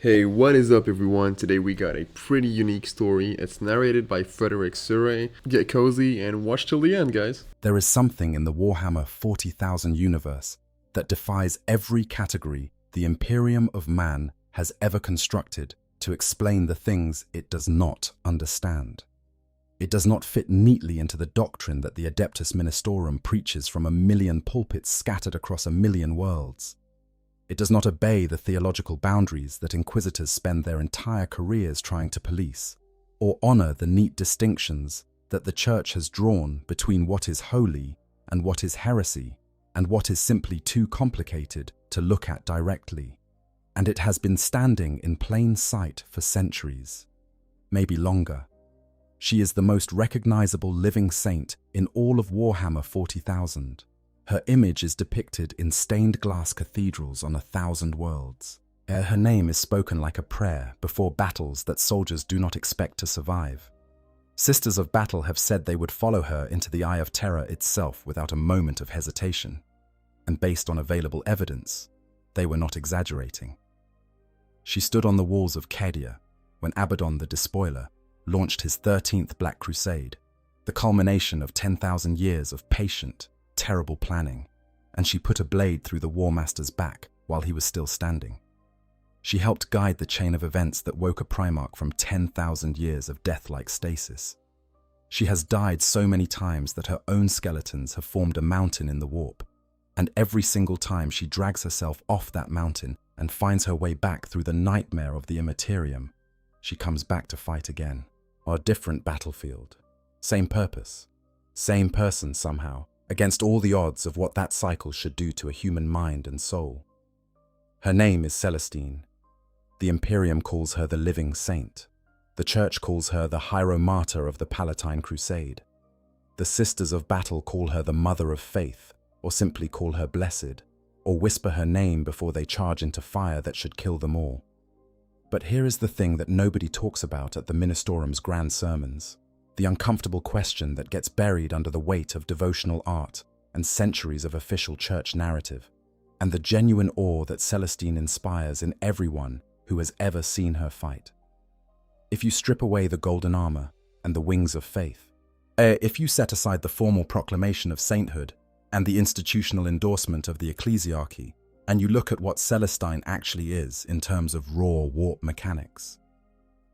Hey, what is up everyone? Today we got a pretty unique story. It's narrated by Frederick Surrey. Get cozy and watch till the end, guys. There is something in the Warhammer 40,000 universe that defies every category the Imperium of man has ever constructed to explain the things it does not understand. It does not fit neatly into the doctrine that the Adeptus Ministorum preaches from a million pulpits scattered across a million worlds. It does not obey the theological boundaries that inquisitors spend their entire careers trying to police, or honor the neat distinctions that the Church has drawn between what is holy and what is heresy, and what is simply too complicated to look at directly. And it has been standing in plain sight for centuries, maybe longer. She is the most recognizable living saint in all of Warhammer 40,000. Her image is depicted in stained glass cathedrals on 1,000 worlds. Her name is spoken like a prayer before battles that soldiers do not expect to survive. Sisters of Battle have said they would follow her into the Eye of Terror itself without a moment of hesitation. And based on available evidence, they were not exaggerating. She stood on the walls of Cadia when Abaddon the Despoiler launched his 13th Black Crusade, the culmination of 10,000 years of patient, terrible planning, and she put a blade through the War Master's back while he was still standing. She helped guide the chain of events that woke a Primarch from 10,000 years of death-like stasis. She has died so many times that her own skeletons have formed a mountain in the warp, and every single time she drags herself off that mountain and finds her way back through the nightmare of the Imperium, she comes back to fight again. On a different battlefield. Same purpose. Same person somehow, against all the odds of what that cycle should do to a human mind and soul. Her name is Celestine. The Imperium calls her the Living Saint. The Church calls her the Hieromartyr of the Palatine Crusade. The Sisters of Battle call her the Mother of Faith, or simply call her Blessed, or whisper her name before they charge into fire that should kill them all. But here is the thing that nobody talks about at the Ministorum's grand sermons. The uncomfortable question that gets buried under the weight of devotional art and centuries of official church narrative, and the genuine awe that Celestine inspires in everyone who has ever seen her fight. If you strip away the golden armor and the wings of faith, if you set aside the formal proclamation of sainthood and the institutional endorsement of the ecclesiarchy, and you look at what Celestine actually is in terms of raw warp mechanics,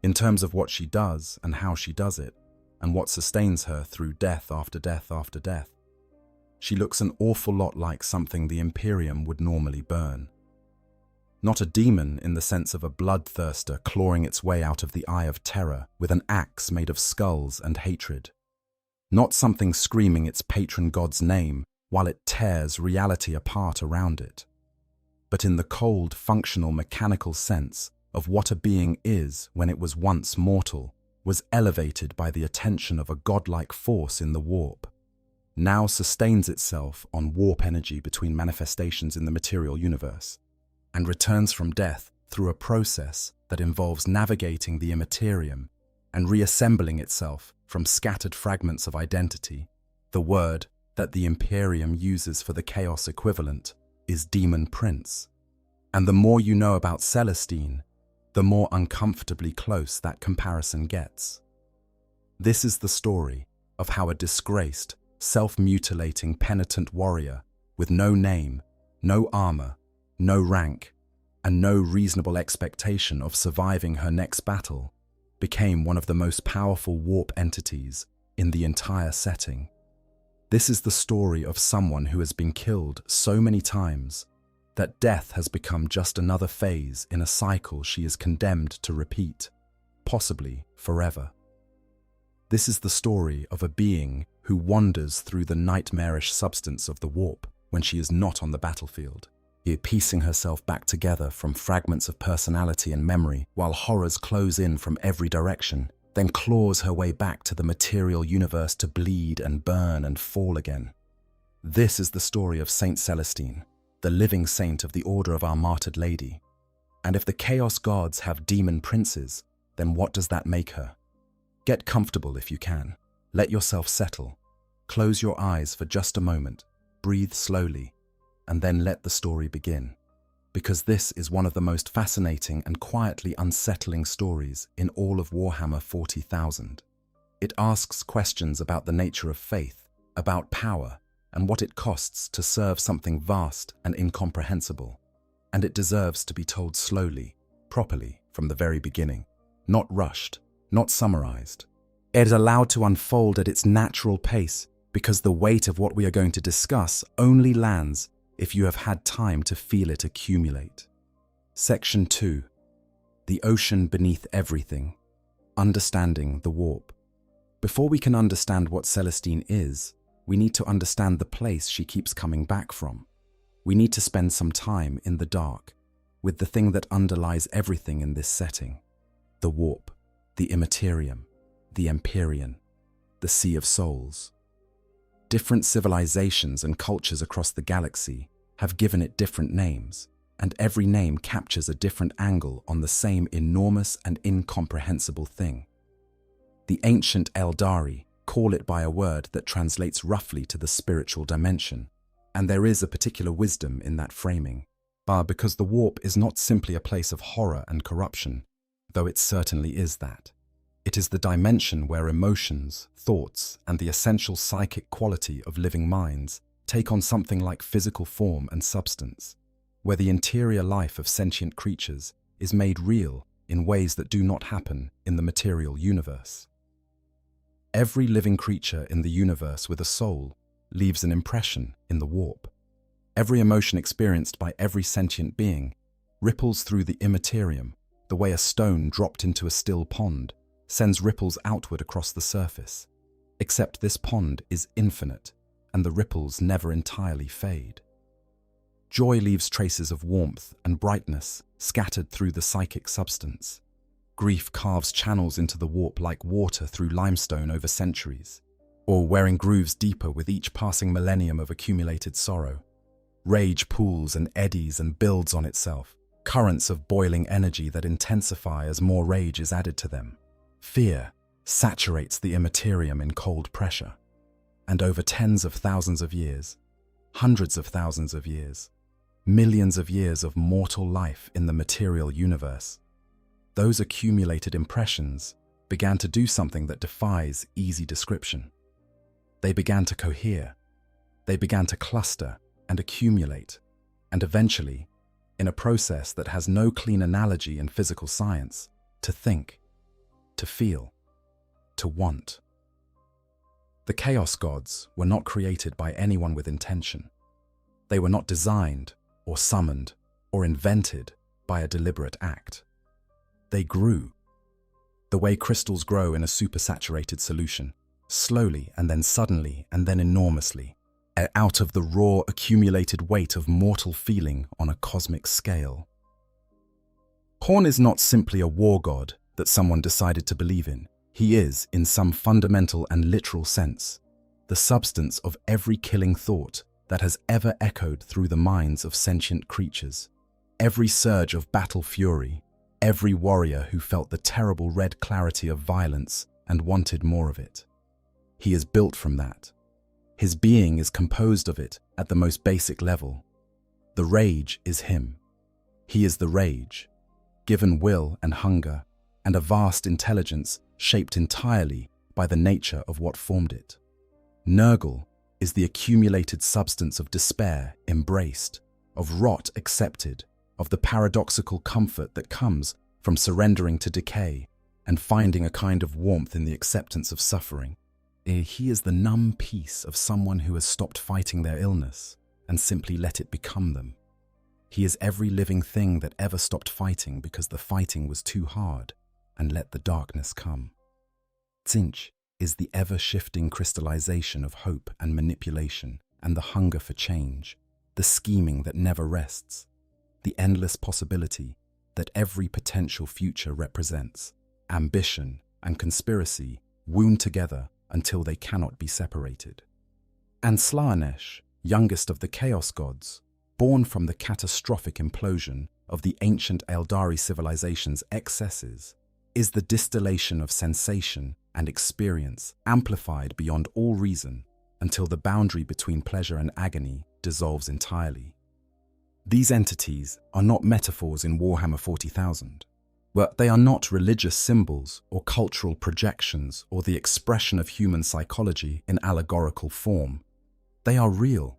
in terms of what she does and how she does it, and what sustains her through death after death after death, she looks an awful lot like something the Imperium would normally burn. Not a demon in the sense of a bloodthirster clawing its way out of the Eye of Terror with an axe made of skulls and hatred. Not something screaming its patron god's name while it tears reality apart around it, but in the cold, functional, mechanical sense of what a being is when it was once mortal, was elevated by the attention of a godlike force in the warp, now sustains itself on warp energy between manifestations in the material universe, and returns from death through a process that involves navigating the immaterium and reassembling itself from scattered fragments of identity. The word that the Imperium uses for the chaos equivalent is Demon Prince. And the more you know about Celestine, the more uncomfortably close that comparison gets. This is the story of how a disgraced, self-mutilating penitent warrior with no name, no armor, no rank, and no reasonable expectation of surviving her next battle became one of the most powerful warp entities in the entire setting. This is the story of someone who has been killed so many times that death has become just another phase in a cycle she is condemned to repeat, possibly forever. This is the story of a being who wanders through the nightmarish substance of the warp when she is not on the battlefield, here piecing herself back together from fragments of personality and memory while horrors close in from every direction, then claws her way back to the material universe to bleed and burn and fall again. This is the story of Saint Celestine, the living saint of the Order of Our Martyred Lady. And if the Chaos Gods have demon princes, then what does that make her? Get comfortable if you can. Let yourself settle. Close your eyes for just a moment, breathe slowly, and then let the story begin. because this is one of the most fascinating and quietly unsettling stories in all of Warhammer 40,000. It asks questions about the nature of faith, about power, and what it costs to serve something vast and incomprehensible. And it deserves to be told slowly, properly, from the very beginning. Not rushed, not summarized. It is allowed to unfold at its natural pace, because the weight of what we are going to discuss only lands if you have had time to feel it accumulate. Section 2. The ocean beneath everything. Understanding the warp. Before we can understand what Celestine is, we need to understand the place she keeps coming back from. We need to spend some time in the dark, with the thing that underlies everything in this setting. The warp, the Imperium, the Imperium, the Sea of Souls. Different civilizations and cultures across the galaxy have given it different names, and every name captures a different angle on the same enormous and incomprehensible thing. The ancient Eldari call it by a word that translates roughly to the spiritual dimension, and there is a particular wisdom in that framing, because the warp is not simply a place of horror and corruption, though it certainly is that. It is the dimension where emotions, thoughts, and the essential psychic quality of living minds take on something like physical form and substance, where the interior life of sentient creatures is made real in ways that do not happen in the material universe. Every living creature in the universe with a soul leaves an impression in the warp. Every emotion experienced by every sentient being ripples through the immaterium, the way a stone dropped into a still pond sends ripples outward across the surface, except this pond is infinite and the ripples never entirely fade. Joy leaves traces of warmth and brightness scattered through the psychic substance. Grief carves channels into the warp like water through limestone over centuries, or wearing grooves deeper with each passing millennium of accumulated sorrow. Rage pools and eddies and builds on itself, currents of boiling energy that intensify as more rage is added to them. Fear saturates the immaterium in cold pressure, and over tens of thousands of years, hundreds of thousands of years, millions of years of mortal life in the material universe, those accumulated impressions began to do something that defies easy description. They began to cohere, they began to cluster and accumulate, and eventually, in a process that has no clean analogy in physical science, to think, to feel, to want. The Chaos Gods were not created by anyone with intention. They were not designed or summoned or invented by a deliberate act. They grew, the way crystals grow in a supersaturated solution, slowly and then suddenly and then enormously, out of the raw accumulated weight of mortal feeling on a cosmic scale. Horn is not simply a war god that someone decided to believe in. He is, in some fundamental and literal sense, the substance of every killing thought that has ever echoed through the minds of sentient creatures. Every surge of battle fury, every warrior who felt the terrible red clarity of violence and wanted more of it. He is built from that. His being is composed of it at the most basic level. The rage is him. He is the rage, given will and hunger, and a vast intelligence shaped entirely by the nature of what formed it. Nurgle is the accumulated substance of despair embraced, of rot accepted, of the paradoxical comfort that comes from surrendering to decay and finding a kind of warmth in the acceptance of suffering. He is the numb peace of someone who has stopped fighting their illness and simply let it become them. He is every living thing that ever stopped fighting because the fighting was too hard and let the darkness come. Tzinch is the ever-shifting crystallization of hope and manipulation and the hunger for change, the scheming that never rests, the endless possibility that every potential future represents. Ambition and conspiracy wound together until they cannot be separated. And Slaanesh, youngest of the Chaos Gods, born from the catastrophic implosion of the ancient Eldari civilization's excesses, is the distillation of sensation and experience amplified beyond all reason until the boundary between pleasure and agony dissolves entirely. These entities are not metaphors in Warhammer 40,000. But they are not religious symbols or cultural projections or the expression of human psychology in allegorical form. They are real.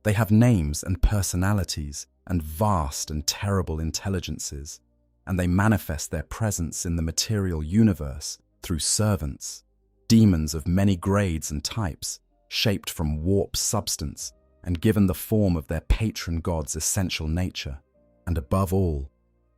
They have names and personalities and vast and terrible intelligences, and they manifest their presence in the material universe through servants, demons of many grades and types, shaped from warp substance and given the form of their patron god's essential nature, and above all,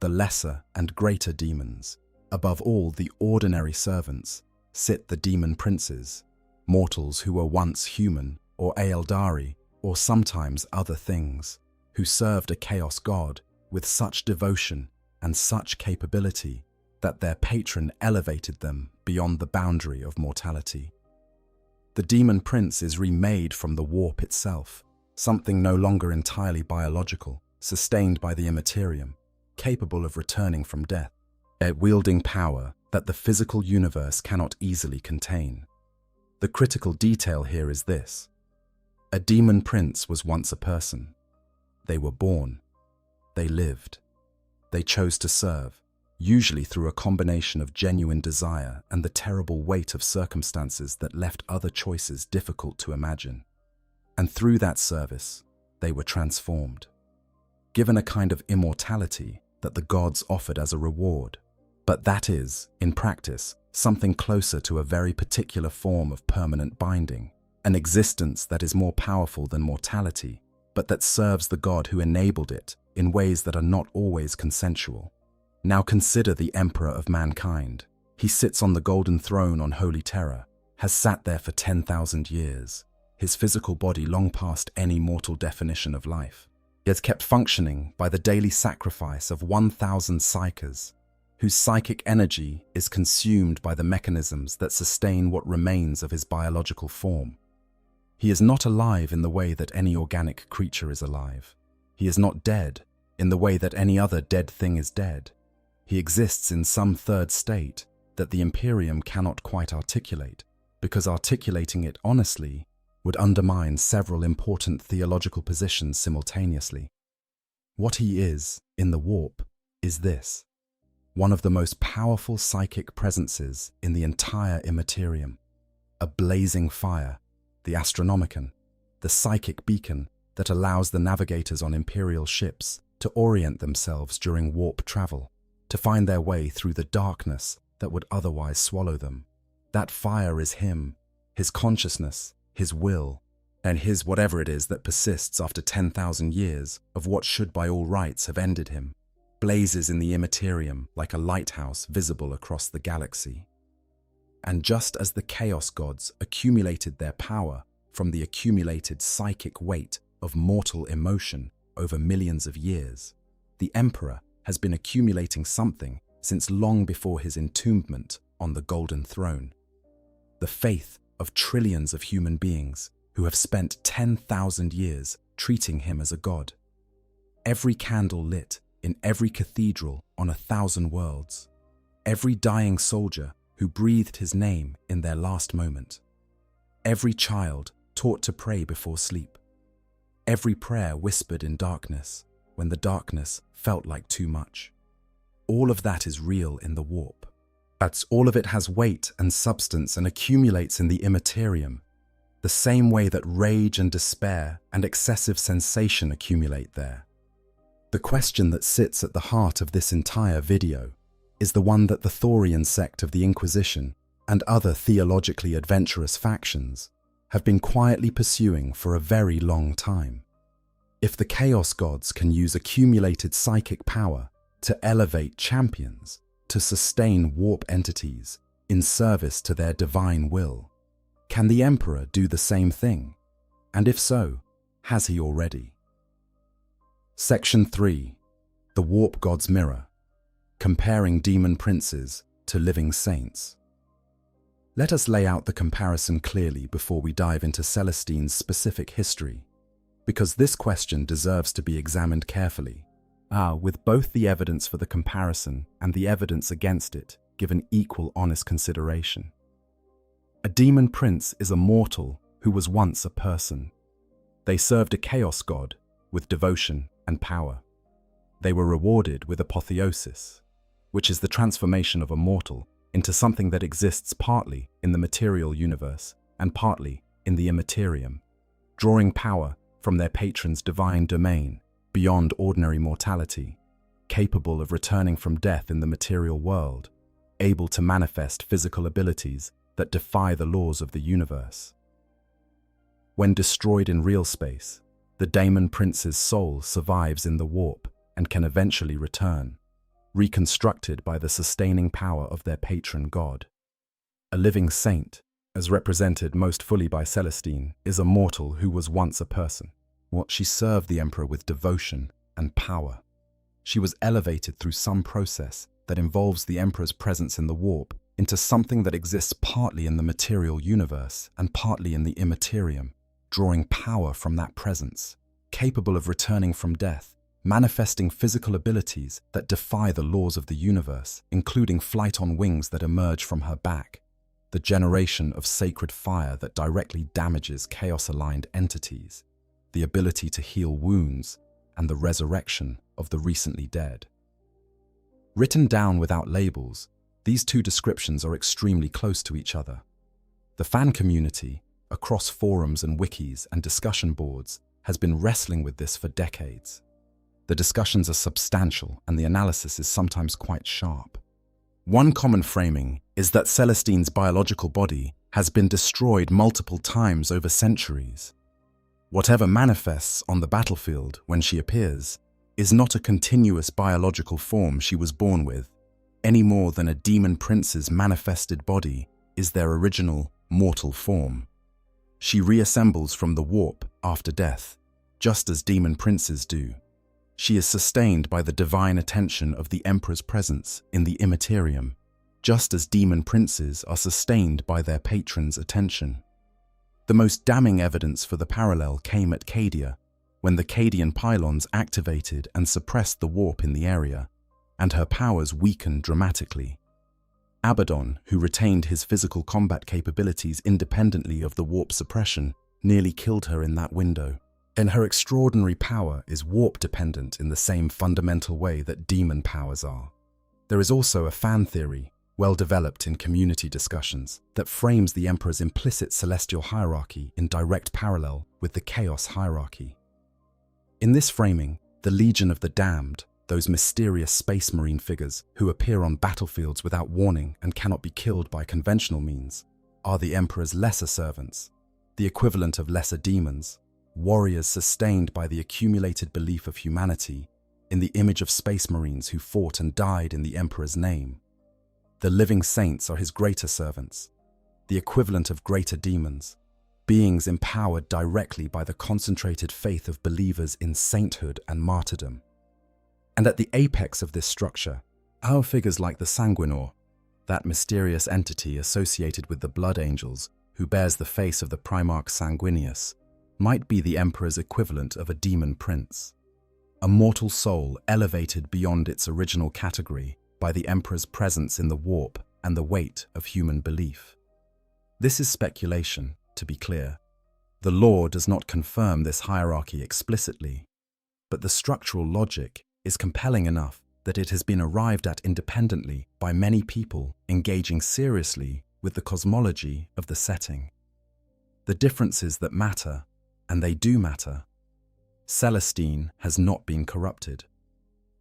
the lesser and greater demons. Above all the ordinary servants sit the demon princes, mortals who were once human or Aeldari or sometimes other things, who served a chaos god with such devotion and such capability that their patron elevated them beyond the boundary of mortality. The demon prince is remade from the warp itself, something no longer entirely biological, sustained by the Imperium, capable of returning from death, wielding power that the physical universe cannot easily contain. The critical detail here is this: a demon prince was once a person. They were born. They lived. They chose to serve, usually through a combination of genuine desire and the terrible weight of circumstances that left other choices difficult to imagine. And through that service, they were transformed, given a kind of immortality that the gods offered as a reward. But that is, in practice, something closer to a very particular form of permanent binding, an existence that is more powerful than mortality, but that serves the god who enabled it in ways that are not always consensual. Now consider the Emperor of mankind. He sits on the golden throne on Holy Terror, has sat there for 10,000 years, his physical body long past any mortal definition of life. He has kept functioning by the daily sacrifice of 1,000 psychers, whose psychic energy is consumed by the mechanisms that sustain what remains of his biological form. He is not alive in the way that any organic creature is alive. He is not dead in the way that any other dead thing is dead. He exists in some third state that the Imperium cannot quite articulate, because articulating it honestly would undermine several important theological positions simultaneously. What he is, in the warp, is this: one of the most powerful psychic presences in the entire Imperium, a blazing fire, the Astronomicon, the psychic beacon that allows the navigators on Imperial ships to orient themselves during warp travel, to find their way through the darkness that would otherwise swallow them. That fire is him, his consciousness, his will, and his whatever it is that persists after 10,000 years of what should by all rights have ended him, blazes in the Imperium like a lighthouse visible across the galaxy. And just as the Chaos Gods accumulated their power from the accumulated psychic weight of mortal emotion over millions of years, the Emperor has been accumulating something since long before his entombment on the Golden Throne. The faith of trillions of human beings who have spent 10,000 years treating him as a god. Every candle lit in every cathedral on 1,000 worlds. Every dying soldier who breathed his name in their last moment. Every child taught to pray before sleep. Every prayer whispered in darkness when the darkness felt like too much. All of that is real in the warp. That's all of it has weight and substance and accumulates in the Imperium, the same way that rage and despair and excessive sensation accumulate there. The question that sits at the heart of this entire video is the one that the Thorian sect of the Inquisition and other theologically adventurous factions have been quietly pursuing for a very long time. If the Chaos Gods can use accumulated psychic power to elevate champions, to sustain warp entities in service to their divine will, can the Emperor do the same thing? And if so, has he already? Section 3. The Warp God's Mirror. Comparing demon princes to living saints. Let us lay out the comparison clearly before we dive into Celestine's specific history, because this question deserves to be examined carefully, with both the evidence for the comparison and the evidence against it given equal honest consideration. A demon prince is a mortal who was once a person. They served a chaos god with devotion and power. They were rewarded with apotheosis, which is the transformation of a mortal into something that exists partly in the material universe and partly in the immaterium, drawing power from their patron's divine domain beyond ordinary mortality, capable of returning from death in the material world, able to manifest physical abilities that defy the laws of the universe. When destroyed in real space, the Daemon Prince's soul survives in the warp and can eventually return, reconstructed by the sustaining power of their patron god. A living saint, as represented most fully by Celestine, is a mortal who was once a person. She served the emperor with devotion and power. She was elevated through some process that involves the emperor's presence in the warp into something that exists partly in the material universe and partly in the immaterium, drawing power from that presence, capable of returning from death, manifesting physical abilities that defy the laws of the universe, including flight on wings that emerge from her back, the generation of sacred fire that directly damages chaos-aligned entities, the ability to heal wounds, and the resurrection of the recently dead. Written down without labels, these two descriptions are extremely close to each other. The fan community, across forums and wikis and discussion boards, has been wrestling with this for decades. The discussions are substantial and the analysis is sometimes quite sharp. One common framing is that Celestine's biological body has been destroyed multiple times over centuries. Whatever manifests on the battlefield when she appears is not a continuous biological form she was born with, any more than a demon prince's manifested body is their original mortal form. She reassembles from the warp after death, just as demon princes do. She is sustained by the divine attention of the emperor's presence in the immaterium, just as demon princes are sustained by their patron's attention. The most damning evidence for the parallel came at Cadia, when the Cadian pylons activated and suppressed the warp in the area, and her powers weakened dramatically. Abaddon, who retained his physical combat capabilities independently of the warp suppression, nearly killed her in that window. And her extraordinary power is warp-dependent in the same fundamental way that demon powers are. There is also a fan theory, well developed in community discussions, that frames the Emperor's implicit celestial hierarchy in direct parallel with the Chaos hierarchy. In this framing, the Legion of the Damned, those mysterious space marine figures who appear on battlefields without warning and cannot be killed by conventional means, are the Emperor's lesser servants, the equivalent of lesser demons, warriors sustained by the accumulated belief of humanity in the image of space marines who fought and died in the Emperor's name. The living saints are his greater servants, the equivalent of greater demons, beings empowered directly by the concentrated faith of believers in sainthood and martyrdom. And at the apex of this structure, our figures like the Sanguinor, that mysterious entity associated with the Blood Angels who bears the face of the Primarch Sanguinius, might be the Emperor's equivalent of a demon prince, a mortal soul elevated beyond its original category by the Emperor's presence in the warp and the weight of human belief. This is speculation, to be clear. The law does not confirm this hierarchy explicitly, but the structural logic is compelling enough that it has been arrived at independently by many people engaging seriously with the cosmology of the setting. The differences that matter, and they do matter. Celestine has not been corrupted.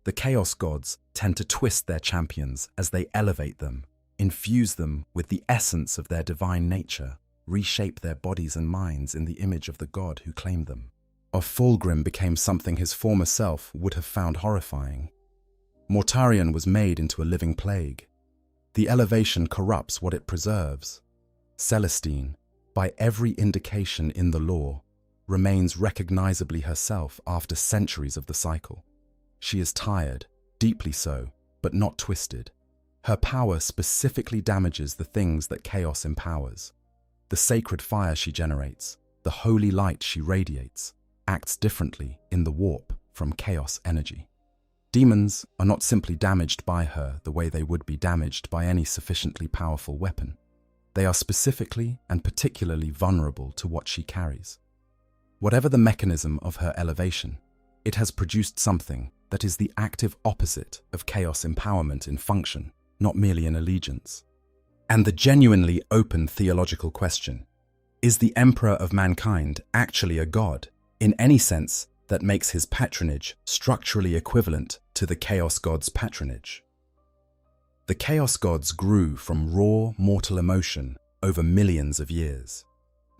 The Chaos gods tend to twist their champions as they elevate them, infuse them with the essence of their divine nature, reshape their bodies and minds in the image of the god who claimed them. Fulgrim became something his former self would have found horrifying. Mortarion was made into a living plague. The elevation corrupts what it preserves. Celestine, by every indication in the lore, remains recognizably herself after centuries of the cycle. She is tired, deeply so, but not twisted. Her power specifically damages the things that chaos empowers. The sacred fire she generates, the holy light she radiates, acts differently in the warp from chaos energy. Demons are not simply damaged by her the way they would be damaged by any sufficiently powerful weapon. They are specifically and particularly vulnerable to what she carries. Whatever the mechanism of her elevation, It has produced something that is the active opposite of chaos empowerment in function, not merely in allegiance. And the genuinely open theological question, is the emperor of mankind actually a god, in any sense that makes his patronage structurally equivalent to the chaos god's patronage? The chaos gods grew from raw mortal emotion over millions of years.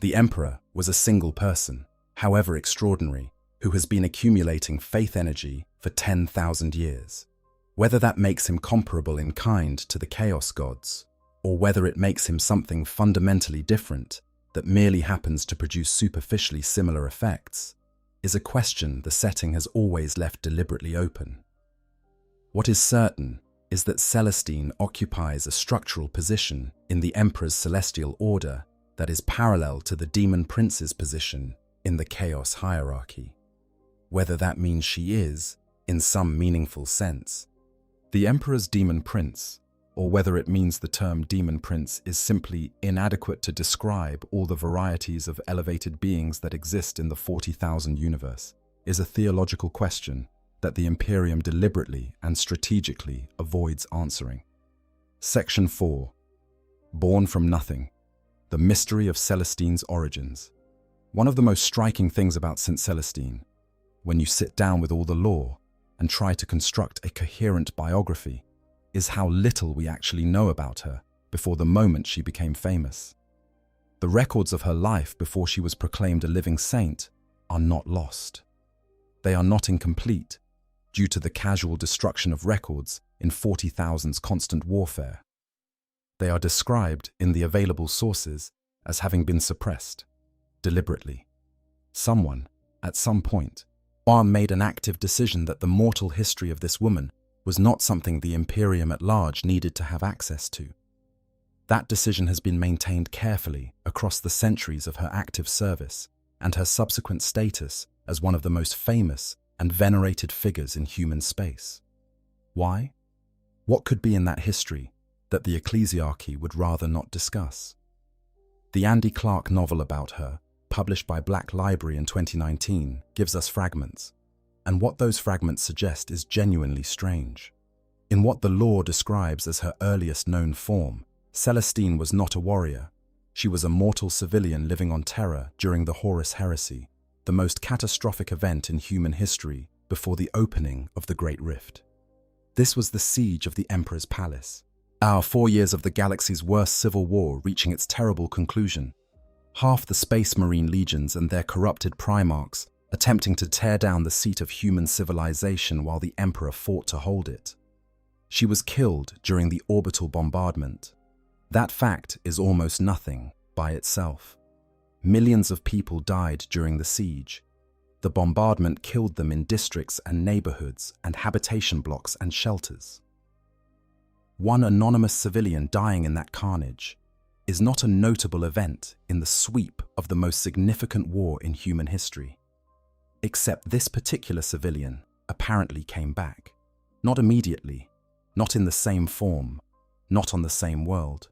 The emperor was a single person, however extraordinary, who has been accumulating faith energy for 10,000 years. Whether that makes him comparable in kind to the chaos gods, or whether it makes him something fundamentally different that merely happens to produce superficially similar effects, is a question the setting has always left deliberately open. What is certain is that Celestine occupies a structural position in the Emperor's celestial order that is parallel to the Demon Prince's position in the Chaos hierarchy. Whether that means she is, in some meaningful sense, the Emperor's Demon Prince, or whether it means the term Demon Prince is simply inadequate to describe all the varieties of elevated beings that exist in the 40,000 universe, is a theological question that the Imperium deliberately and strategically avoids answering. Section 4. Born from Nothing. The Mystery of Celestine's Origins. One of the most striking things about St. Celestine, when you sit down with all the lore and try to construct a coherent biography, is how little we actually know about her before the moment she became famous. The records of her life before she was proclaimed a living saint are not lost. They are not incomplete, due to the casual destruction of records in 40,000's constant warfare. They are described in the available sources as having been suppressed, deliberately. Someone, at some point, made an active decision that the mortal history of this woman was not something the Imperium at large needed to have access to. That decision has been maintained carefully across the centuries of her active service and her subsequent status as one of the most famous and venerated figures in human space. Why? What could be in that history that the ecclesiarchy would rather not discuss? The Andy Clark novel about her, published by Black Library in 2019, gives us fragments, and what those fragments suggest is genuinely strange. In what the lore describes as her earliest known form, Celestine was not a warrior. She was a mortal civilian living on Terra during the Horus Heresy, the most catastrophic event in human history before the opening of the Great Rift. This was the siege of the Emperor's Palace, 4 years of the galaxy's worst civil war reaching its terrible conclusion. Half the Space Marine legions and their corrupted primarchs attempting to tear down the seat of human civilization while the Emperor fought to hold it. She was killed during the orbital bombardment. That fact is almost nothing by itself. Millions of people died during the siege. The bombardment killed them in districts and neighborhoods and habitation blocks and shelters. One anonymous civilian dying in that carnage is not a notable event in the sweep of the most significant war in human history. Except this particular civilian apparently came back. Not immediately, not in the same form, not on the same world,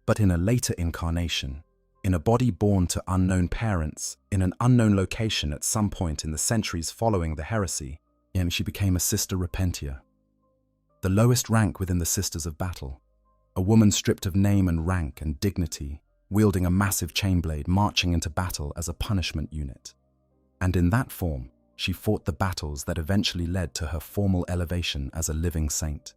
but in a later incarnation, in a body born to unknown parents, in an unknown location at some point in the centuries following the heresy, and she became a Sister Repentia. The lowest rank within the Sisters of Battle, a woman stripped of name and rank and dignity, wielding a massive chainblade, marching into battle as a punishment unit. And in that form, she fought the battles that eventually led to her formal elevation as a living saint.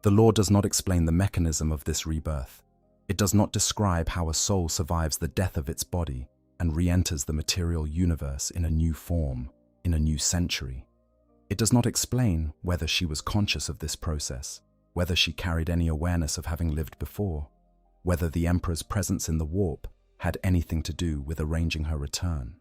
The lore does not explain the mechanism of this rebirth. It does not describe how a soul survives the death of its body and re-enters the material universe in a new form, in a new century. It does not explain whether she was conscious of this process, whether she carried any awareness of having lived before, whether the Emperor's presence in the warp had anything to do with arranging her return.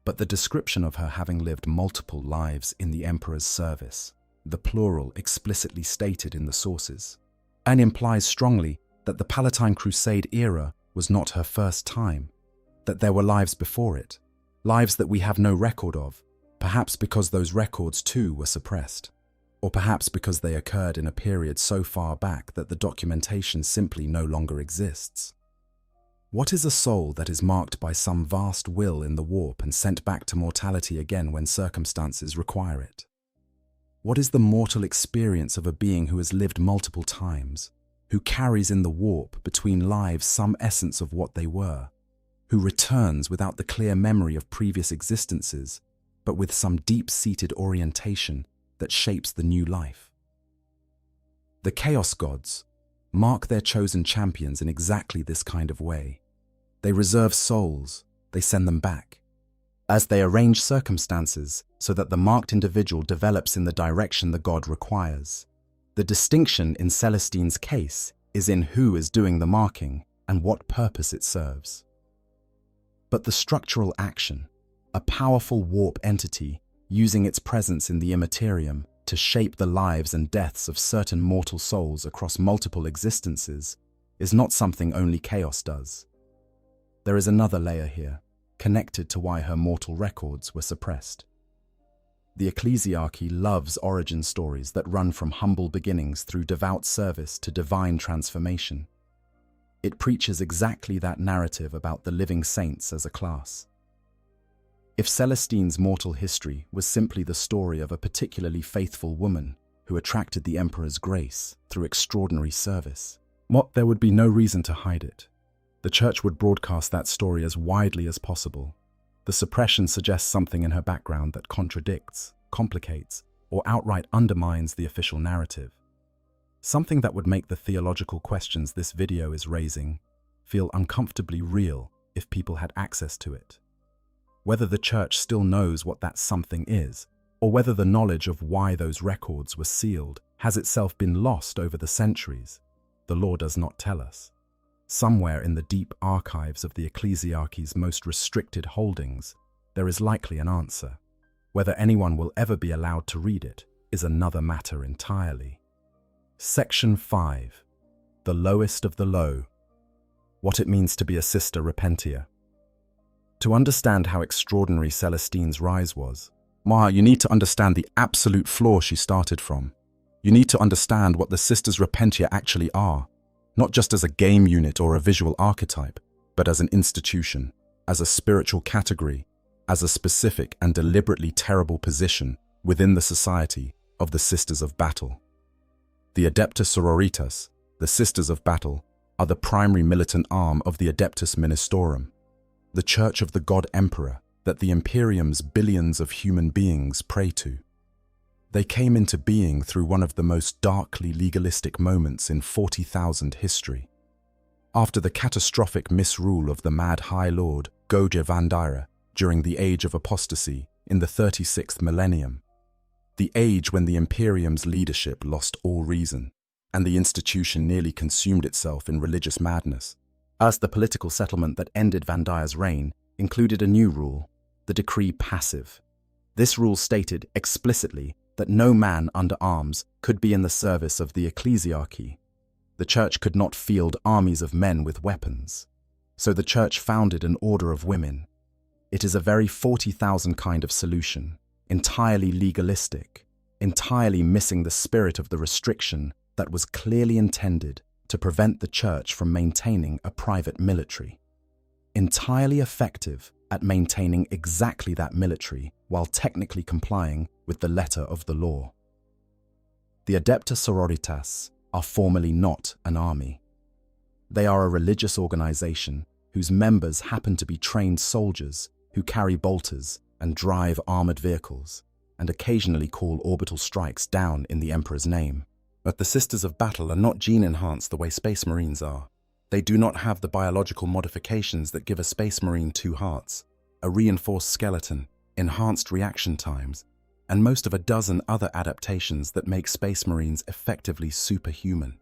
But the description of her having lived multiple lives in the Emperor's service, the plural explicitly stated in the sources, and implies strongly that the Palatine Crusade era was not her first time, that there were lives before it, lives that we have no record of, perhaps because those records too were suppressed, or perhaps because they occurred in a period so far back that the documentation simply no longer exists. What is a soul that is marked by some vast will in the warp and sent back to mortality again when circumstances require it? What is the mortal experience of a being who has lived multiple times, who carries in the warp between lives some essence of what they were, who returns without the clear memory of previous existences, but with some deep-seated orientation that shapes the new life? The Chaos Gods mark their chosen champions in exactly this kind of way. They reserve souls, they send them back, as they arrange circumstances so that the marked individual develops in the direction the god requires. The distinction in Celestine's case is in who is doing the marking and what purpose it serves. But the structural action, a powerful warp entity using its presence in the Imperium to shape the lives and deaths of certain mortal souls across multiple existences, is not something only Chaos does. There is another layer here, connected to why her mortal records were suppressed. The ecclesiarchy loves origin stories that run from humble beginnings through devout service to divine transformation. It preaches exactly that narrative about the living saints as a class. If Celestine's mortal history was simply the story of a particularly faithful woman who attracted the Emperor's grace through extraordinary service, there would be no reason to hide it. The Church would broadcast that story as widely as possible. The suppression suggests something in her background that contradicts, complicates, or outright undermines the official narrative. Something that would make the theological questions this video is raising feel uncomfortably real if people had access to it. Whether the Church still knows what that something is, or whether the knowledge of why those records were sealed has itself been lost over the centuries, the law does not tell us. Somewhere in the deep archives of the ecclesiarchy's most restricted holdings, there is likely an answer. Whether anyone will ever be allowed to read it is another matter entirely. Section 5. The lowest of the low. What it means to be a Sister Repentia. To understand how extraordinary Celestine's rise was, you need to understand the absolute floor she started from. You need to understand what the Sisters Repentia actually are, not just as a game unit or a visual archetype, but as an institution, as a spiritual category, as a specific and deliberately terrible position within the society of the Sisters of Battle. The Adeptus Sororitas, the Sisters of Battle, are the primary militant arm of the Adeptus Ministorum, the Church of the God Emperor that the Imperium's billions of human beings pray to. They came into being through one of the most darkly legalistic moments in 40,000 history. After the catastrophic misrule of the mad High Lord Goja Vandira during the Age of Apostasy in the 36th Millennium, the age when the Imperium's leadership lost all reason, and the institution nearly consumed itself in religious madness, as the political settlement that ended Vandira's reign included a new rule, the Decree Passive. This rule stated explicitly that no man under arms could be in the service of the ecclesiarchy. The Church could not field armies of men with weapons. So the Church founded an order of women. It is a very 40,000 kind of solution, entirely legalistic, entirely missing the spirit of the restriction that was clearly intended to prevent the Church from maintaining a private military. Entirely effective at maintaining exactly that military while technically complying with the letter of the law. The Adepta Sororitas are formally not an army. They are a religious organization whose members happen to be trained soldiers who carry bolters and drive armored vehicles, and occasionally call orbital strikes down in the Emperor's name. But the Sisters of Battle are not gene-enhanced the way Space Marines are. They do not have the biological modifications that give a Space Marine 2 hearts, a reinforced skeleton, enhanced reaction times, and most of a dozen other adaptations that make Space Marines effectively superhuman.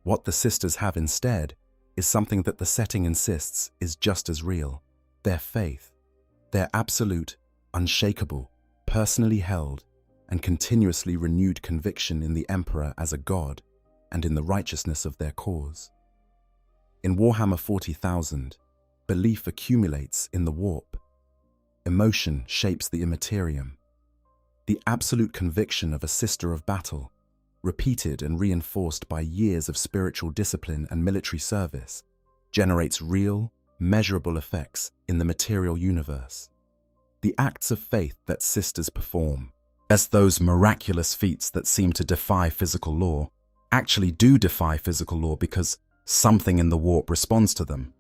What the Sisters have instead is something that the setting insists is just as real: their faith, their absolute, unshakable, personally held, and continuously renewed conviction in the Emperor as a god and in the righteousness of their cause. In Warhammer 40,000, belief accumulates in the warp. Emotion shapes the immaterium. The absolute conviction of a Sister of Battle, repeated and reinforced by years of spiritual discipline and military service, generates real, measurable effects in the material universe. The acts of faith that sisters perform, as those miraculous feats that seem to defy physical law, actually do defy physical law because something in the warp responds to them.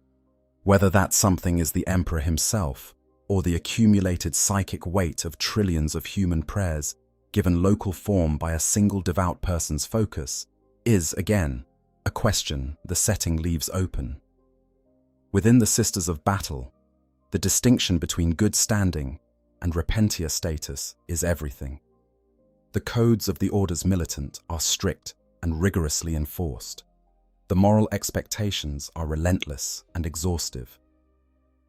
Whether that something is the Emperor himself or the accumulated psychic weight of trillions of human prayers given local form by a single devout person's focus is, again, a question the setting leaves open. Within the Sisters of Battle, the distinction between good standing and repentia status is everything. The codes of the Order's militant are strict and rigorously enforced. The moral expectations are relentless and exhaustive.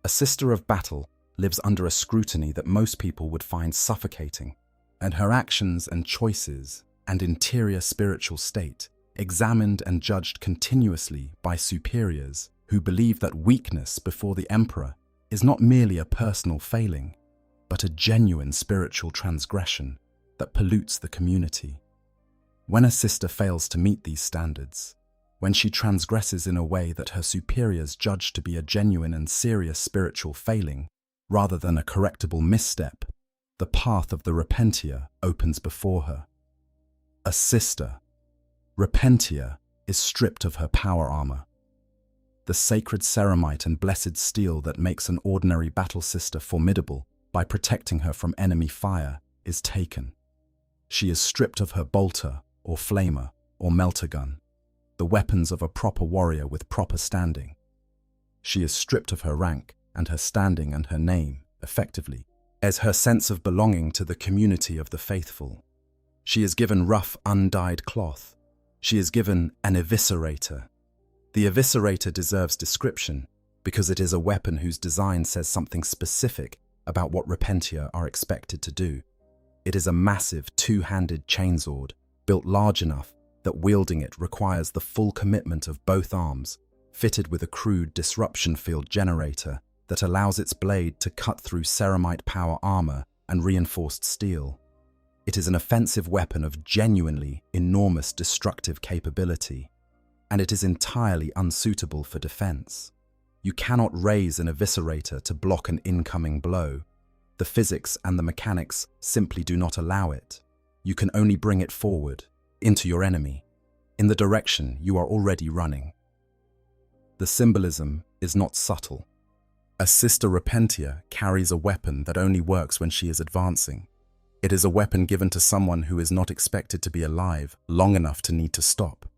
A Sister of Battle lives under a scrutiny that most people would find suffocating, and her actions and choices and interior spiritual state examined and judged continuously by superiors who believe that weakness before the Emperor is not merely a personal failing, but a genuine spiritual transgression that pollutes the community. When a sister fails to meet these standards, when she transgresses in a way that her superiors judge to be a genuine and serious spiritual failing, rather than a correctable misstep, the path of the repentia opens before her. A sister, repentia, is stripped of her power armor. The sacred ceramite and blessed steel that makes an ordinary battle sister formidable by protecting her from enemy fire is taken. She is stripped of her bolter or flamer or melter gun, the weapons of a proper warrior with proper standing. She is stripped of her rank and her standing and her name, effectively, as her sense of belonging to the community of the faithful. She is given rough, undyed cloth. She is given an eviscerator. The eviscerator deserves description because it is a weapon whose design says something specific about what repentia are expected to do. It is a massive two-handed chainsword built large enough that wielding it requires the full commitment of both arms, fitted with a crude disruption field generator that allows its blade to cut through ceramite power armor and reinforced steel. It is an offensive weapon of genuinely enormous destructive capability, and it is entirely unsuitable for defense. You cannot raise an eviscerator to block an incoming blow. The physics and the mechanics simply do not allow it. You can only bring it forward, into your enemy, in the direction you are already running. The symbolism is not subtle. A Sister Repentia carries a weapon that only works when she is advancing. It is a weapon given to someone who is not expected to be alive long enough to need to stop.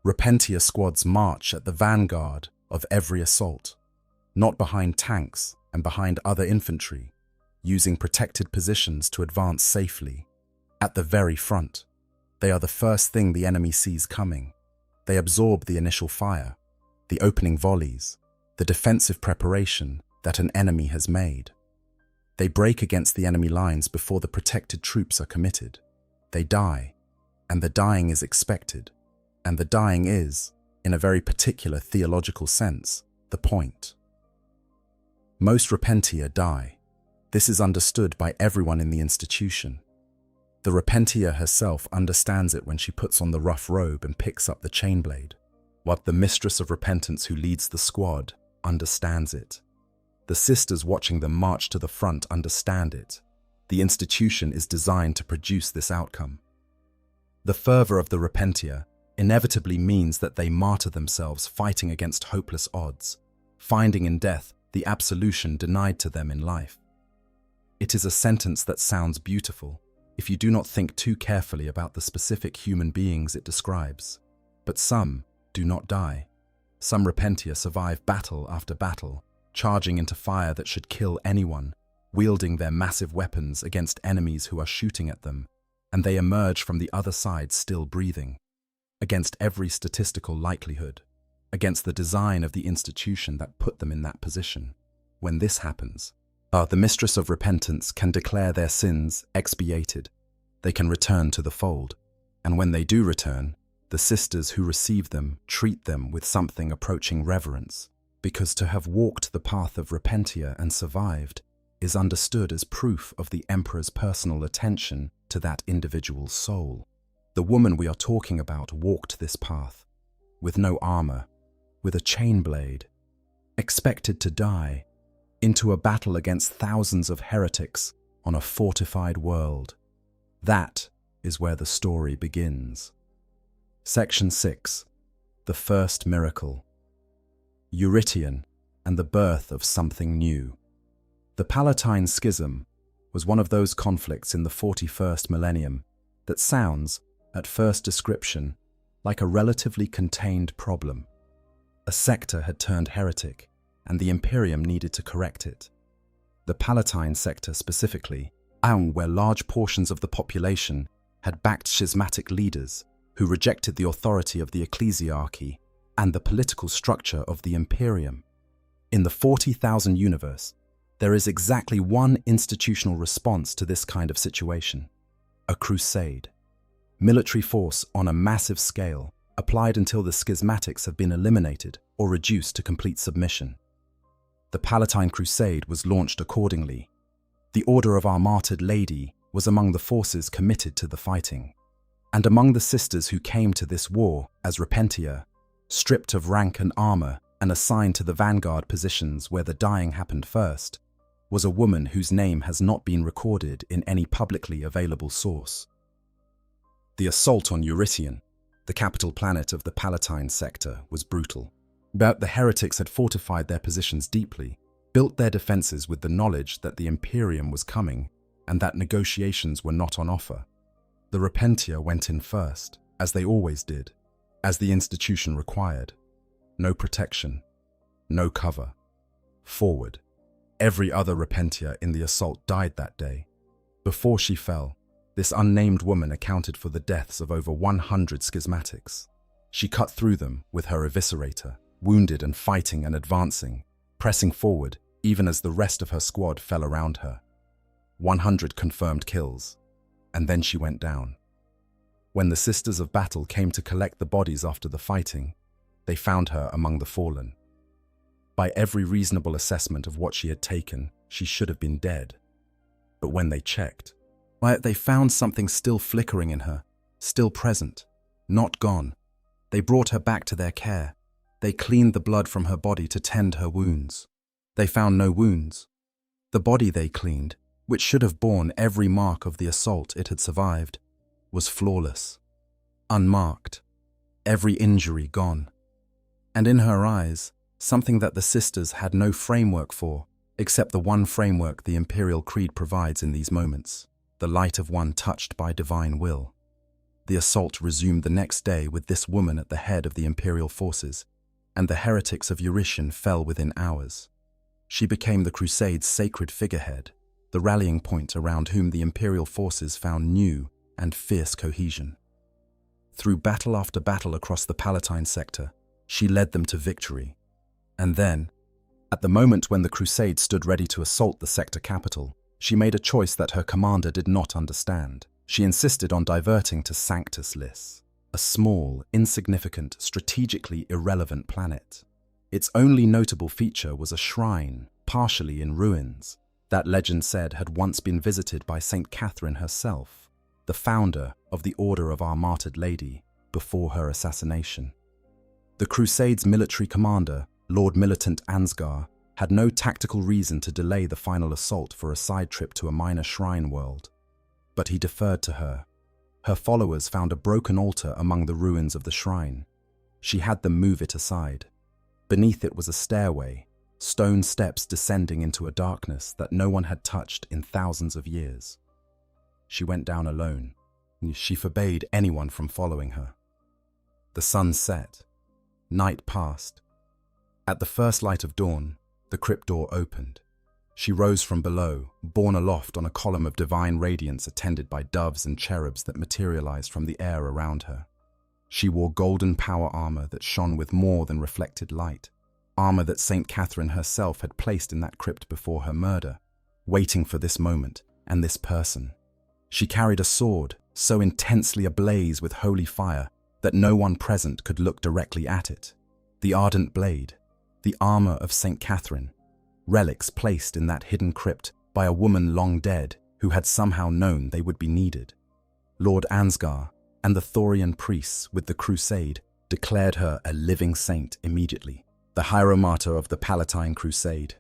Repentia squads march at the vanguard of every assault, not behind tanks and behind other infantry, using protected positions to advance safely. At the very front, they are the first thing the enemy sees coming. They absorb the initial fire, the opening volleys, the defensive preparation that an enemy has made. They break against the enemy lines before the protected troops are committed. They die, and the dying is expected, and the dying is, in a very particular theological sense, the point. Most repentia die. This is understood by everyone in the institution. The repentia herself understands it when she puts on the rough robe and picks up the chain blade, while the mistress of repentance who leads the squad understands it. The sisters watching them march to the front understand it. The institution is designed to produce this outcome. The fervor of the repentia inevitably means that they martyr themselves fighting against hopeless odds, finding in death the absolution denied to them in life. It is a sentence that sounds beautiful if you do not think too carefully about the specific human beings it describes. But some do not die. Some repentia survive battle after battle, charging into fire that should kill anyone, wielding their massive weapons against enemies who are shooting at them, and they emerge from the other side still breathing, against every statistical likelihood, against the design of the institution that put them in that position. When this happens, the mistress of repentance can declare their sins expiated. They can return to the fold, and when they do return, the sisters who receive them treat them with something approaching reverence, because to have walked the path of repentia and survived is understood as proof of the Emperor's personal attention to that individual's soul. The woman we are talking about walked this path, with no armor, with a chain blade expected to die, into a battle against thousands of heretics on a fortified world. That is where the story begins. Section 6. The First Miracle. Eurytion and the birth of something new. The Palatine Schism was one of those conflicts in the 41st millennium that sounds, at first description, like a relatively contained problem. A sector had turned heretic, and the Imperium needed to correct it. The Palatine sector specifically, where large portions of the population had backed schismatic leaders who rejected the authority of the ecclesiarchy and the political structure of the Imperium. In the 40,000 universe, there is exactly one institutional response to this kind of situation: a crusade. Military force on a massive scale, applied until the schismatics have been eliminated or reduced to complete submission. The Palatine Crusade was launched accordingly. The Order of Our Martyred Lady was among the forces committed to the fighting. And among the sisters who came to this war as repentia, stripped of rank and armor and assigned to the vanguard positions where the dying happened first, was a woman whose name has not been recorded in any publicly available source. The assault on Eurytion, the capital planet of the Palatine sector, was brutal. But the heretics had fortified their positions deeply, built their defenses with the knowledge that the Imperium was coming and that negotiations were not on offer. The repentia went in first, as they always did, as the institution required. No protection, no cover. Forward. Every other repentia in the assault died that day. Before she fell, this unnamed woman accounted for the deaths of over 100 schismatics. She cut through them with her eviscerator, wounded and fighting and advancing, pressing forward even as the rest of her squad fell around her. 100 confirmed kills, and then she went down. When the Sisters of Battle came to collect the bodies after the fighting, they found her among the fallen. By every reasonable assessment of what she had taken, she should have been dead. But when they checked, they found something still flickering in her, still present, not gone. They brought her back to their care. They cleaned the blood from her body to tend her wounds. They found no wounds. The body they cleaned, which should have borne every mark of the assault it had survived, was flawless, unmarked, every injury gone. And in her eyes, something that the sisters had no framework for, except the one framework the Imperial Creed provides in these moments, the light of one touched by divine will. The assault resumed the next day with this woman at the head of the Imperial forces, and the heretics of Eurytion fell within hours. She became the Crusade's sacred figurehead, the rallying point around whom the Imperial forces found new and fierce cohesion. Through battle after battle across the Palatine sector, she led them to victory. And then, at the moment when the Crusade stood ready to assault the sector capital, she made a choice that her commander did not understand. She insisted on diverting to Sanctus Lys, a small, insignificant, strategically irrelevant planet. Its only notable feature was a shrine, partially in ruins, that legend said had once been visited by Saint Catherine herself, the founder of the Order of Our Martyred Lady, before her assassination. The Crusade's military commander, Lord Militant Ansgar, had no tactical reason to delay the final assault for a side trip to a minor shrine world. But he deferred to her. Her followers found a broken altar among the ruins of the shrine. She had them move it aside. Beneath it was a stairway, stone steps descending into a darkness that no one had touched in thousands of years. She went down alone. She forbade anyone from following her. The sun set. Night passed. At the first light of dawn, the crypt door opened. She rose from below, borne aloft on a column of divine radiance attended by doves and cherubs that materialized from the air around her. She wore golden power armor that shone with more than reflected light, armor that Saint Catherine herself had placed in that crypt before her murder, waiting for this moment and this person. She carried a sword so intensely ablaze with holy fire that no one present could look directly at it. The ardent blade, the armor of Saint Catherine, relics placed in that hidden crypt by a woman long dead who had somehow known they would be needed. Lord Ansgar and the Thorian priests with the crusade declared her a living saint immediately. the hieromata of the Palatine Crusade,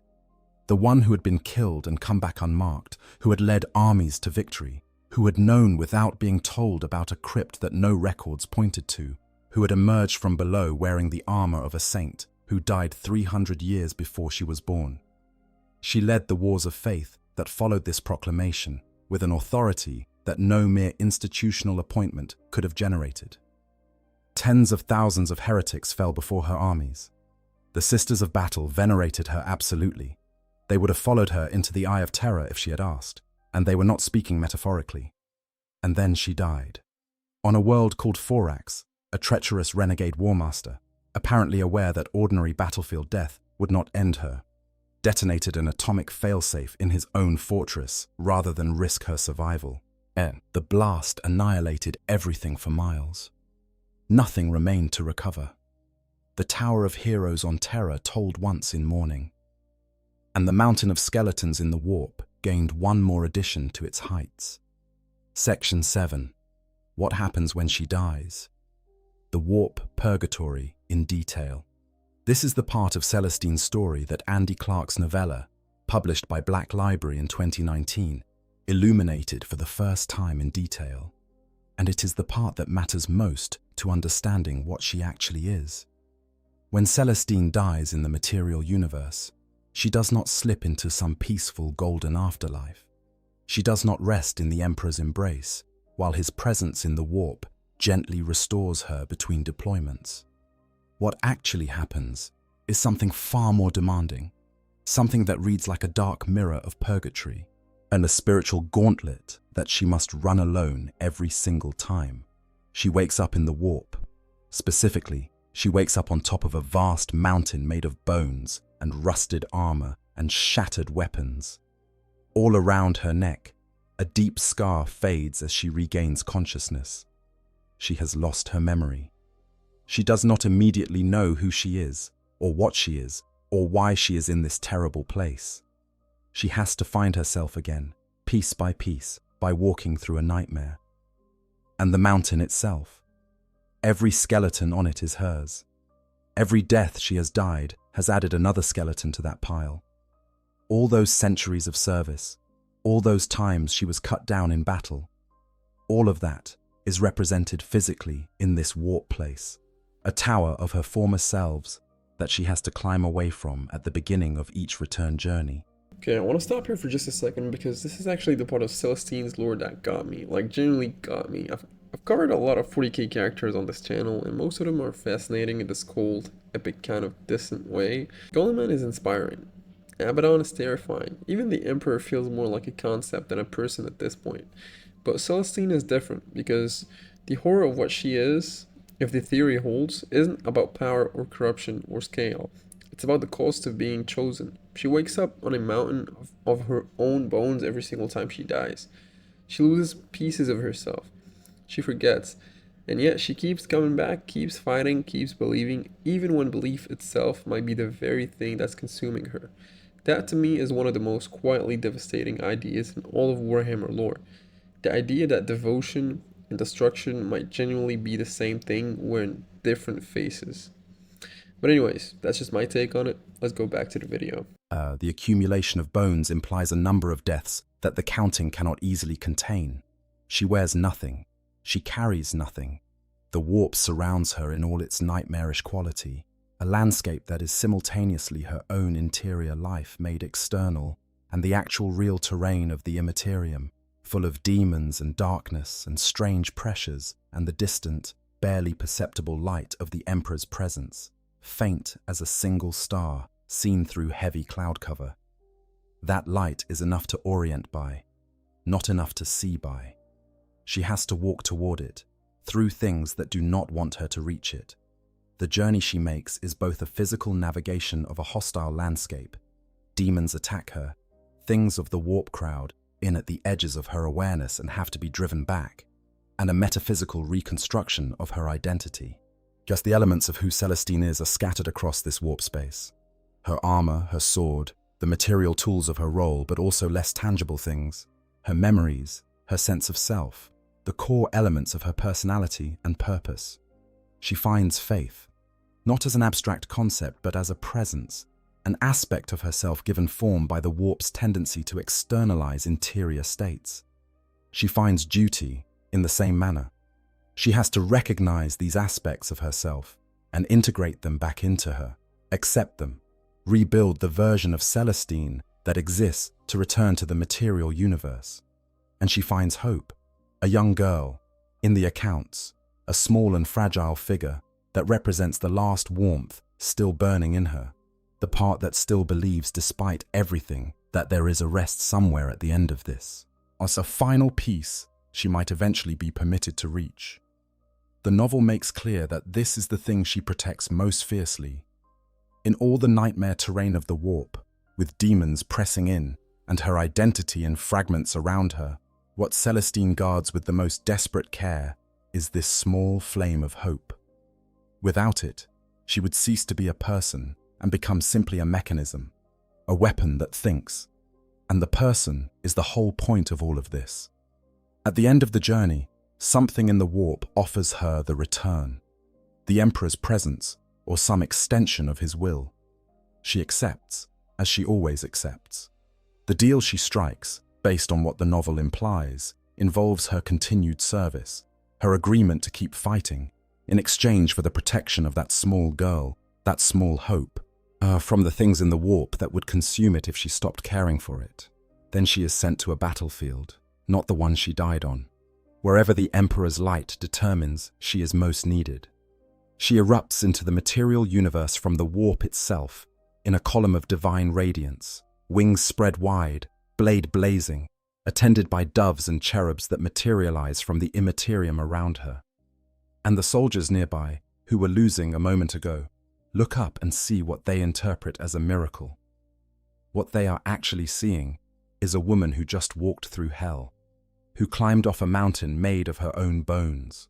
the one who had been killed and come back unmarked, who had led armies to victory, who had known without being told about a crypt that no records pointed to, who had emerged from below wearing the armor of a saint who died 300 years before she was born. She led the wars of faith that followed this proclamation with an authority that no mere institutional appointment could have generated. Tens of thousands of heretics fell before her armies. The Sisters of Battle venerated her absolutely. They would have followed her into the Eye of Terror if she had asked, and they were not speaking metaphorically. And then she died. On a world called Thorax, a treacherous renegade warmaster, apparently aware that ordinary battlefield death would not end her, detonated an atomic failsafe in his own fortress rather than risk her survival. The blast annihilated everything for miles. Nothing remained to recover. The Tower of Heroes on Terra tolled once in mourning. And the mountain of skeletons in the warp gained one more addition to its heights. Section 7. What happens when she dies? The warp purgatory in detail. This is the part of Celestine's story that Andy Clark's novella, published by Black Library in 2019, illuminated for the first time in detail. And it is the part that matters most to understanding what she actually is. When Celestine dies in the material universe, she does not slip into some peaceful golden afterlife. She does not rest in the Emperor's embrace, while his presence in the warp gently restores her between deployments. What actually happens is something far more demanding, something that reads like a dark mirror of purgatory, and a spiritual gauntlet that she must run alone every single time. She wakes up in the warp. Specifically, she wakes up on top of a vast mountain made of bones and rusted armor and shattered weapons. All around her neck, a deep scar fades as she regains consciousness. She has lost her memory. She does not immediately know who she is, or what she is, or why she is in this terrible place. She has to find herself again, piece by piece, by walking through a nightmare. And the mountain itself. Every skeleton on it is hers. Every death she has died has added another skeleton to that pile. All those centuries of service, all those times she was cut down in battle, all of that is represented physically in this warp place, a tower of her former selves that she has to climb away from at the beginning of each return journey. Okay, I want to stop here for just a second because this is actually the part of Celestine's lore that got me, like genuinely got me. I've covered a lot of 40k characters on this channel, and most of them are fascinating in this cold, epic kind of distant way. Golden Man is inspiring. Abaddon is terrifying. Even the Emperor feels more like a concept than a person at this point. But Celestine is different because the horror of what she is, if the theory holds, isn't about power or corruption or scale. It's about the cost of being chosen. She wakes up on a mountain of her own bones every single time she dies. She loses pieces of herself. She forgets. And yet she keeps coming back, keeps fighting, keeps believing, even when belief itself might be the very thing that's consuming her. That to me is one of the most quietly devastating ideas in all of Warhammer lore. The idea that devotion and destruction might genuinely be the same thing wearing different faces. But anyways, that's just my take on it. Let's go back to the video. The accumulation of bones implies a number of deaths that the counting cannot easily contain. She wears nothing. She carries nothing. The warp surrounds her in all its nightmarish quality, a landscape that is simultaneously her own interior life made external and the actual real terrain of the Imperium, full of demons and darkness and strange pressures and the distant, barely perceptible light of the Emperor's presence, faint as a single star seen through heavy cloud cover. That light is enough to orient by, not enough to see by. She has to walk toward it, through things that do not want her to reach it. The journey she makes is both a physical navigation of a hostile landscape. Demons attack her, things of the warp crowd in at the edges of her awareness and have to be driven back, and a metaphysical reconstruction of her identity. Just the elements of who Celestine is are scattered across this warp space. Her armor, her sword, the material tools of her role, but also less tangible things, her memories, her sense of self, the core elements of her personality and purpose. She finds faith. not as an abstract concept but as a presence, an aspect of herself given form by the warp's tendency to externalize interior states. She finds duty in the same manner. She has to recognize these aspects of herself and integrate them back into her, accept them, rebuild the version of Celestine that exists to return to the material universe. And she finds hope, a young girl, in the accounts, a small and fragile figure that represents the last warmth still burning in her, the part that still believes despite everything that there is a rest somewhere at the end of this, as a final peace she might eventually be permitted to reach. The novel makes clear that this is the thing she protects most fiercely. In all the nightmare terrain of the warp, with demons pressing in and her identity in fragments around her, what Celestine guards with the most desperate care is this small flame of hope. Without it, she would cease to be a person and become simply a mechanism, a weapon that thinks. And the person is the whole point of all of this. At the end of the journey, something in the warp offers her the return, the Emperor's presence, or some extension of his will. She accepts, as she always accepts. The deal she strikes, based on what the novel implies, involves her continued service, her agreement to keep fighting, in exchange for the protection of that small girl, that small hope, from the things in the warp that would consume it if she stopped caring for it. Then she is sent to a battlefield, not the one she died on, wherever the Emperor's light determines she is most needed. She erupts into the material universe from the warp itself, in a column of divine radiance, wings spread wide, blade blazing, attended by doves and cherubs that materialize from the Imperium around her. And the soldiers nearby, who were losing a moment ago, look up and see what they interpret as a miracle. What they are actually seeing is a woman who just walked through hell, who climbed off a mountain made of her own bones,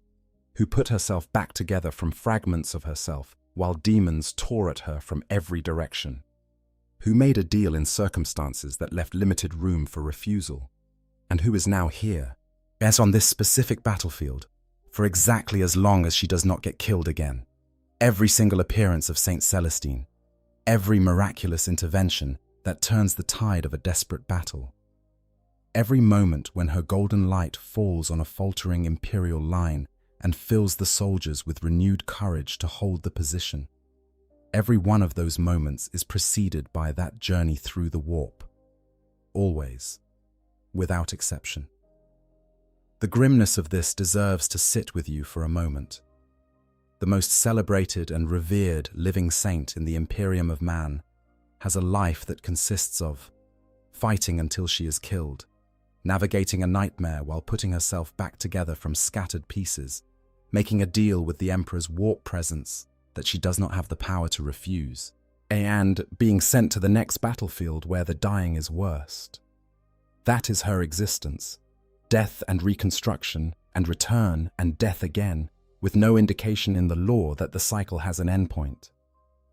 who put herself back together from fragments of herself while demons tore at her from every direction, who made a deal in circumstances that left limited room for refusal, and who is now here, as on this specific battlefield, for exactly as long as she does not get killed again. Every single appearance of Saint Celestine, every miraculous intervention that turns the tide of a desperate battle, every moment when her golden light falls on a faltering imperial line and fills the soldiers with renewed courage to hold the position. Every one of those moments is preceded by that journey through the warp. Always, without exception. The grimness of this deserves to sit with you for a moment. The most celebrated and revered living saint in the Imperium of man has a life that consists of fighting until she is killed, navigating a nightmare while putting herself back together from scattered pieces, making a deal with the Emperor's warp presence that she does not have the power to refuse, and being sent to the next battlefield where the dying is worst. That is her existence. Death and reconstruction, and return and death again, with no indication in the lore that the cycle has an endpoint.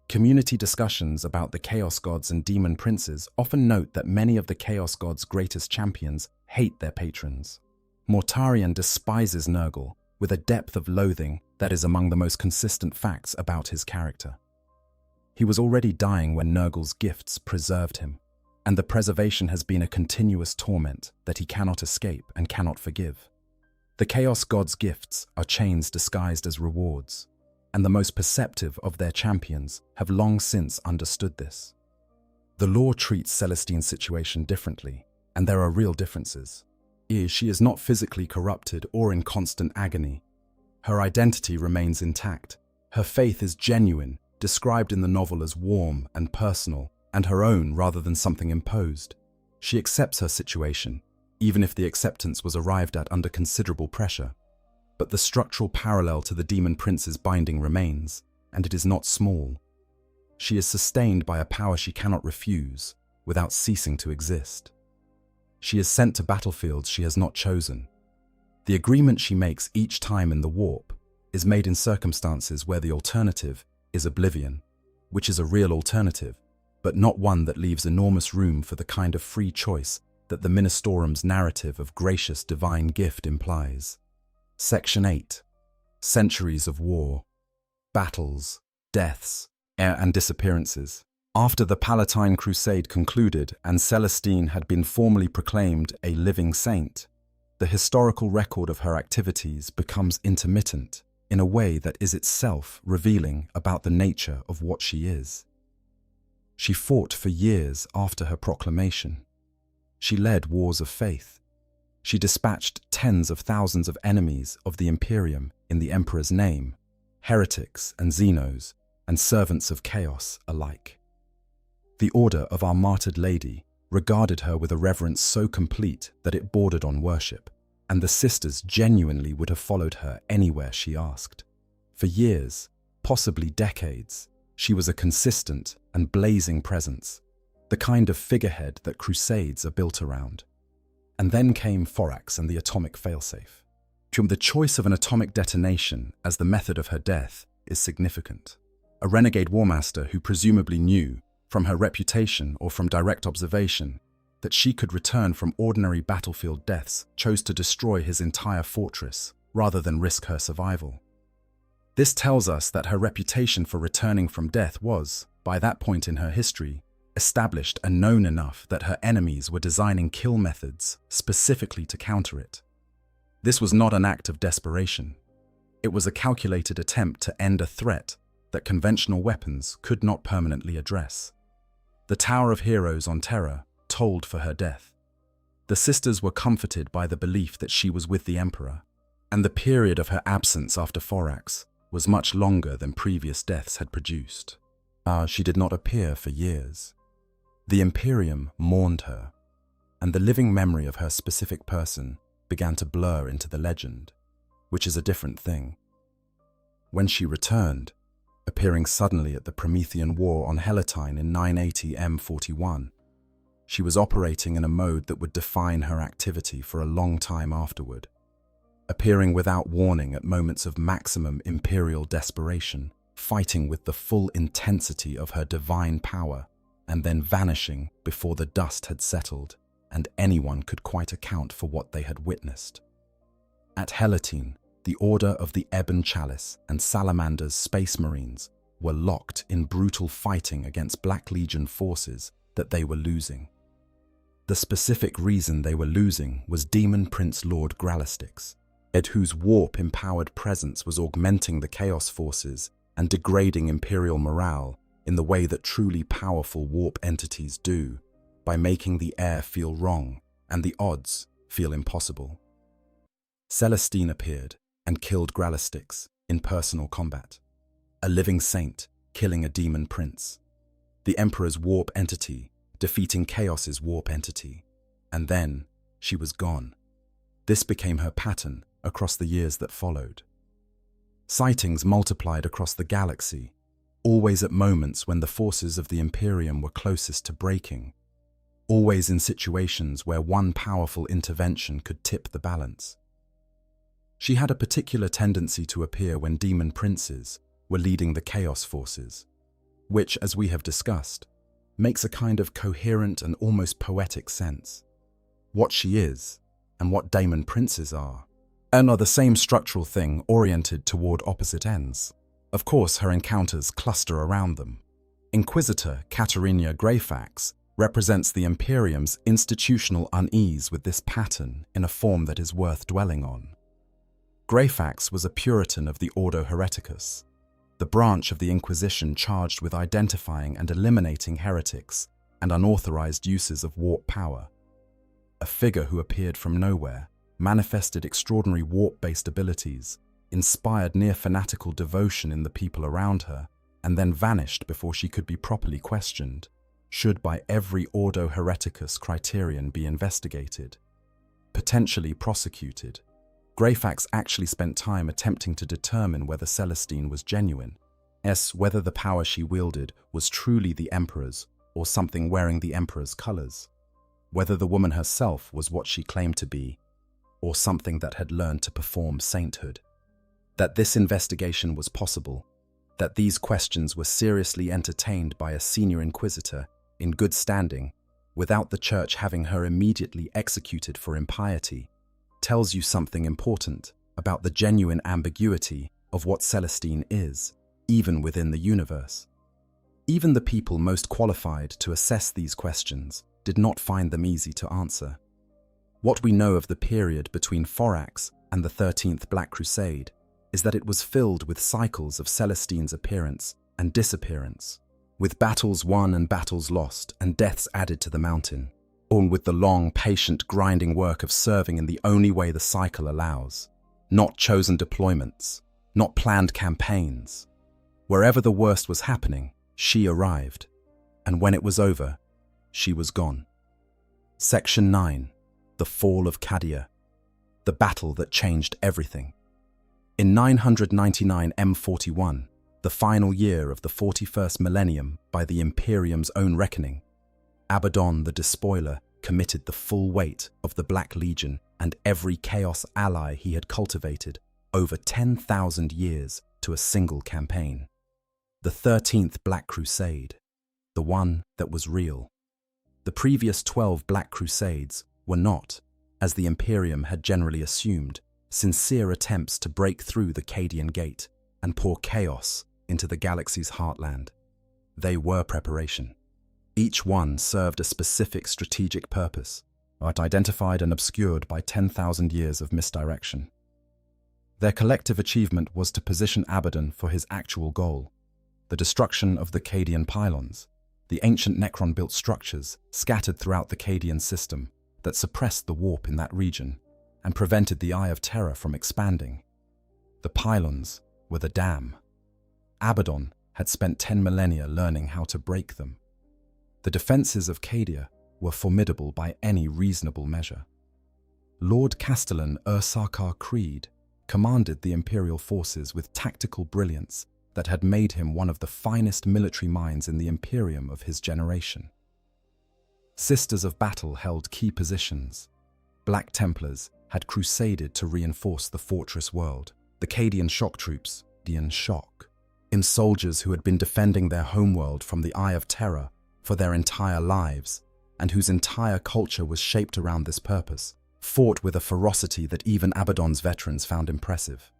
Community discussions about the Chaos Gods and Demon Princes often note that many of the Chaos Gods' greatest champions hate their patrons. Mortarion despises Nurgle with a depth of loathing that is among the most consistent facts about his character. He was already dying when Nurgle's gifts preserved him, and the preservation has been a continuous torment that he cannot escape and cannot forgive. The Chaos Gods' gifts are chains disguised as rewards, and the most perceptive of their champions have long since understood this. The lore treats Celestine's situation differently, and there are real differences. She is not physically corrupted or in constant agony. Her identity remains intact. Her faith is genuine, described in the novel as warm and personal, and her own rather than something imposed. She accepts her situation, even if the acceptance was arrived at under considerable pressure. But the structural parallel to the Demon Prince's binding remains, and it is not small. She is sustained by a power she cannot refuse, without ceasing to exist. She is sent to battlefields she has not chosen. The agreement she makes each time in the warp is made in circumstances where the alternative is oblivion, which is a real alternative, but not one that leaves enormous room for the kind of free choice that the Ministerum's narrative of gracious divine gift implies. Section 8. Centuries of war. Battles. deaths, and disappearances. After the Palatine Crusade concluded and Celestine had been formally proclaimed a living saint, the historical record of her activities becomes intermittent in a way that is itself revealing about the nature of what she is. She fought for years after her proclamation. She led wars of faith. She dispatched tens of thousands of enemies of the Imperium in the Emperor's name, heretics and Xenos, and servants of chaos alike. The Order of Our Martyred Lady regarded her with a reverence so complete that it bordered on worship, and the sisters genuinely would have followed her anywhere she asked. For years, possibly decades, she was a consistent and blazing presence, the kind of figurehead that crusades are built around. And then came Thorax and the atomic failsafe. The choice of an atomic detonation as the method of her death is significant. A renegade warmaster who presumably knew, from her reputation or from direct observation, that she could return from ordinary battlefield deaths chose to destroy his entire fortress rather than risk her survival. This tells us that her reputation for returning from death was, by that point in her history, established and known enough that her enemies were designing kill methods specifically to counter it. This was not an act of desperation. It was a calculated attempt to end a threat that conventional weapons could not permanently address. The Tower of Heroes on Terra told for her death. The sisters were comforted by the belief that she was with the Emperor, and the period of her absence after Thorax was much longer than previous deaths had produced. She did not appear for years. The Imperium mourned her, and the living memory of her specific person began to blur into the legend, which is a different thing. When she returned, appearing suddenly at the Promethean War on Helatine in 980 M41, she was operating in a mode that would define her activity for a long time afterward, appearing without warning at moments of maximum imperial desperation, fighting with the full intensity of her divine power, and then vanishing before the dust had settled and anyone could quite account for what they had witnessed. At Helatine, the Order of the Ebon Chalice and Salamander's Space Marines were locked in brutal fighting against Black Legion forces that they were losing. The specific reason they were losing was Demon Prince Lord Gralistix, whose warp-empowered presence was augmenting the Chaos forces and degrading Imperial morale in the way that truly powerful warp entities do, by making the air feel wrong and the odds feel impossible. Celestine appeared and killed Gralistix in personal combat, a living saint killing a demon prince, the Emperor's warp entity defeating Chaos's warp entity, and then she was gone. This became her pattern across the years that followed. Sightings multiplied across the galaxy, always at moments when the forces of the Imperium were closest to breaking, always in situations where one powerful intervention could tip the balance. She had a particular tendency to appear when demon princes were leading the Chaos forces, which, as we have discussed, makes a kind of coherent and almost poetic sense. What she is, and what Daemon princes are the same structural thing oriented toward opposite ends. Of course, her encounters cluster around them. Inquisitor Katerina Greyfax represents the Imperium's institutional unease with this pattern in a form that is worth dwelling on. Greyfax was a Puritan of the Ordo Hereticus, the branch of the Inquisition charged with identifying and eliminating heretics and unauthorized uses of warp power. A figure who appeared from nowhere, manifested extraordinary warp-based abilities, inspired near-fanatical devotion in the people around her, and then vanished before she could be properly questioned, should by every Ordo Hereticus criterion be investigated, potentially prosecuted. Greyfax actually spent time attempting to determine whether Celestine was genuine, whether the power she wielded was truly the Emperor's or something wearing the Emperor's colors, whether the woman herself was what she claimed to be, or something that had learned to perform sainthood. That this investigation was possible, that these questions were seriously entertained by a senior inquisitor in good standing, without the Church having her immediately executed for impiety, tells you something important about the genuine ambiguity of what Celestine is. even within the universe. Even the people most qualified to assess these questions did not find them easy to answer. What we know of the period between Thorax and the 13th Black Crusade is that it was filled with cycles of Celestine's appearance and disappearance, with battles won and battles lost and deaths added to the mountain, all with the long, patient, grinding work of serving in the only way the cycle allows. Not chosen deployments, not planned campaigns. Wherever the worst was happening, she arrived, and when it was over, she was gone. Section 9. The Fall of Cadia. The battle that changed everything. In 999 M41, the final year of the 41st millennium by the Imperium's own reckoning, Abaddon the Despoiler committed the full weight of the Black Legion and every Chaos ally he had cultivated over 10,000 years to a single campaign. The 13th Black Crusade, the one that was real. The previous 12 Black Crusades were not, as the Imperium had generally assumed, sincere attempts to break through the Cadian Gate and pour chaos into the galaxy's heartland. They were preparation. Each one served a specific strategic purpose, but identified and obscured by 10,000 years of misdirection. Their collective achievement was to position Abaddon for his actual goal, the destruction of the Cadian pylons, the ancient Necron-built structures scattered throughout the Cadian system that suppressed the warp in that region and prevented the Eye of Terror from expanding. The pylons were the dam. Abaddon had spent 10 millennia learning how to break them. The defenses of Cadia were formidable by any reasonable measure. Lord Castellan Ursarkar Creed commanded the Imperial forces with tactical brilliance that had made him one of the finest military minds in the Imperium of his generation. Sisters of Battle held key positions. Black Templars had crusaded to reinforce the fortress world. The Cadian shock troops, Dian Shock, in soldiers who had been defending their homeworld from the Eye of Terror for their entire lives, and whose entire culture was shaped around this purpose, fought with a ferocity that even Abaddon's veterans found impressive.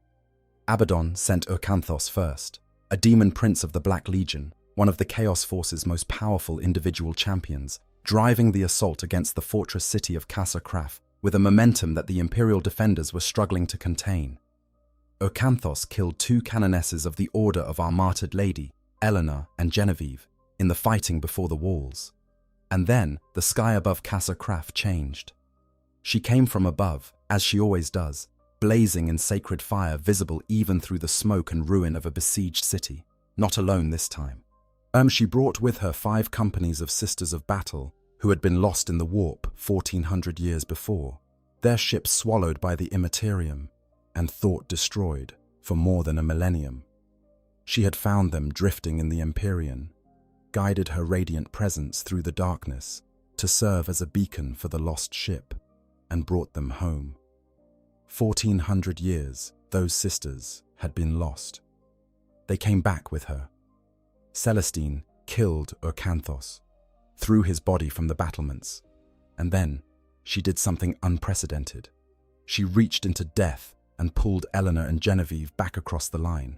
Abaddon sent Urkanthos first, a demon prince of the Black Legion, one of the Chaos Force's most powerful individual champions, driving the assault against the fortress city of Casa Kraf with a momentum that the Imperial defenders were struggling to contain. Urkanthos killed 2 canonesses of the Order of Our Martyred Lady, Eleanor and Genevieve, in the fighting before the walls. And then the sky above Casa Kraf changed. She came from above, as she always does, blazing in sacred fire visible even through the smoke and ruin of a besieged city, not alone this time. She brought with her 5 companies of Sisters of Battle who had been lost in the warp 1400 years before, their ships swallowed by the Imperium and thought destroyed for more than a millennium. She had found them drifting in the Imperium, guided her radiant presence through the darkness to serve as a beacon for the lost ship, and brought them home. 1400 years those sisters had been lost. They came back with her. Celestine killed Urkanthos, threw his body from the battlements, and then she did something unprecedented. She reached into death and pulled Eleanor and Genevieve back across the line,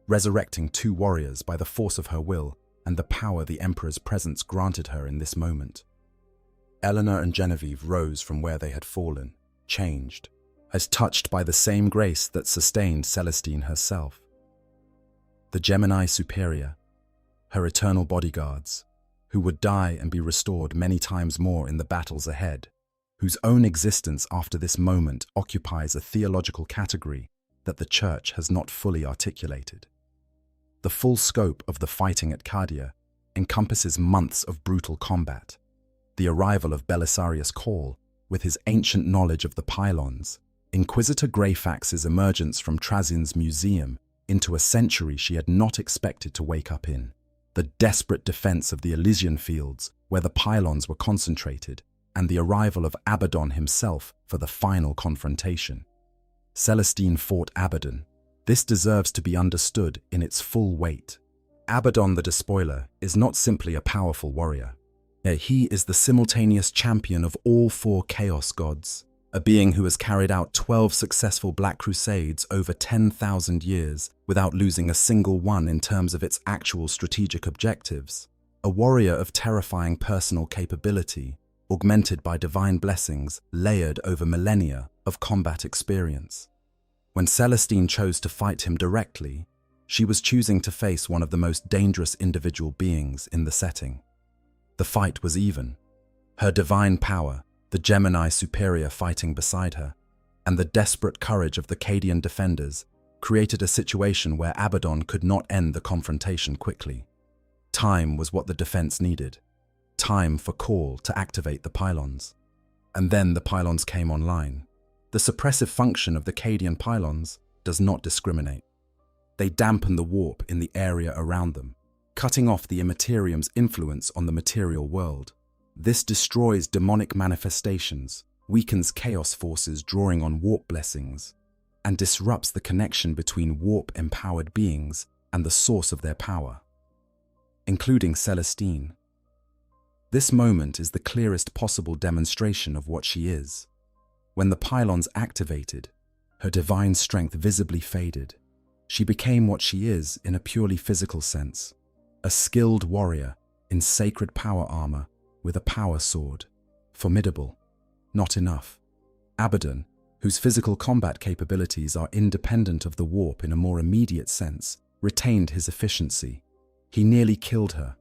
resurrecting 2 warriors by the force of her will and the power the Emperor's presence granted her in this moment. Eleanor and Genevieve rose from where they had fallen, changed, as touched by the same grace that sustained Celestine herself. The Gemini Superior, her eternal bodyguards, who would die and be restored many times more in the battles ahead, whose own existence after this moment occupies a theological category that the Church has not fully articulated. The full scope of the fighting at Cadia encompasses months of brutal combat, the arrival of Belisarius Cawl with his ancient knowledge of the pylons, Inquisitor Greyfax's emergence from Trazin's museum into a century she had not expected to wake up in, the desperate defense of the Elysian fields where the pylons were concentrated, and the arrival of Abaddon himself for the final confrontation. Celestine fought Abaddon. This deserves to be understood in its full weight. Abaddon the Despoiler is not simply a powerful warrior. He is the simultaneous champion of all 4 chaos gods, a being who has carried out 12 successful Black Crusades over 10,000 years without losing a single one in terms of its actual strategic objectives, a warrior of terrifying personal capability, augmented by divine blessings layered over millennia of combat experience. When Celestine chose to fight him directly, she was choosing to face one of the most dangerous individual beings in the setting. The fight was even. Her divine power, the Gemini superior fighting beside her, and the desperate courage of the Cadian defenders created a situation where Abaddon could not end the confrontation quickly. Time was what the defense needed. Time for Call to activate the pylons. And then the pylons came online. The suppressive function of the Cadian pylons does not discriminate. They dampen the warp in the area around them, cutting off the Immaterium's influence on the material world. This destroys demonic manifestations, weakens chaos forces drawing on warp blessings, and disrupts the connection between warp-empowered beings and the source of their power, including Celestine. This moment is the clearest possible demonstration of what she is. When the pylons activated, her divine strength visibly faded. She became what she is in a purely physical sense, a skilled warrior in sacred power armor with a power sword. Formidable. Not enough. Abaddon, whose physical combat capabilities are independent of the warp in a more immediate sense, retained his efficiency. He nearly killed her,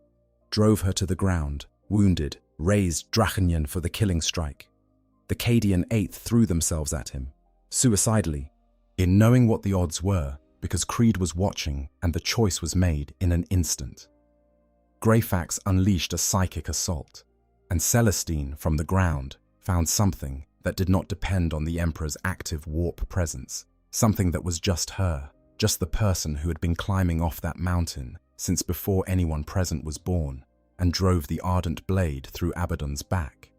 drove her to the ground, wounded, raised Drachenyan for the killing strike. The Cadian Eighth threw themselves at him, suicidally, in knowing what the odds were, because Creed was watching and the choice was made in an instant. Greyfax unleashed a psychic assault, and Celestine, from the ground, found something that did not depend on the Emperor's active warp presence, something that was just her, just the person who had been climbing off that mountain since before anyone present was born, and drove the ardent blade through Abaddon's back.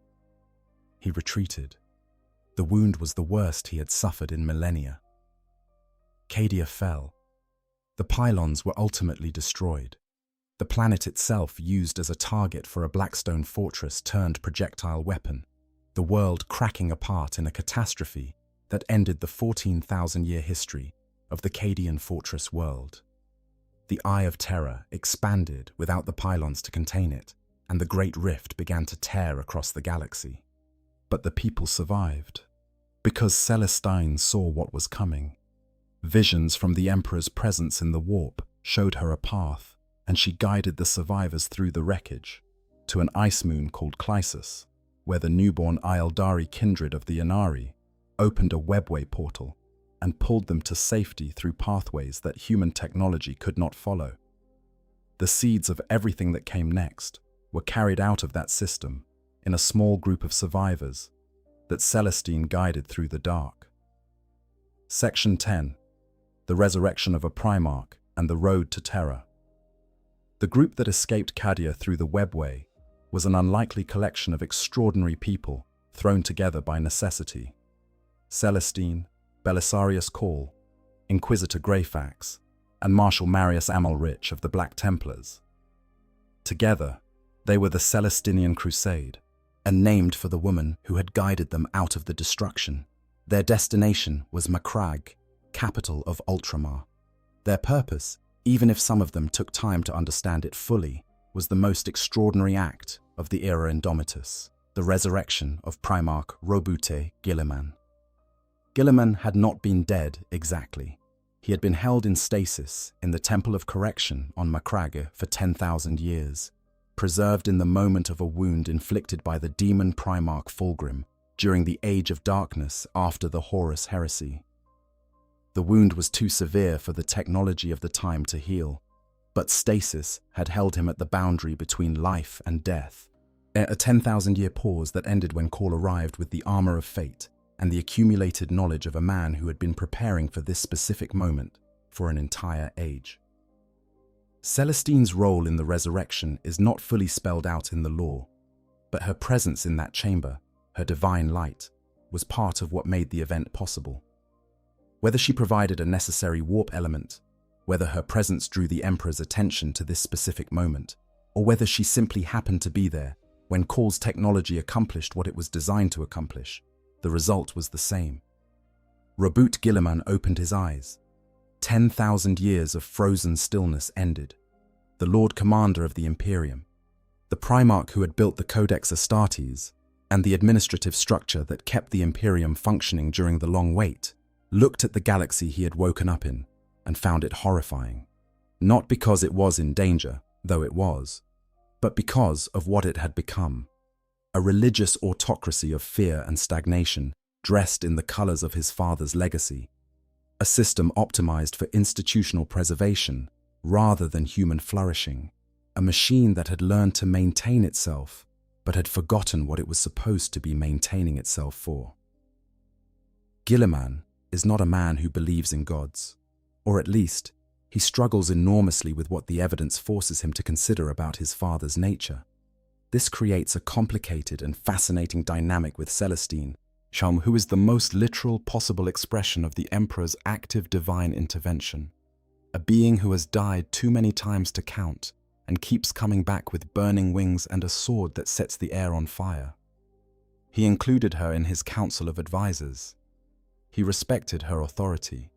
He retreated. The wound was the worst he had suffered in millennia. Cadia fell. The pylons were ultimately destroyed. The planet itself used as a target for a Blackstone fortress turned projectile weapon, the world cracking apart in a catastrophe that ended the 14,000-year history of the Cadian fortress world. The Eye of Terror expanded without the pylons to contain it, and the Great Rift began to tear across the galaxy. But the people survived, because Celestine saw what was coming. Visions from the Emperor's presence in the warp showed her a path, and she guided the survivors through the wreckage to an ice moon called Clysis, where the newborn Ildari kindred of the Inari opened a webway portal and pulled them to safety through pathways that human technology could not follow. The seeds of everything that came next were carried out of that system in a small group of survivors that Celestine guided through the dark. Section 10. The Resurrection of a Primarch and the Road to Terror. The group that escaped Cadia through the webway was an unlikely collection of extraordinary people thrown together by necessity. Celestine, Belisarius Cawl, Inquisitor Greyfax, and Marshal Marius Amalrich of the Black Templars. Together, they were the Celestinian Crusade, and named for the woman who had guided them out of the destruction. Their destination was Macragge, capital of Ultramar. Their purpose, even if some of them took time to understand it fully, was the most extraordinary act of the era Indomitus, the resurrection of Primarch Robute Guilliman. Guilliman had not been dead exactly. He had been held in stasis in the Temple of Correction on Macragge for 10,000 years, preserved in the moment of a wound inflicted by the demon Primarch Fulgrim during the Age of Darkness after the Horus Heresy. The wound was too severe for the technology of the time to heal, but stasis had held him at the boundary between life and death. A 10,000-year pause that ended when Cawl arrived with the armor of fate and the accumulated knowledge of a man who had been preparing for this specific moment for an entire age. Celestine's role in the resurrection is not fully spelled out in the lore, but her presence in that chamber, her divine light, was part of what made the event possible. Whether she provided a necessary warp element, whether her presence drew the Emperor's attention to this specific moment, or whether she simply happened to be there when Cawl's technology accomplished what it was designed to accomplish, The result was the same. Reboot Guilliman opened his eyes. 10,000 years of frozen stillness ended. The Lord Commander of the Imperium, the Primarch who had built the Codex Astartes, and the administrative structure that kept the Imperium functioning during the long wait, looked at the galaxy he had woken up in and found it horrifying. Not because it was in danger, though it was, but because of what it had become. A religious autocracy of fear and stagnation, dressed in the colors of his father's legacy. A system optimized for institutional preservation rather than human flourishing. A machine that had learned to maintain itself, but had forgotten what it was supposed to be maintaining itself for. Guilliman is not a man who believes in gods, or at least, he struggles enormously with what the evidence forces him to consider about his father's nature. This creates a complicated and fascinating dynamic with Celestine, who is the most literal possible expression of the Emperor's active divine intervention. A being who has died too many times to count, and keeps coming back with burning wings and a sword that sets the air on fire. He included her in his council of advisors. He respected her authority.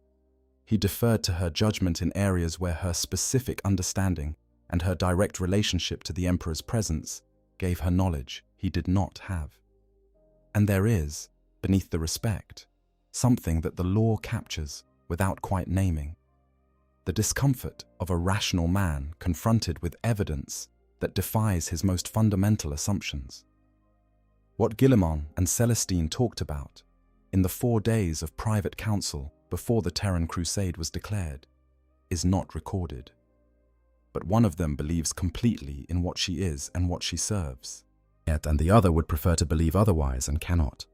He deferred to her judgment in areas where her specific understanding and her direct relationship to the Emperor's presence gave her knowledge he did not have. And there is, beneath the respect, something that the law captures without quite naming. The discomfort of a rational man confronted with evidence that defies his most fundamental assumptions. What Guilliman and Celestine talked about in the 4 days of private council before the Terran Crusade was declared is not recorded. But one of them believes completely in what she is and what she serves, and the other would prefer to believe otherwise and cannot.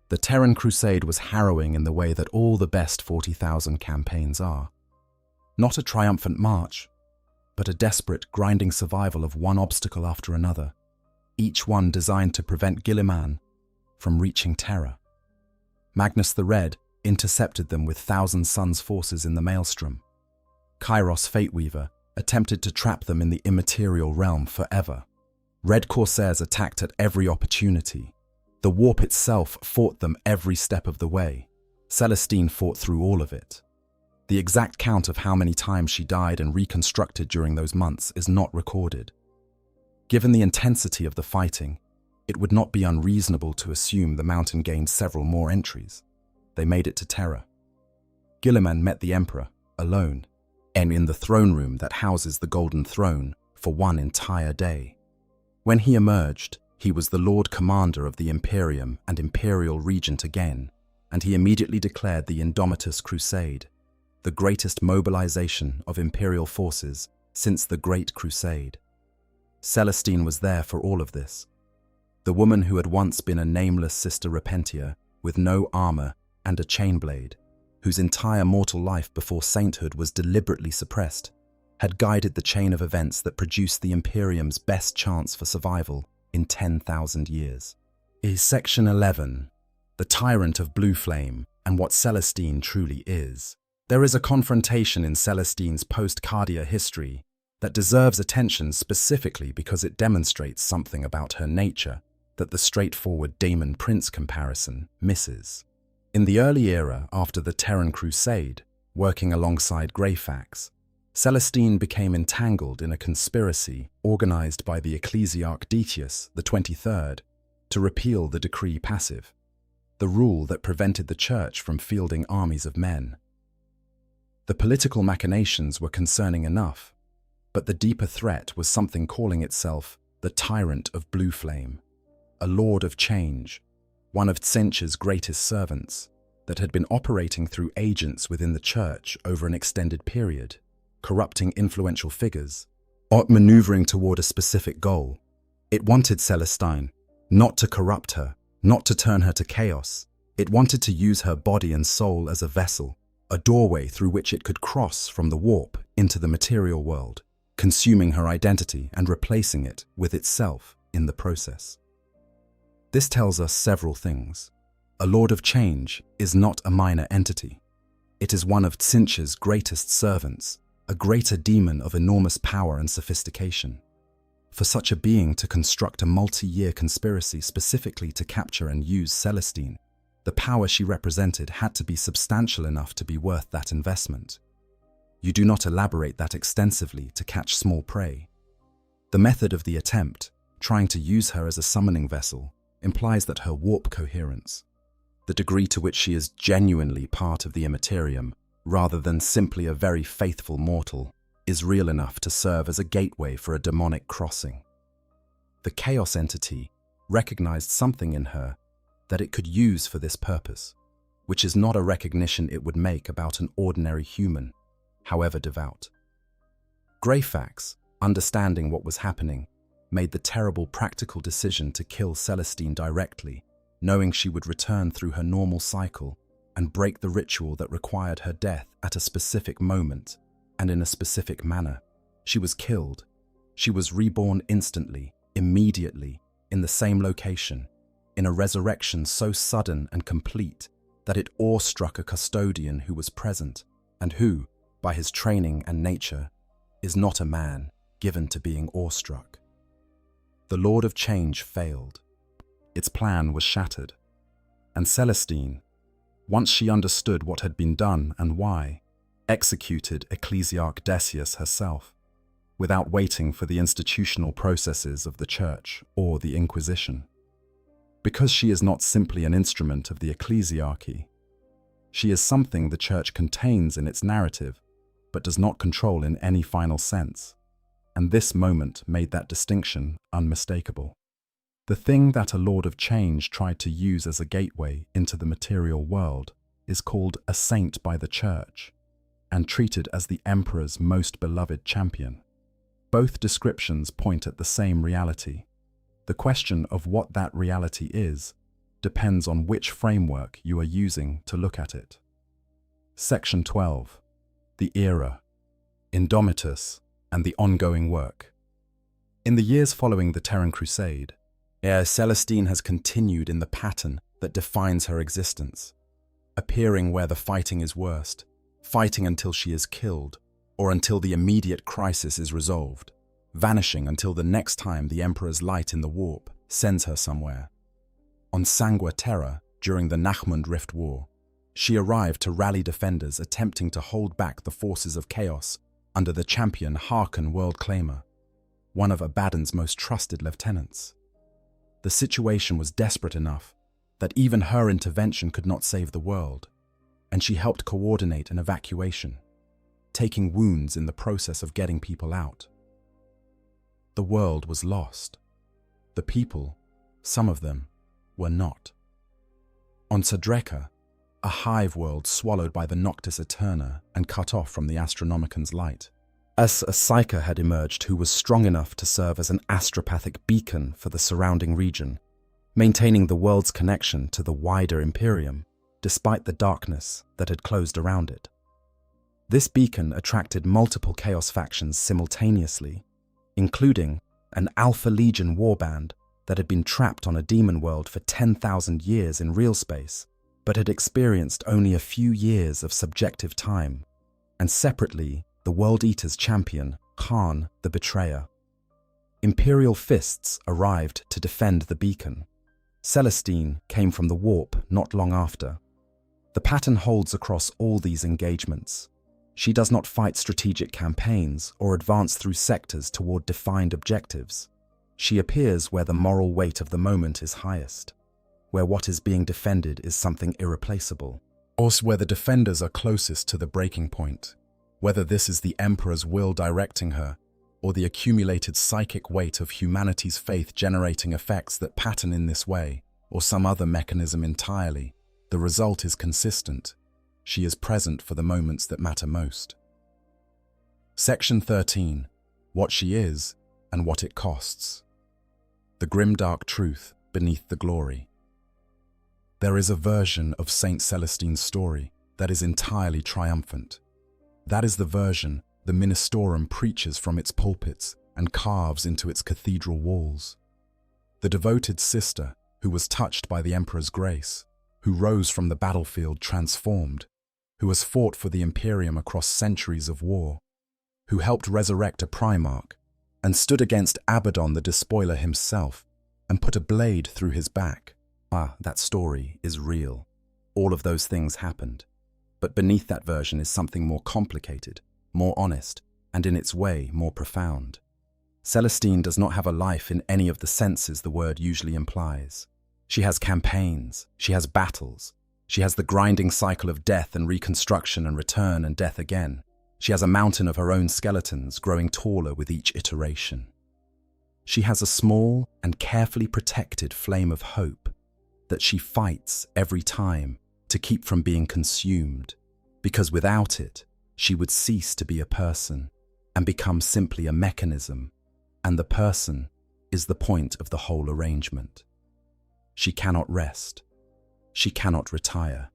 The Terran Crusade was harrowing in the way that all the best 40,000 campaigns are. Not a triumphant march, but a desperate, grinding survival of one obstacle after another, each one designed to prevent Guilliman from reaching Terra. Magnus the Red intercepted them with Thousand Suns forces in the Maelstrom. Kairos Fateweaver attempted to trap them in the immaterial realm forever. Red Corsairs attacked at every opportunity. The Warp itself fought them every step of the way. Celestine fought through all of it. The exact count of how many times she died and reconstructed during those months is not recorded. Given the intensity of the fighting, it would not be unreasonable to assume the mountain gained several more entries. They made it to Terra. Guilliman met the Emperor, alone, and in the throne room that houses the Golden Throne for one entire day. When he emerged, he was the Lord Commander of the Imperium and Imperial Regent again, and he immediately declared the Indomitus Crusade, the greatest mobilization of Imperial forces since the Great Crusade. Celestine was there for all of this. The woman who had once been a nameless Sister Repentia with no armor and a chainblade, whose entire mortal life before sainthood was deliberately suppressed, had guided the chain of events that produced the Imperium's best chance for survival in 10,000 years. Is Section 11, the tyrant of Blue Flame and what Celestine truly is. There is a confrontation in Celestine's post-Cardia history that deserves attention specifically because it demonstrates something about her nature that the straightforward Daemon Prince comparison misses. In the early era after the Terran Crusade, working alongside Greyfax, Celestine became entangled in a conspiracy organized by the Ecclesiarch Decius the 23rd to repeal the Decree Passive, the rule that prevented the Church from fielding armies of men. The political machinations were concerning enough, but the deeper threat was something calling itself the Tyrant of Blue Flame, a Lord of Change, one of Tzeentch's greatest servants, that had been operating through agents within the Church over an extended period, corrupting influential figures, or maneuvering toward a specific goal. It wanted Celestine not to corrupt her, not to turn her to chaos. It wanted to use her body and soul as a vessel, a doorway through which it could cross from the warp into the material world, consuming her identity and replacing it with itself in the process. This tells us several things. A Lord of Change is not a minor entity. It is one of Tzeentch's greatest servants, a greater demon of enormous power and sophistication. For such a being to construct a multi-year conspiracy specifically to capture and use Celestine, the power she represented had to be substantial enough to be worth that investment. You do not elaborate that extensively to catch small prey. The method of the attempt, trying to use her as a summoning vessel, implies that her warp coherence, the degree to which she is genuinely part of the Imperium, rather than simply a very faithful mortal, is real enough to serve as a gateway for a demonic crossing. The Chaos entity recognized something in her that it could use for this purpose, which is not a recognition it would make about an ordinary human, however devout. Greyfax, understanding what was happening, made the terrible practical decision to kill Celestine directly, knowing she would return through her normal cycle and break the ritual that required her death at a specific moment and in a specific manner. She was killed. She was reborn instantly, immediately, in the same location, in a resurrection so sudden and complete that it awestruck a custodian who was present and who, by his training and nature, is not a man given to being awestruck. The Lord of Change failed. Its plan was shattered. And Celestine, once she understood what had been done and why, executed Ecclesiarch Decius herself, without waiting for the institutional processes of the Church or the Inquisition. Because she is not simply an instrument of the ecclesiarchy, she is something the Church contains in its narrative, but does not control in any final sense, and this moment made that distinction unmistakable. The thing that a Lord of Change tried to use as a gateway into the material world is called a saint by the Church, and treated as the Emperor's most beloved champion. Both descriptions point at the same reality. The question of what that reality is depends on which framework you are using to look at it. Section 12. The Era, Indomitus, and the Ongoing Work. In the years following the Terran Crusade, Celestine has continued in the pattern that defines her existence, appearing where the fighting is worst, fighting until she is killed, or until the immediate crisis is resolved, vanishing until the next time the Emperor's light in the warp sends her somewhere. On Sangua Terra, during the Nachmund Rift War, she arrived to rally defenders attempting to hold back the forces of chaos under the champion Harkon Worldclaimer, one of Abaddon's most trusted lieutenants. The situation was desperate enough that even her intervention could not save the world, and she helped coordinate an evacuation, taking wounds in the process of getting people out. The world was lost. The people, some of them, were not. On Sadreka, a hive world swallowed by the Noctis Eterna and cut off from the Astronomican's light, as a psyker had emerged who was strong enough to serve as an astropathic beacon for the surrounding region, maintaining the world's connection to the wider Imperium, despite the darkness that had closed around it. This beacon attracted multiple Chaos factions simultaneously, including an Alpha Legion warband that had been trapped on a demon world for 10,000 years in real space, but had experienced only a few years of subjective time, and separately, the World Eater's champion, Khan the Betrayer. Imperial fists arrived to defend the beacon. Celestine came from the warp not long after. The pattern holds across all these engagements. She does not fight strategic campaigns or advance through sectors toward defined objectives. She appears where the moral weight of the moment is highest, where what is being defended is something irreplaceable, or where the defenders are closest to the breaking point, whether this is the Emperor's will directing her, or the accumulated psychic weight of humanity's faith generating effects that pattern in this way, or some other mechanism entirely. The result is consistent. She is present for the moments that matter most. Section 13. What she is and what it costs. The grimdark truth beneath the glory. There is a version of Saint Celestine's story that is entirely triumphant. That is the version the Ministorum preaches from its pulpits and carves into its cathedral walls. The devoted sister who was touched by the Emperor's grace, who rose from the battlefield transformed, who has fought for the Imperium across centuries of war, who helped resurrect a Primarch, and stood against Abaddon the Despoiler himself and put a blade through his back. That story is real. All of those things happened. But beneath that version is something more complicated, more honest, and in its way more profound. Celestine does not have a life in any of the senses the word usually implies. She has campaigns, she has battles, she has the grinding cycle of death and reconstruction and return and death again. She has a mountain of her own skeletons growing taller with each iteration. She has a small and carefully protected flame of hope that she fights every time to keep from being consumed, because without it, she would cease to be a person and become simply a mechanism, and the person is the point of the whole arrangement. She cannot rest. She cannot retire.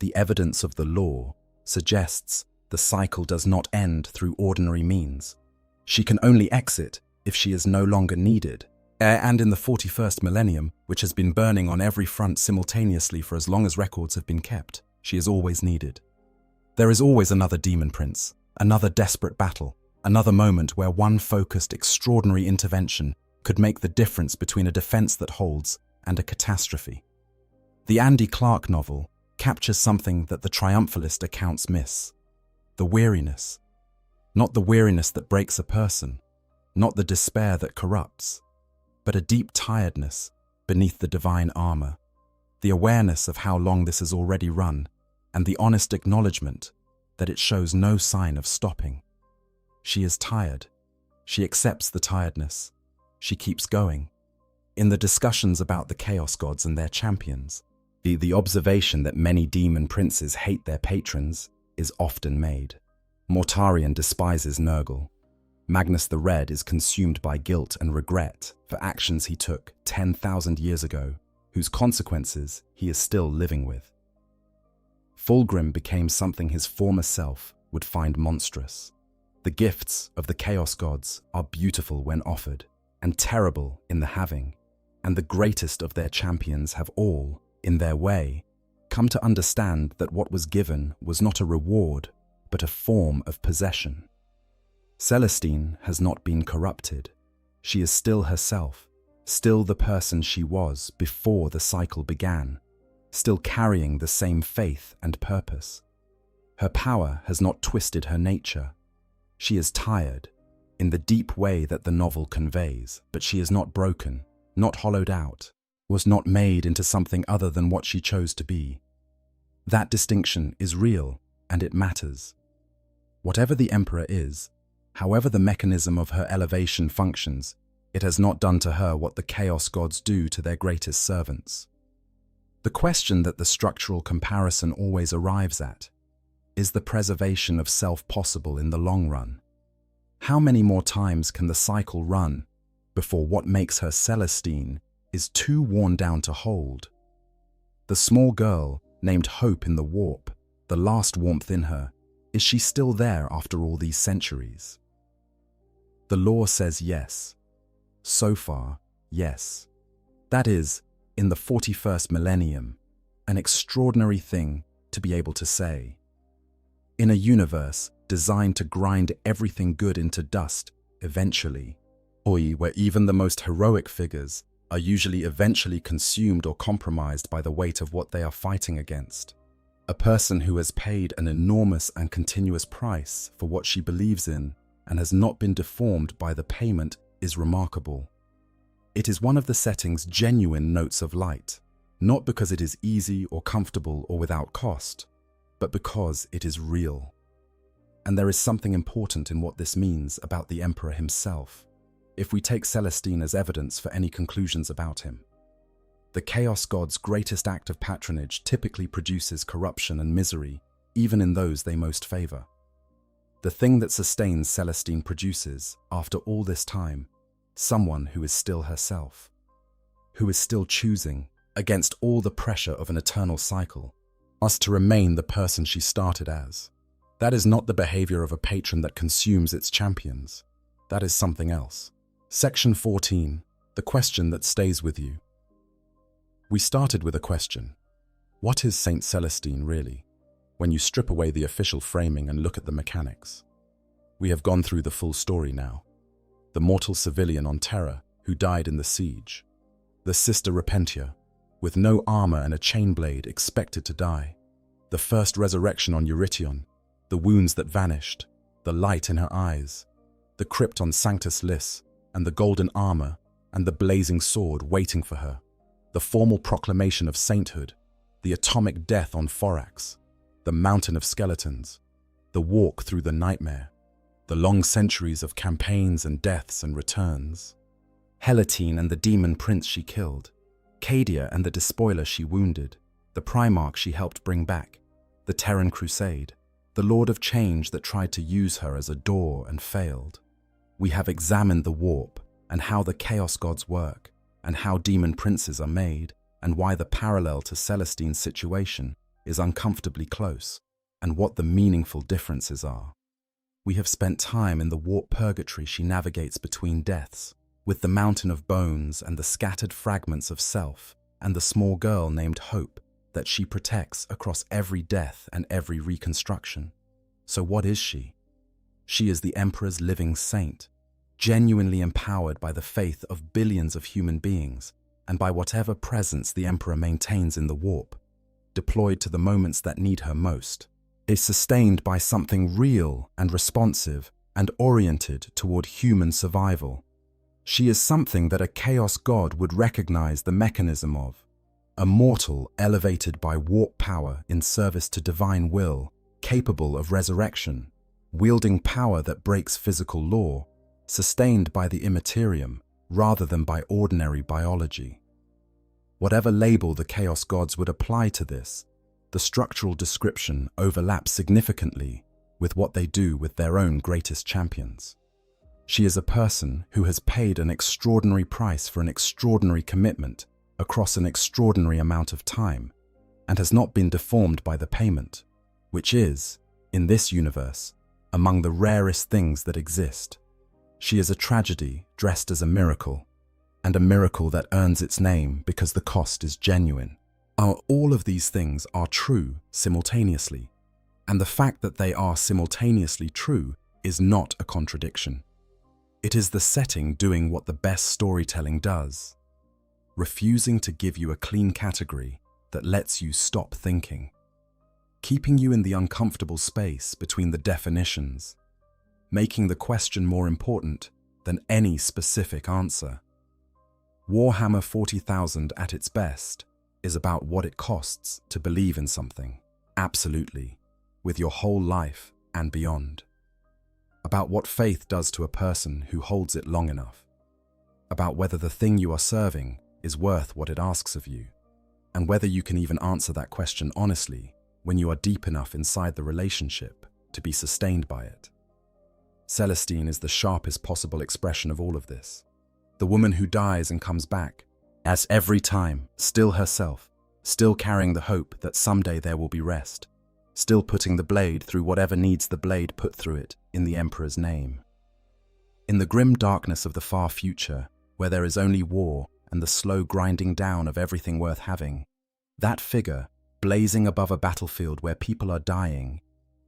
The evidence of the law suggests the cycle does not end through ordinary means. She can only exit if she is no longer needed. And in the 41st millennium, which has been burning on every front simultaneously for as long as records have been kept, she is always needed. There is always another demon prince, another desperate battle, another moment where one focused, extraordinary intervention could make the difference between a defense that holds and a catastrophe. The Andy Clark novel captures something that the triumphalist accounts miss: the weariness. Not the weariness that breaks a person, not the despair that corrupts, but a deep tiredness beneath the divine armor, the awareness of how long this has already run, and the honest acknowledgement that it shows no sign of stopping. She is tired. She accepts the tiredness. She keeps going. In the discussions about the Chaos Gods and their champions, the observation that many demon princes hate their patrons is often made. Mortarion despises Nurgle. Magnus the Red is consumed by guilt and regret for actions he took 10,000 years ago, whose consequences he is still living with. Fulgrim became something his former self would find monstrous. The gifts of the Chaos Gods are beautiful when offered, and terrible in the having, and the greatest of their champions have all, in their way, come to understand that what was given was not a reward, but a form of possession. Celestine has not been corrupted. She is still herself, still the person she was before the cycle began, still carrying the same faith and purpose. Her power has not twisted her nature. She is tired, in the deep way that the novel conveys, but she is not broken, not hollowed out, was not made into something other than what she chose to be. That distinction is real, and it matters. Whatever the Emperor is, however the mechanism of her elevation functions, it has not done to her what the Chaos Gods do to their greatest servants. The question that the structural comparison always arrives at: is the preservation of self possible in the long run? How many more times can the cycle run before what makes her Celestine is too worn down to hold? The small girl, named Hope in the Warp, the last warmth in her, is she still there after all these centuries? The lore says yes. So far, yes. That is, in the 41st millennium, an extraordinary thing to be able to say. In a universe designed to grind everything good into dust, eventually, where even the most heroic figures are usually eventually consumed or compromised by the weight of what they are fighting against. A person who has paid an enormous and continuous price for what she believes in and has not been deformed by the payment is remarkable. It is one of the setting's genuine notes of light, not because it is easy or comfortable or without cost, but because it is real. And there is something important in what this means about the Emperor himself, if we take Celestine as evidence for any conclusions about him. The Chaos God's greatest act of patronage typically produces corruption and misery, even in those they most favor. The thing that sustains Celestine produces, after all this time, someone who is still herself, who is still choosing, against all the pressure of an eternal cycle, us to remain the person she started as. That is not the behavior of a patron that consumes its champions. That is something else. Section 14. The question that stays with you. We started with a question. What is Saint Celestine really, when you strip away the official framing and look at the mechanics? We have gone through the full story now. the mortal civilian on Terra who died in the siege, the sister Repentia, with no armor and a chain blade, expected to die, the first resurrection on Eurytion, the wounds that vanished, the light in her eyes, the crypt on Sanctus Lys, and the golden armor and the blazing sword waiting for her, the formal proclamation of sainthood, the atomic death on Thorax, the mountain of skeletons, the walk through the nightmare, the long centuries of campaigns and deaths and returns, Helatine and the demon prince she killed, Cadia and the despoiler she wounded, the Primarch she helped bring back, the Terran Crusade, the Lord of Change that tried to use her as a door and failed. We have examined the warp and how the Chaos Gods work, and how demon princes are made, and why the parallel to Celestine's situation is uncomfortably close, and what the meaningful differences are. We have spent time in the warp purgatory she navigates between deaths, with the mountain of bones and the scattered fragments of self, and the small girl named Hope that she protects across every death and every reconstruction. So what is she? She is the Emperor's living saint, genuinely empowered by the faith of billions of human beings and by whatever presence the Emperor maintains in the warp, deployed to the moments that need her most, is sustained by something real and responsive and oriented toward human survival. She is something that a Chaos God would recognize the mechanism of, a mortal elevated by warp power in service to divine will, capable of resurrection, wielding power that breaks physical law, sustained by the Imperium rather than by ordinary biology. Whatever label the Chaos Gods would apply to this, the structural description overlaps significantly with what they do with their own greatest champions. She is a person who has paid an extraordinary price for an extraordinary commitment across an extraordinary amount of time, and has not been deformed by the payment, which is, in this universe, among the rarest things that exist. She is a tragedy dressed as a miracle, and a miracle that earns its name because the cost is genuine. All of these things are true simultaneously, and the fact that they are simultaneously true is not a contradiction. It is the setting doing what the best storytelling does, refusing to give you a clean category that lets you stop thinking, keeping you in the uncomfortable space between the definitions, making the question more important than any specific answer. Warhammer 40,000 at its best is about what it costs to believe in something, absolutely, with your whole life and beyond. About what faith does to a person who holds it long enough. About whether the thing you are serving is worth what it asks of you, and whether you can even answer that question honestly when you are deep enough inside the relationship to be sustained by it. Celestine is the sharpest possible expression of all of this. The woman who dies and comes back, as every time, still herself, still carrying the hope that someday there will be rest, still putting the blade through whatever needs the blade put through it in the Emperor's name. In the grim darkness of the far future, where there is only war and the slow grinding down of everything worth having, that figure, blazing above a battlefield where people are dying,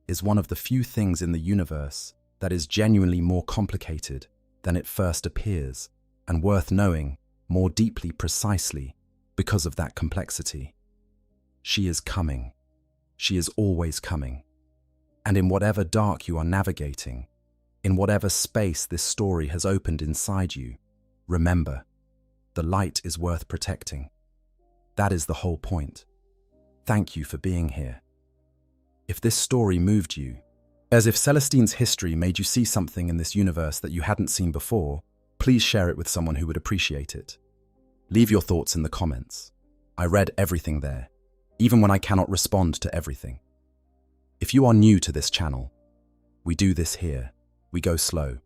is one of the few things in the universe that is genuinely more complicated than it first appears, and worth knowing more deeply precisely because of that complexity. She is coming. She is always coming. And in whatever dark you are navigating, in whatever space this story has opened inside you, remember, the light is worth protecting. That is the whole point. Thank you for being here. If this story moved you, as if Celestine's history made you see something in this universe that you hadn't seen before, please share it with someone who would appreciate it. Leave your thoughts in the comments. I read everything there, even when I cannot respond to everything. If you are new to this channel, we do this here. We go slow.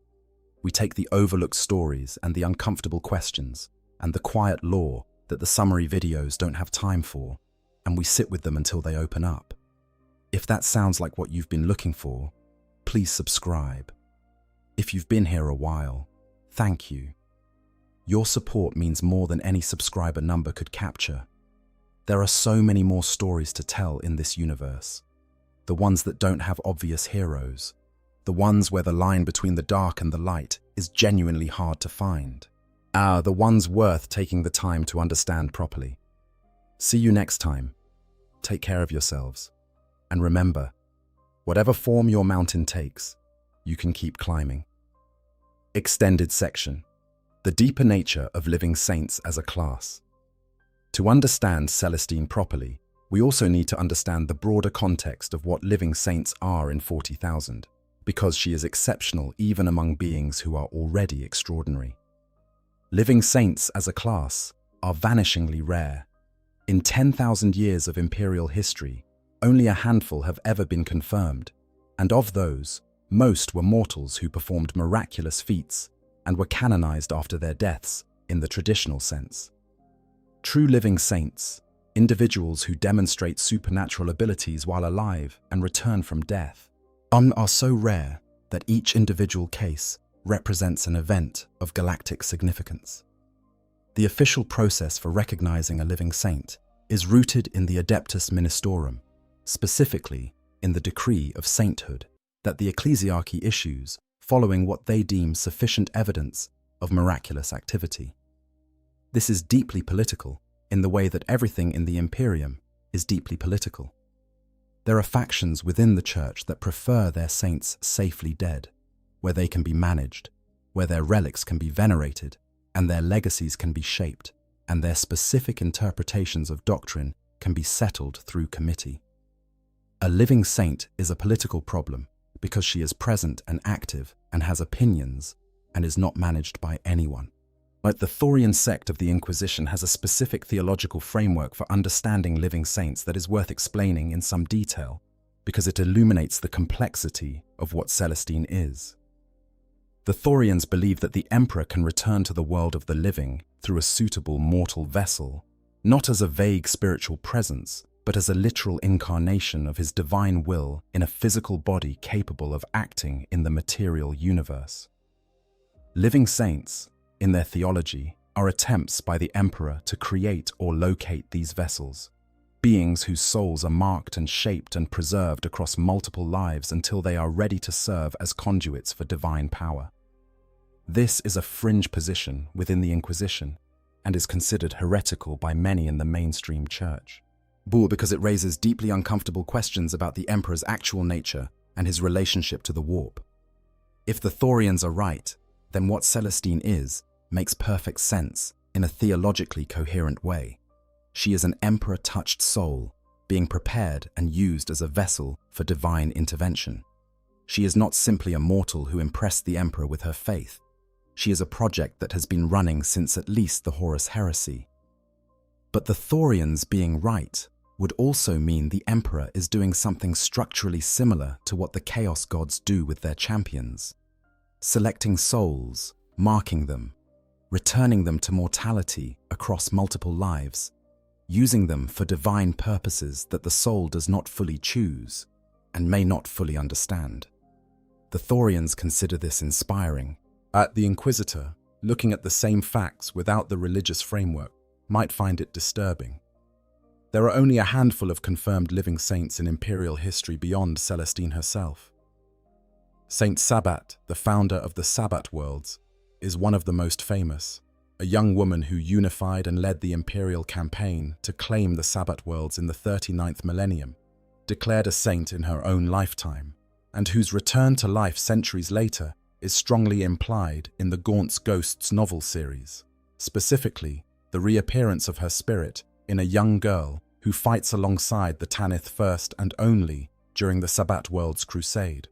We take the overlooked stories and the uncomfortable questions and the quiet lore that the summary videos don't have time for, and we sit with them until they open up. If that sounds like what you've been looking for, please subscribe. If you've been here a while, thank you. Your support means more than any subscriber number could capture. There are so many more stories to tell in this universe. The ones that don't have obvious heroes. The ones where the line between the dark and the light is genuinely hard to find. The ones worth taking the time to understand properly. See you next time. Take care of yourselves. And remember, whatever form your mountain takes, you can keep climbing. Extended section. The deeper nature of living saints as a class. To understand Celestine properly, we also need to understand the broader context of what living saints are in 40,000, because she is exceptional even among beings who are already extraordinary. Living saints as a class are vanishingly rare. In 10,000 years of Imperial history, only a handful have ever been confirmed, and of those, most were mortals who performed miraculous feats and were canonized after their deaths in the traditional sense. True living saints, individuals who demonstrate supernatural abilities while alive and return from death, are so rare that each individual case represents an event of galactic significance. The official process for recognizing a living saint is rooted in the Adeptus Ministorum, specifically in the decree of sainthood that the ecclesiarchy issues following what they deem sufficient evidence of miraculous activity. This is deeply political in the way that everything in the Imperium is deeply political. There are factions within the church that prefer their saints safely dead, where they can be managed, where their relics can be venerated, and their legacies can be shaped, and their specific interpretations of doctrine can be settled through committee. A living saint is a political problem because she is present and active and has opinions and is not managed by anyone. Like the Thorian sect of the Inquisition has a specific theological framework for understanding living saints that is worth explaining in some detail because it illuminates the complexity of what Celestine is. The Thorians believe that the Emperor can return to the world of the living through a suitable mortal vessel, not as a vague spiritual presence, but as a literal incarnation of his divine will in a physical body capable of acting in the material universe. Living saints, in their theology, are attempts by the Emperor to create or locate these vessels, beings whose souls are marked and shaped and preserved across multiple lives until they are ready to serve as conduits for divine power. This is a fringe position within the Inquisition and is considered heretical by many in the mainstream church. Because it raises deeply uncomfortable questions about the Emperor's actual nature and his relationship to the warp. If the Thorians are right, then what Celestine is makes perfect sense in a theologically coherent way. She is an Emperor-touched soul, being prepared and used as a vessel for divine intervention. She is not simply a mortal who impressed the Emperor with her faith. She is a project that has been running since at least the Horus Heresy. But the Thorians being right would also mean the Emperor is doing something structurally similar to what the Chaos Gods do with their champions. Selecting souls, marking them, returning them to mortality across multiple lives, using them for divine purposes that the soul does not fully choose and may not fully understand. The Thorians consider this inspiring. The Inquisitor, looking at the same facts without the religious framework, might find it disturbing. There are only a handful of confirmed living saints in Imperial history beyond Celestine herself. Saint Sabbat, the founder of the Sabbat worlds, is one of the most famous, a young woman who unified and led the Imperial campaign to claim the Sabbat worlds in the 39th Millennium, declared a saint in her own lifetime, and whose return to life centuries later is strongly implied in the Gaunt's Ghosts novel series, specifically the reappearance of her spirit in a young girl who fights alongside the Tanith first and only during the Sabbat Worlds Crusade.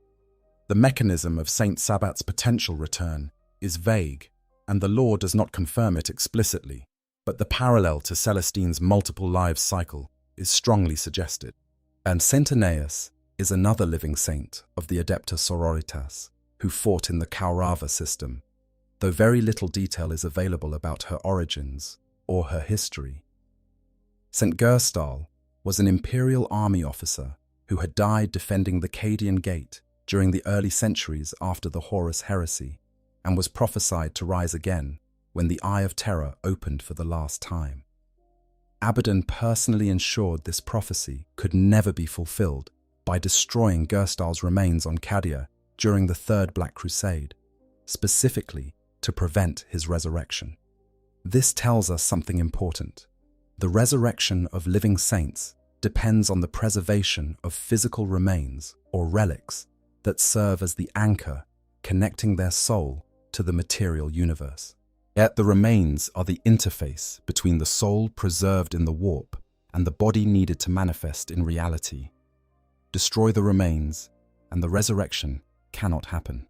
The mechanism of Saint Sabbat's potential return is vague, and the lore does not confirm it explicitly, but the parallel to Celestine's multiple lives cycle is strongly suggested. And Saint Aeneas is another living saint of the Adepta Sororitas, who fought in the Kaurava system, though very little detail is available about her origins or her history. St. Gerstal was an imperial army officer who had died defending the Cadian Gate during the early centuries after the Horus Heresy, and was prophesied to rise again when the Eye of Terror opened for the last time. Abaddon personally ensured this prophecy could never be fulfilled by destroying Gerstal's remains on Cadia during the Third Black Crusade, specifically to prevent his resurrection. This tells us something important. The resurrection of living saints depends on the preservation of physical remains or relics that serve as the anchor connecting their soul to the material universe. Yet the remains are the interface between the soul preserved in the warp and the body needed to manifest in reality. Destroy the remains, and the resurrection cannot happen.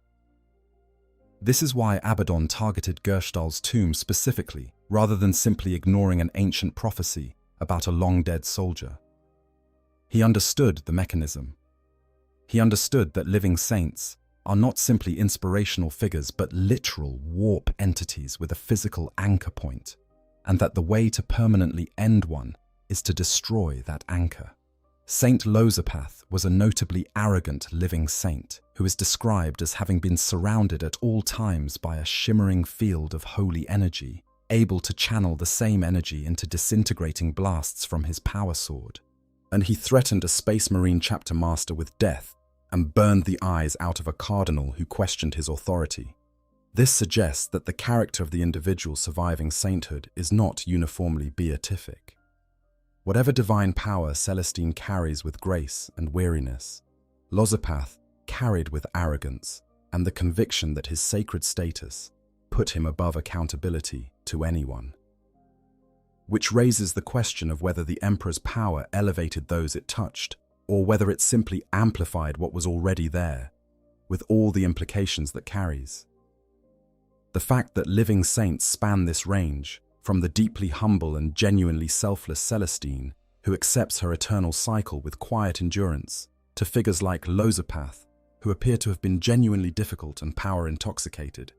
This is why Abaddon targeted Gershtal's tomb specifically, rather than simply ignoring an ancient prophecy about a long-dead soldier. He understood the mechanism. He understood that living saints are not simply inspirational figures but literal warp entities with a physical anchor point, and that the way to permanently end one is to destroy that anchor. Saint Lozapath was a notably arrogant living saint who is described as having been surrounded at all times by a shimmering field of holy energy, able to channel the same energy into disintegrating blasts from his power sword. And he threatened a Space Marine chapter master with death and burned the eyes out of a cardinal who questioned his authority. This suggests that the character of the individual surviving sainthood is not uniformly beatific. Whatever divine power Celestine carries with grace and weariness, Lozapath carried with arrogance and the conviction that his sacred status put him above accountability to anyone. Which raises the question of whether the Emperor's power elevated those it touched, or whether it simply amplified what was already there, with all the implications that carries. The fact that living saints span this range, from the deeply humble and genuinely selfless Celestine, who accepts her eternal cycle with quiet endurance, to figures like Lozapath, who appear to have been genuinely difficult and power-intoxicated,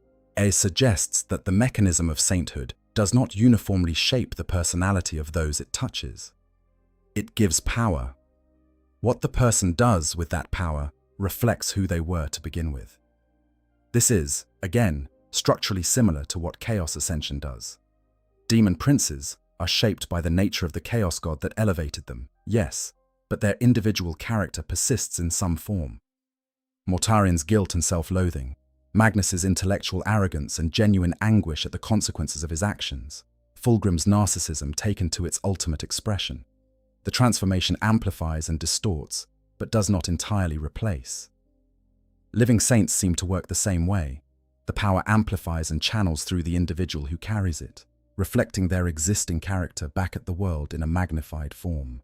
suggests that the mechanism of sainthood does not uniformly shape the personality of those it touches. It gives power. What the person does with that power reflects who they were to begin with. This is, again, structurally similar to what Chaos Ascension does. Demon princes are shaped by the nature of the Chaos God that elevated them, yes, but their individual character persists in some form. Mortarian's guilt and self-loathing, Magnus's intellectual arrogance and genuine anguish at the consequences of his actions, Fulgrim's narcissism taken to its ultimate expression. The transformation amplifies and distorts, but does not entirely replace. Living saints seem to work the same way. The power amplifies and channels through the individual who carries it, reflecting their existing character back at the world in a magnified form.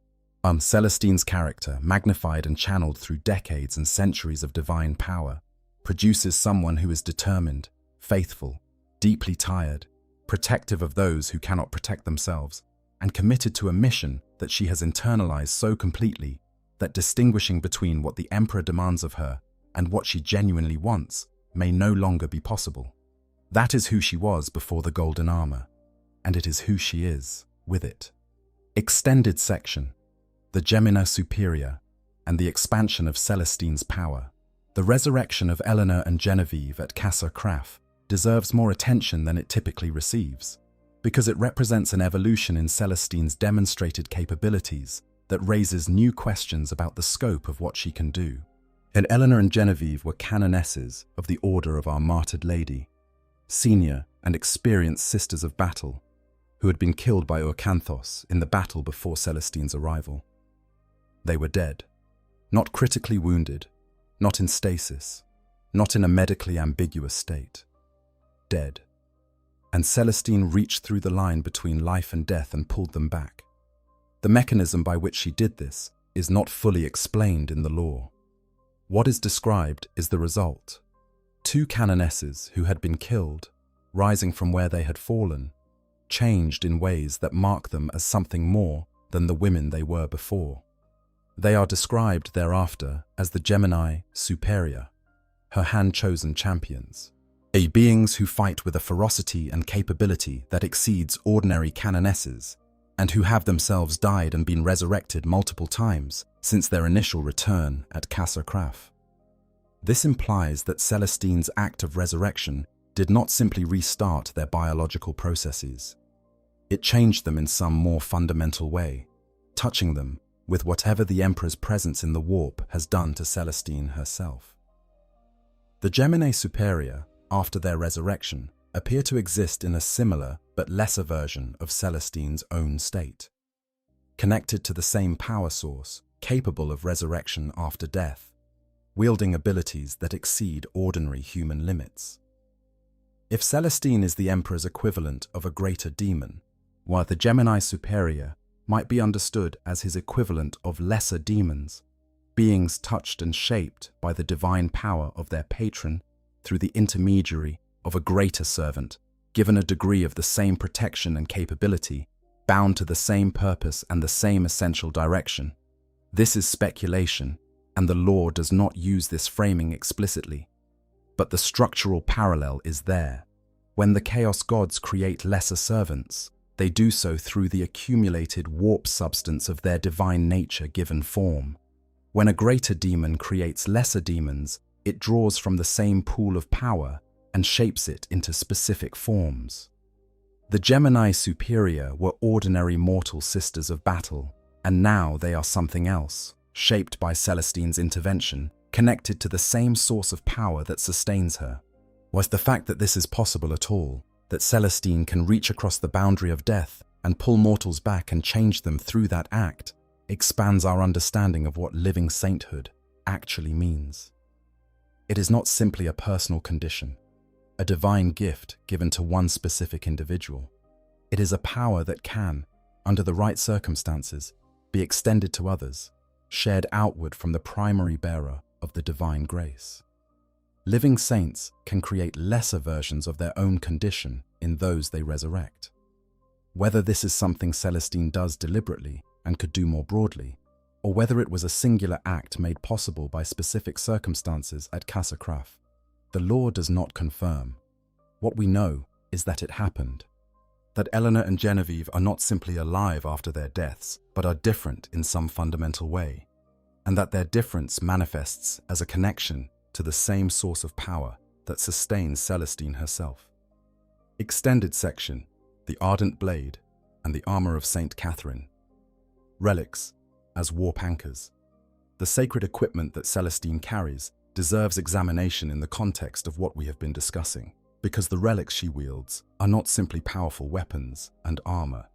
Celestine's character, magnified and channeled through decades and centuries of divine power, produces someone who is determined, faithful, deeply tired, protective of those who cannot protect themselves, and committed to a mission that she has internalized so completely that distinguishing between what the Emperor demands of her and what she genuinely wants may no longer be possible. That is who she was before the golden armor, and it is who she is with it. Extended section: the Gemina Superior and the expansion of Celestine's power. The resurrection of Eleanor and Genevieve at Casa Craf deserves more attention than it typically receives, because it represents an evolution in Celestine's demonstrated capabilities that raises new questions about the scope of what she can do. And Eleanor and Genevieve were canonesses of the Order of Our Martyred Lady, senior and experienced sisters of battle, who had been killed by Urcanthos in the battle before Celestine's arrival. They were dead, not critically wounded, not in stasis, not in a medically ambiguous state. Dead. And Celestine reached through the line between life and death and pulled them back. The mechanism by which she did this is not fully explained in the lore. What is described is the result. Two canonesses who had been killed, rising from where they had fallen, changed in ways that mark them as something more than the women they were before. They are described thereafter as the Gemini Superior, her hand-chosen champions, beings who fight with a ferocity and capability that exceeds ordinary canonesses, and who have themselves died and been resurrected multiple times since their initial return at Casa Craf. This implies that Celestine's act of resurrection did not simply restart their biological processes. It changed them in some more fundamental way, touching them with whatever the Emperor's presence in the warp has done to Celestine herself. The Gemini Superior after their resurrection, appear to exist in a similar but lesser version of Celestine's own state, connected to the same power source, capable of resurrection after death, wielding abilities that exceed ordinary human limits. If Celestine is the Emperor's equivalent of a greater demon, while the Gemini Superior might be understood as his equivalent of lesser demons, beings touched and shaped by the divine power of their patron through the intermediary of a greater servant, given a degree of the same protection and capability, bound to the same purpose and the same essential direction. This is speculation, and the lore does not use this framing explicitly. But the structural parallel is there. When the Chaos Gods create lesser servants, they do so through the accumulated warp substance of their divine nature given form. When a greater demon creates lesser demons, it draws from the same pool of power and shapes it into specific forms. The Gemini Superior were ordinary mortal sisters of battle, and now they are something else, shaped by Celestine's intervention, connected to the same source of power that sustains her. Was the fact that this is possible at all, that Celestine can reach across the boundary of death and pull mortals back and change them through that act, expands our understanding of what living sainthood actually means. It is not simply a personal condition, a divine gift given to one specific individual. It is a power that can, under the right circumstances, be extended to others, shared outward from the primary bearer of the divine grace. Living saints can create lesser versions of their own condition in those they resurrect. Whether this is something Celestine does deliberately and could do more broadly, or whether it was a singular act made possible by specific circumstances at Casa Kraf, the lore does not confirm. What we know is that it happened. That Eleanor and Genevieve are not simply alive after their deaths, but are different in some fundamental way, and that their difference manifests as a connection to the same source of power that sustains Celestine herself. Extended section: the Ardent Blade and the Armor of Saint Catherine. Relics as warp anchors. The sacred equipment that Celestine carries deserves examination in the context of what we have been discussing, because the relics she wields are not simply powerful weapons and armor.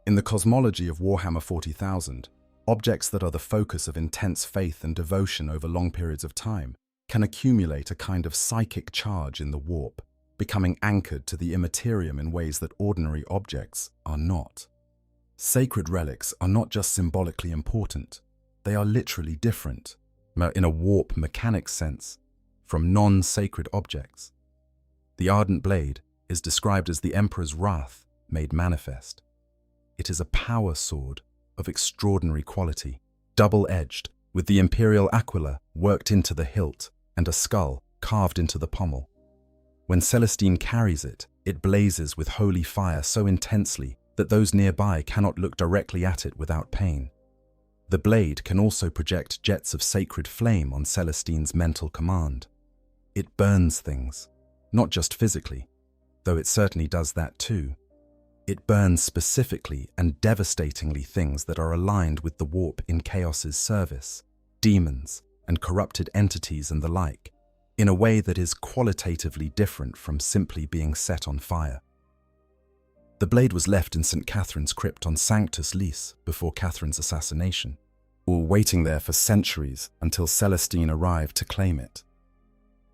In the cosmology of Warhammer 40,000, objects that are the focus of intense faith and devotion over long periods of time can accumulate a kind of psychic charge in the warp, becoming anchored to the immaterium in ways that ordinary objects are not. Sacred relics are not just symbolically important, they are literally different, in a warp mechanic sense, from non-sacred objects. The Ardent Blade is described as the Emperor's wrath made manifest. It is a power sword of extraordinary quality, double-edged, with the Imperial aquila worked into the hilt and a skull carved into the pommel. When Celestine carries it, it blazes with holy fire so intensely that those nearby cannot look directly at it without pain. The blade can also project jets of sacred flame on Celestine's mental command. It burns things, not just physically, though it certainly does that too. It burns specifically and devastatingly things that are aligned with the warp in Chaos's service, demons and corrupted entities and the like, in a way that is qualitatively different from simply being set on fire. The blade was left in St. Catherine's crypt on Sanctus Lys before Catherine's assassination, waiting there for centuries until Celestine arrived to claim it.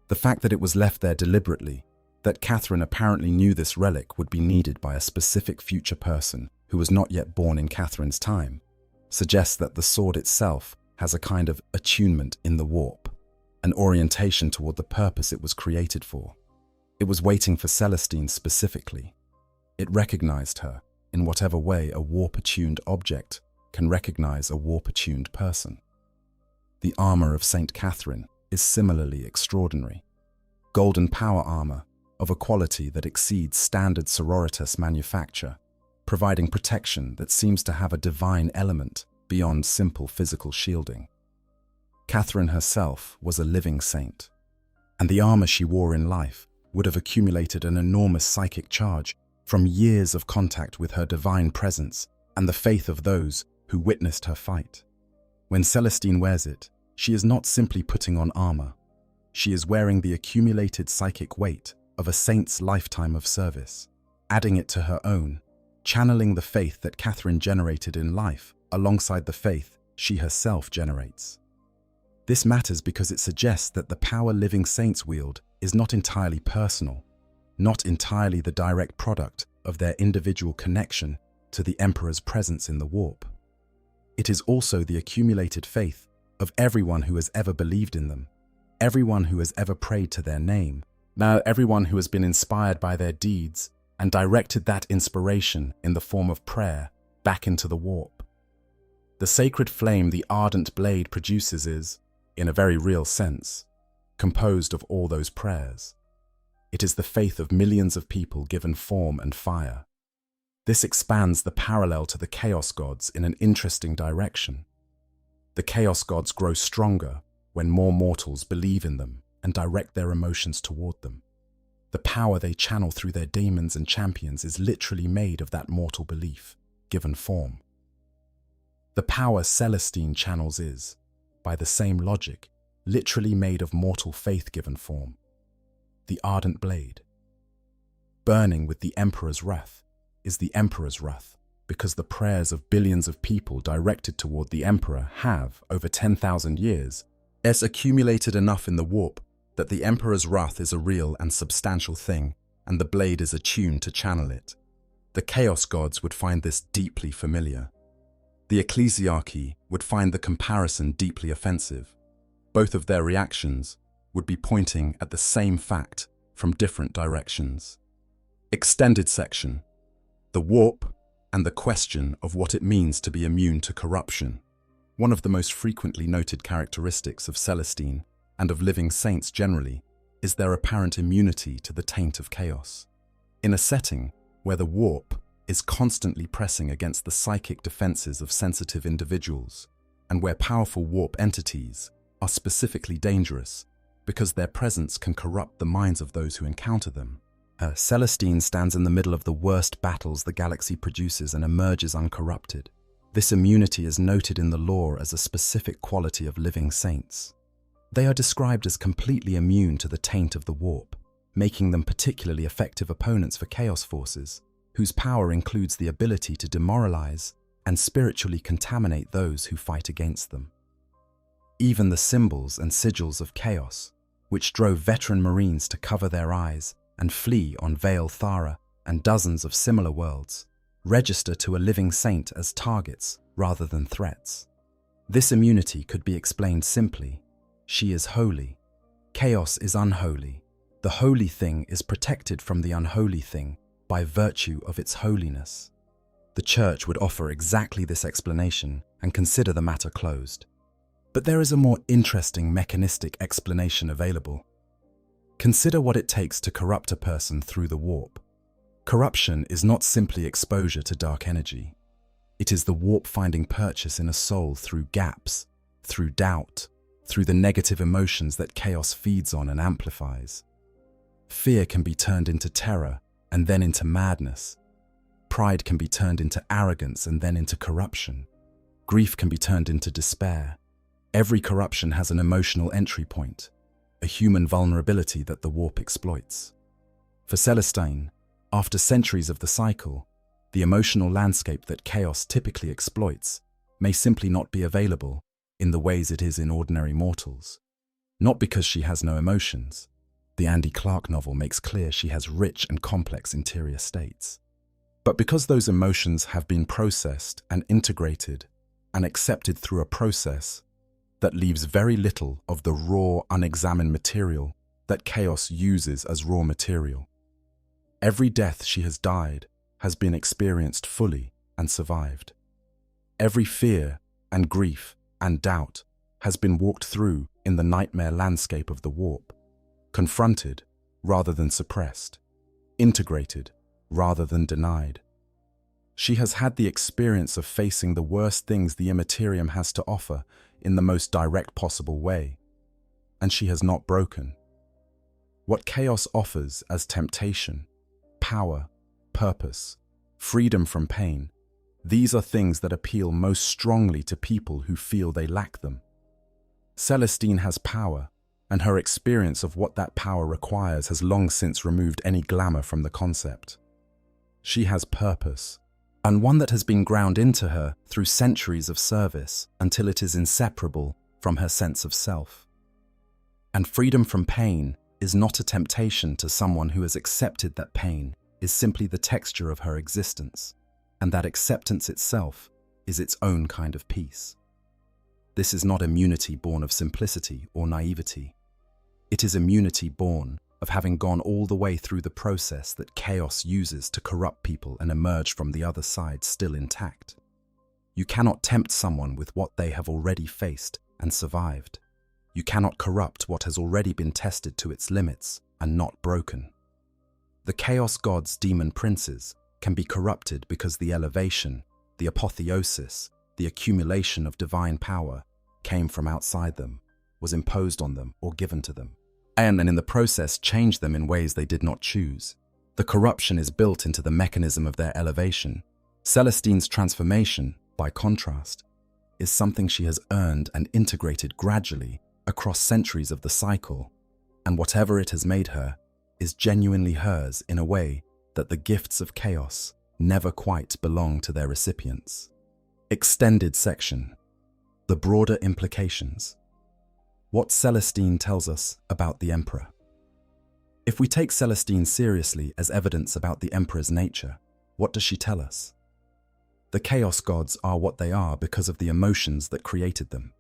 The fact that it was left there deliberately, that Catherine apparently knew this relic would be needed by a specific future person who was not yet born in Catherine's time, suggests that the sword itself has a kind of attunement in the warp, an orientation toward the purpose it was created for. It was waiting for Celestine specifically. It recognized her in whatever way a warp-attuned object can recognize a warp-attuned person. The armor of Saint Catherine is similarly extraordinary. Golden power armor of a quality that exceeds standard sororitas manufacture, providing protection that seems to have a divine element beyond simple physical shielding. Catherine herself was a living saint, and the armor she wore in life would have accumulated an enormous psychic charge from years of contact with her divine presence and the faith of those who witnessed her fight. When Celestine wears it, she is not simply putting on armor. She is wearing the accumulated psychic weight of a saint's lifetime of service, adding it to her own, channeling the faith that Catherine generated in life alongside the faith she herself generates. This matters because it suggests that the power living saints wield is not entirely personal, not entirely the direct product of their individual connection to the Emperor's presence in the warp. It is also the accumulated faith of everyone who has ever believed in them, everyone who has ever prayed to their name, now everyone who has been inspired by their deeds and directed that inspiration in the form of prayer back into the warp. The sacred flame the ardent blade produces is, in a very real sense, composed of all those prayers. It is the faith of millions of people given form and fire. This expands the parallel to the Chaos Gods in an interesting direction. The Chaos Gods grow stronger when more mortals believe in them and direct their emotions toward them. The power they channel through their daemons and champions is literally made of that mortal belief, given form. The power Celestine channels is, by the same logic, literally made of mortal faith given form. The ardent blade. Burning with the Emperor's wrath is the Emperor's wrath because the prayers of billions of people directed toward the Emperor have, over 10,000 years, accumulated enough in the warp that the Emperor's wrath is a real and substantial thing, and the blade is attuned to channel it. The Chaos Gods would find this deeply familiar. The Ecclesiarchy would find the comparison deeply offensive. Both of their reactions would be pointing at the same fact from different directions. Extended section: the warp and the question of what it means to be immune to corruption. One of the most frequently noted characteristics of Celestine and of living saints generally is their apparent immunity to the taint of chaos. In a setting where the warp is constantly pressing against the psychic defenses of sensitive individuals, and where powerful warp entities are specifically dangerous because their presence can corrupt the minds of those who encounter them, Celestine stands in the middle of the worst battles the galaxy produces and emerges uncorrupted. This immunity is noted in the lore as a specific quality of living saints. They are described as completely immune to the taint of the warp, making them particularly effective opponents for chaos forces, whose power includes the ability to demoralize and spiritually contaminate those who fight against them. Even the symbols and sigils of chaos, which drove veteran Marines to cover their eyes and flee on Vale Thara and dozens of similar worlds, register to a living saint as targets rather than threats. This immunity could be explained simply: she is holy. Chaos is unholy. The holy thing is protected from the unholy thing by virtue of its holiness. The Church would offer exactly this explanation and consider the matter closed. But there is a more interesting mechanistic explanation available. Consider what it takes to corrupt a person through the warp. Corruption is not simply exposure to dark energy. It is the warp finding purchase in a soul through gaps, through doubt, through the negative emotions that chaos feeds on and amplifies. Fear can be turned into terror and then into madness. Pride can be turned into arrogance and then into corruption. Grief can be turned into despair. Every corruption has an emotional entry point, a human vulnerability that the warp exploits. For Celestine, after centuries of the cycle, the emotional landscape that chaos typically exploits may simply not be available in the ways it is in ordinary mortals. Not because she has no emotions. The Andy Clark novel makes clear she has rich and complex interior states. But because those emotions have been processed and integrated and accepted through a process that leaves very little of the raw, unexamined material that chaos uses as raw material. Every death she has died has been experienced fully and survived. Every fear and grief and doubt has been walked through in the nightmare landscape of the warp, confronted rather than suppressed, integrated rather than denied. She has had the experience of facing the worst things the Imperium has to offer in the most direct possible way, and she has not broken. What chaos offers as temptation, power, purpose, freedom from pain, these are things that appeal most strongly to people who feel they lack them. Celestine has power, and her experience of what that power requires has long since removed any glamour from the concept. She has purpose, and one that has been ground into her through centuries of service until it is inseparable from her sense of self. And freedom from pain is not a temptation to someone who has accepted that pain is simply the texture of her existence, and that acceptance itself is its own kind of peace. This is not immunity born of simplicity or naivety. It is immunity born of having gone all the way through the process that chaos uses to corrupt people and emerge from the other side still intact. You cannot tempt someone with what they have already faced and survived. You cannot corrupt what has already been tested to its limits and not broken. The Chaos God's demon princes can be corrupted because the elevation, the apotheosis, the accumulation of divine power came from outside them, was imposed on them or given to them, and in the process changed them in ways they did not choose. The corruption is built into the mechanism of their elevation. Celestine's transformation, by contrast, is something she has earned and integrated gradually across centuries of the cycle, and whatever it has made her is genuinely hers in a way that the gifts of chaos never quite belong to their recipients. Extended section. The broader implications. What Celestine tells us about the Emperor. If we take Celestine seriously as evidence about the Emperor's nature, what does she tell us? The Chaos Gods are what they are because of the emotions that created them.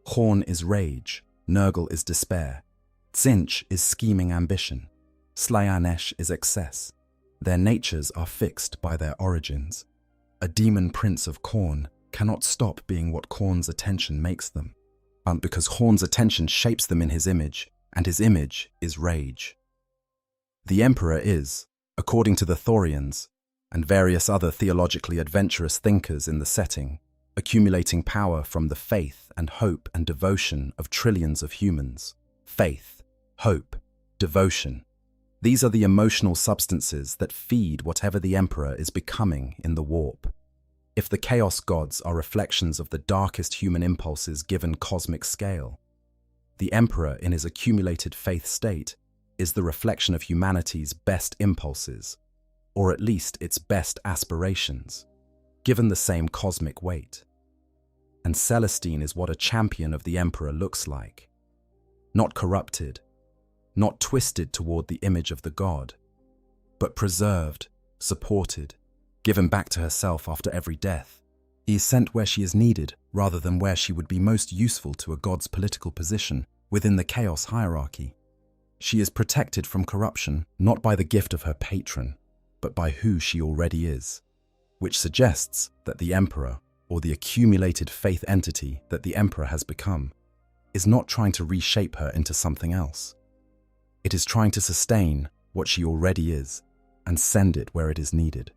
Horn is rage, Nurgle is despair, Tzeentch is scheming ambition, Slaanesh is excess. Their natures are fixed by their origins. A demon prince of Khorne cannot stop being what Khorne's attention makes them, because Khorne's attention shapes them in his image, and his image is rage. The Emperor is, according to the Thorians, and various other theologically adventurous thinkers in the setting, accumulating power from the faith and hope and devotion of trillions of humans. Faith, hope, devotion. These are the emotional substances that feed whatever the Emperor is becoming in the warp. If the Chaos Gods are reflections of the darkest human impulses given cosmic scale, the Emperor in his accumulated faith state is the reflection of humanity's best impulses, or at least its best aspirations, given the same cosmic weight. And Celestine is what a champion of the Emperor looks like. Not corrupted, not twisted toward the image of the god, but preserved, supported, given back to herself after every death. He is sent where she is needed rather than where she would be most useful to a god's political position within the chaos hierarchy. She is protected from corruption not by the gift of her patron, but by who she already is, which suggests that the Emperor, or the accumulated faith entity that the Emperor has become, is not trying to reshape her into something else. It is trying to sustain what she already is and send it where it is needed.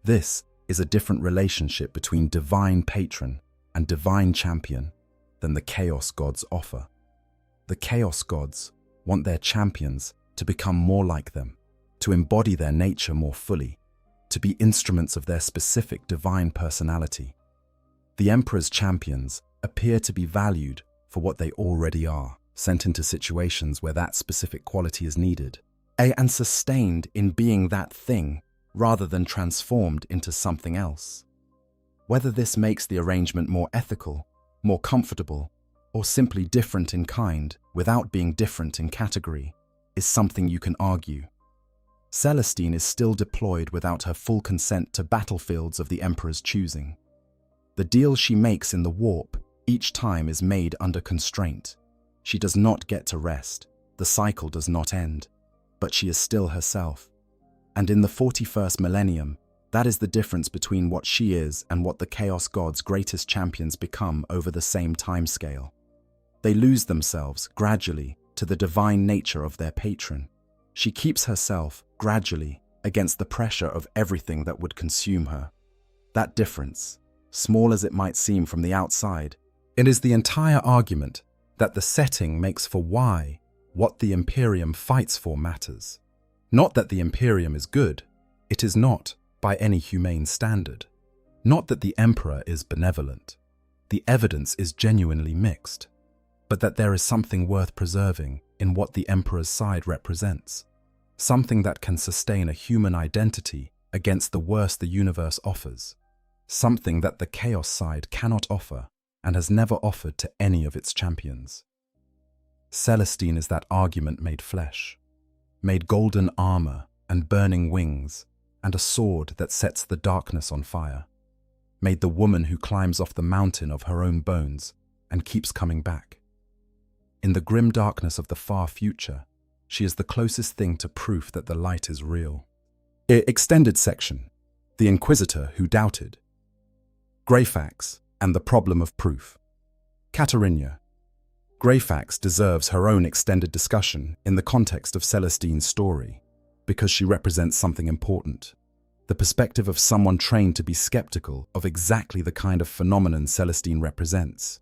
This is a different relationship between divine patron and divine champion than the Chaos Gods offer. The Chaos Gods want their champions to become more like them, to embody their nature more fully, to be instruments of their specific divine personality. The Emperor's champions appear to be valued for what they already are, sent into situations where that specific quality is needed, and sustained in being that thing rather than transformed into something else. Whether this makes the arrangement more ethical, more comfortable, or simply different in kind without being different in category is something you can argue. Celestine is still deployed without her full consent to battlefields of the Emperor's choosing. The deal she makes in the warp each time is made under constraint. She does not get to rest, the cycle does not end, but she is still herself. And in the 41st millennium, that is the difference between what she is and what the Chaos Gods' greatest champions become over the same timescale. They lose themselves, gradually, to the divine nature of their patron. She keeps herself, gradually, against the pressure of everything that would consume her. That difference, small as it might seem from the outside, it is the entire argument that the setting makes for why what the Imperium fights for matters. Not that the Imperium is good, it is not, by any humane standard. Not that the Emperor is benevolent. The evidence is genuinely mixed. but that there is something worth preserving in what the Emperor's side represents, something that can sustain a human identity against the worst the universe offers, something that the Chaos side cannot offer and has never offered to any of its champions. Celestine is that argument made flesh, made golden armor and burning wings, and a sword that sets the darkness on fire, made the woman who climbs off the mountain of her own bones and keeps coming back. In the grim darkness of the far future, she is the closest thing to proof that the light is real. Extended section: The Inquisitor Who Doubted. Greyfax and the Problem of Proof. Katarina. Greyfax deserves her own extended discussion in the context of Celestine's story, because she represents something important. The perspective of someone trained to be skeptical of exactly the kind of phenomenon Celestine represents,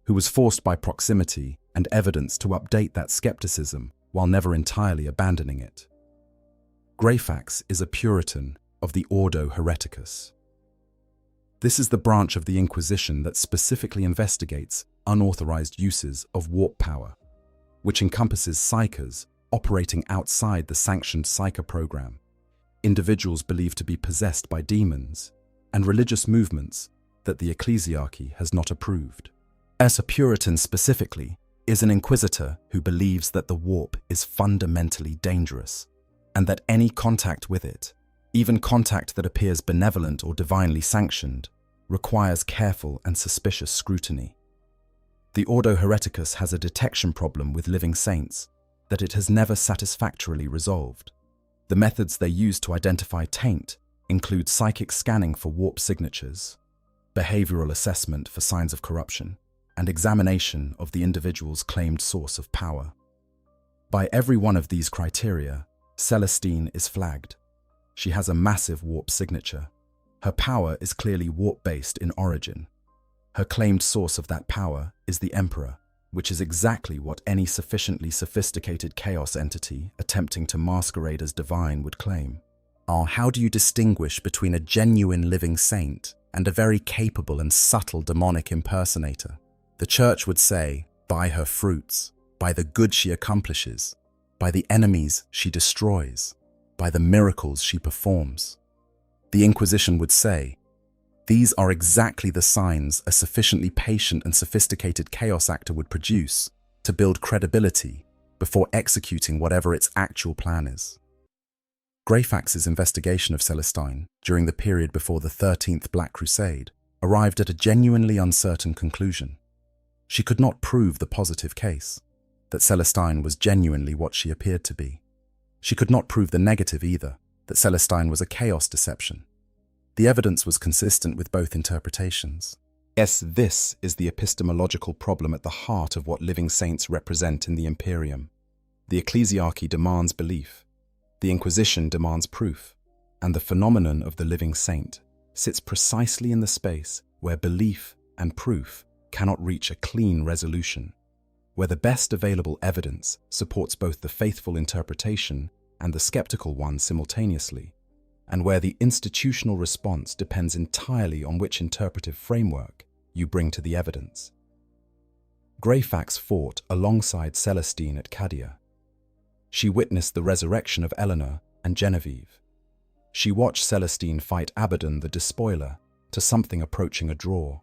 who was forced by proximity and evidence to update that skepticism while never entirely abandoning it. Greyfax is a Puritan of the Ordo Hereticus. This is the branch of the Inquisition that specifically investigates unauthorized uses of warp power, which encompasses psychers operating outside the sanctioned psyker program, individuals believed to be possessed by demons, and religious movements that the ecclesiarchy has not approved. As a Puritan specifically is an inquisitor who believes that the warp is fundamentally dangerous, and that any contact with it, even contact that appears benevolent or divinely sanctioned, requires careful and suspicious scrutiny. The Ordo Hereticus has a detection problem with living saints that it has never satisfactorily resolved. The methods they use to identify taint include psychic scanning for warp signatures, behavioral assessment for signs of corruption, and examination of the individual's claimed source of power. By every one of these criteria, Celestine is flagged. She has a massive warp signature. Her power is clearly warp-based in origin. Her claimed source of that power is the Emperor, which is exactly what any sufficiently sophisticated chaos entity attempting to masquerade as divine would claim. How do you distinguish between a genuine living saint and a very capable and subtle demonic impersonator? The Church would say, by her fruits, by the good she accomplishes, by the enemies she destroys, by the miracles she performs. The Inquisition would say, these are exactly the signs a sufficiently patient and sophisticated chaos actor would produce to build credibility before executing whatever its actual plan is. Greyfax's investigation of Celestine during the period before the 13th Black Crusade arrived at a genuinely uncertain conclusion. She could not prove the positive case, that Celestine was genuinely what she appeared to be. She could not prove the negative either, that Celestine was a chaos deception. The evidence was consistent with both interpretations. Yes, this is the epistemological problem at the heart of what living saints represent in the Imperium. The ecclesiarchy demands belief, the Inquisition demands proof, and the phenomenon of the living saint sits precisely in the space where belief and proof cannot reach a clean resolution, where the best available evidence supports both the faithful interpretation and the skeptical one simultaneously, and where the institutional response depends entirely on which interpretive framework you bring to the evidence. Greyfax fought alongside Celestine at Cadia. She witnessed the resurrection of Eleanor and Genevieve. She watched Celestine fight Abaddon the Despoiler to something approaching a draw.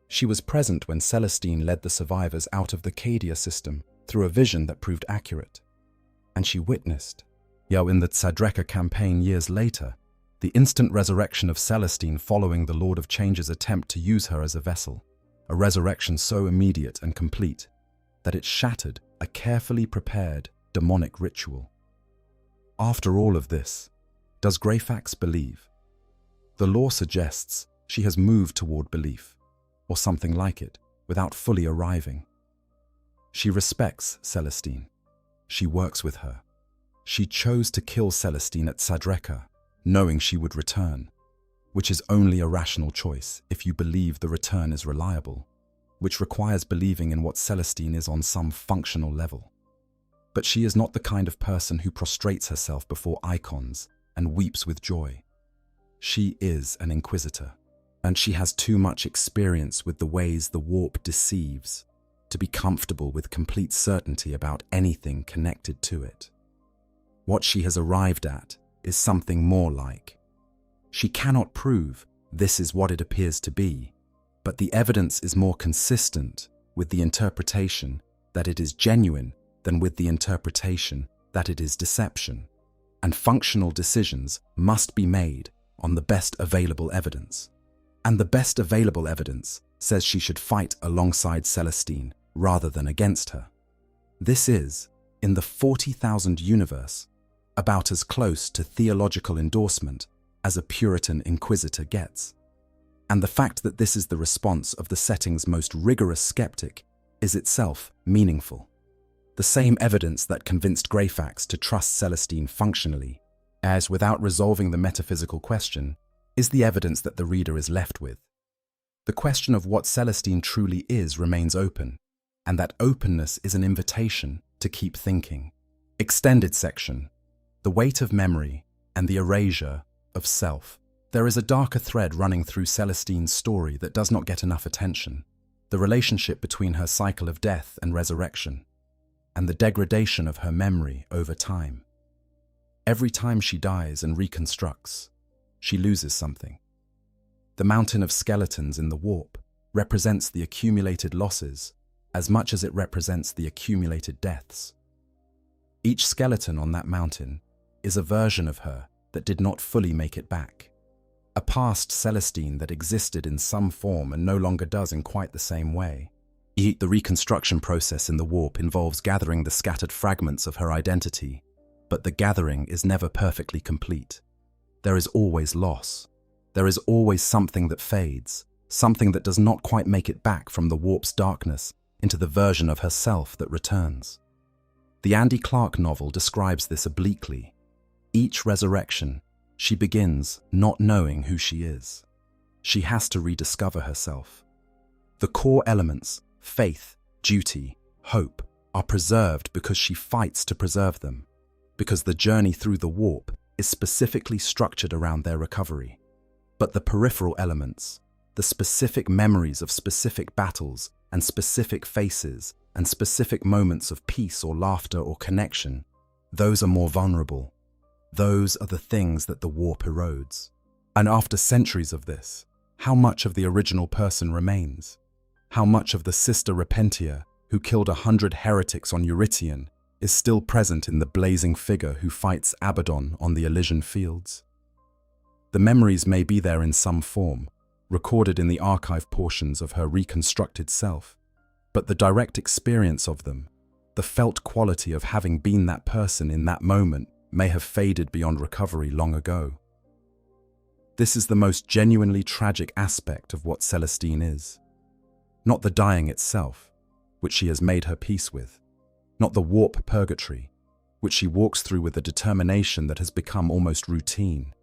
She was present when Celestine led the survivors out of the Cadia system through a vision that proved accurate. And she witnessed, in the Tzadreka campaign years later, the instant resurrection of Celestine following the Lord of Change's attempt to use her as a vessel, a resurrection so immediate and complete that it shattered a carefully prepared demonic ritual. After all of this, does Greyfax believe? The lore suggests she has moved toward belief, or something like it, without fully arriving. She respects Celestine. She works with her. She chose to kill Celestine at Tzadreka, knowing she would return, which is only a rational choice if you believe the return is reliable, which requires believing in what Celestine is on some functional level. But she is not the kind of person who prostrates herself before icons and weeps with joy. She is an inquisitor, and she has too much experience with the ways the warp deceives to be comfortable with complete certainty about anything connected to it. What she has arrived at is something more like: she cannot prove this is what it appears to be, but the evidence is more consistent with the interpretation that it is genuine than with the interpretation that it is deception, and functional decisions must be made on the best available evidence. And the best available evidence says she should fight alongside Celestine rather than against her. This is, in the 40,000 universe, about as close to theological endorsement as a Puritan inquisitor gets. And the fact that this is the response of the setting's most rigorous skeptic is itself meaningful. The same evidence that convinced Greyfax to trust Celestine functionally, as without resolving the metaphysical question, is the evidence that the reader is left with. The question of what Celestine truly is remains open, and that openness is an invitation to keep thinking. Extended section: the weight of memory and the erasure of self. There is a darker thread running through Celestine's story that does not get enough attention: the relationship between her cycle of death and resurrection, and the degradation of her memory over time. Every time she dies and reconstructs, she loses something. The mountain of skeletons in the warp represents the accumulated losses as much as it represents the accumulated deaths. Each skeleton on that mountain is a version of her that did not fully make it back. A past Celestine that existed in some form and no longer does in quite the same way. The reconstruction process in the warp involves gathering the scattered fragments of her identity, but the gathering is never perfectly complete. There is always loss. There is always something that fades, something that does not quite make it back from the warp's darkness into the version of herself that returns. The Andy Clark novel describes this obliquely. Each resurrection, she begins not knowing who she is. She has to rediscover herself. The core elements, faith, duty, hope, are preserved because she fights to preserve them, because the journey through the warp is specifically structured around their recovery. But the peripheral elements, the specific memories of specific battles and specific faces and specific moments of peace or laughter or connection, those are more vulnerable. Those are the things that the warp erodes. And after centuries of this, how much of the original person remains? How much of the Sister Repentia, who killed 100 heretics on Eurytion, is still present in the blazing figure who fights Abaddon on the Elysian fields? The memories may be there in some form, recorded in the archive portions of her reconstructed self, but the direct experience of them, the felt quality of having been that person in that moment, may have faded beyond recovery long ago. This is the most genuinely tragic aspect of what Celestine is. Not the dying itself, which she has made her peace with, not the warp purgatory, which she walks through with a determination that has become almost routine,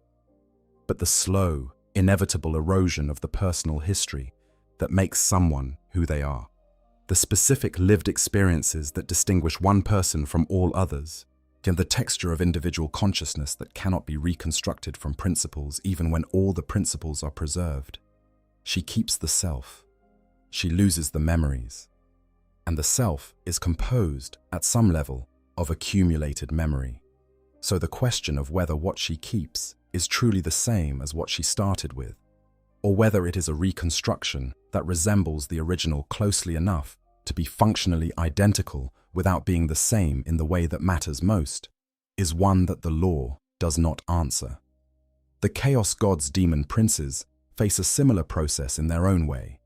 but the slow, inevitable erosion of the personal history that makes someone who they are. The specific lived experiences that distinguish one person from all others, and the texture of individual consciousness that cannot be reconstructed from principles even when all the principles are preserved. She keeps the self. She loses the memories. And the self is composed, at some level, of accumulated memory. So the question of whether what she keeps is truly the same as what she started with, or whether it is a reconstruction that resembles the original closely enough to be functionally identical without being the same in the way that matters most, is one that the law does not answer. The Chaos God's demon princes face a similar process in their own way.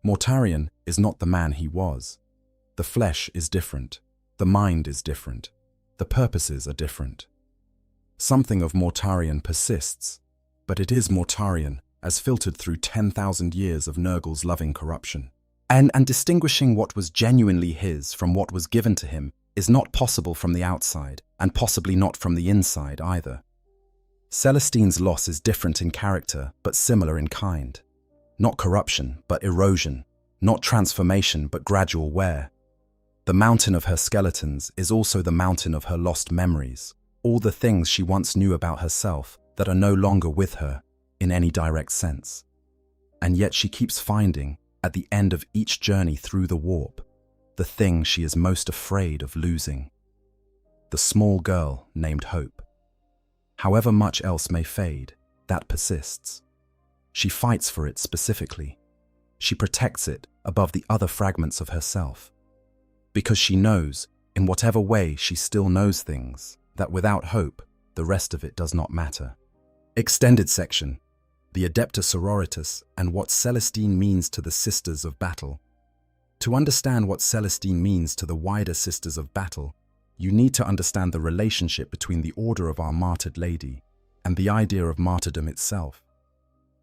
Mortarion is not the man he was. The flesh is different. The mind is different. The purposes are different. Something of Mortarion persists, but it is Mortarion as filtered through 10,000 years of Nurgle's loving corruption. And distinguishing what was genuinely his from what was given to him is not possible from the outside, and possibly not from the inside either. Celestine's loss is different in character, but similar in kind. Not corruption, but erosion. Not transformation, but gradual wear. The mountain of her skeletons is also the mountain of her lost memories, all the things she once knew about herself that are no longer with her in any direct sense. And yet she keeps finding, at the end of each journey through the warp, the thing she is most afraid of losing. The small girl named Hope. However much else may fade, that persists. She fights for it specifically. She protects it above the other fragments of herself. Because she knows, in whatever way she still knows things, that without hope, the rest of it does not matter. Extended section. The Adepta Sororitas and what Celestine means to the Sisters of Battle. To understand what Celestine means to the wider Sisters of Battle, you need to understand the relationship between the Order of Our Martyred Lady and the idea of martyrdom itself.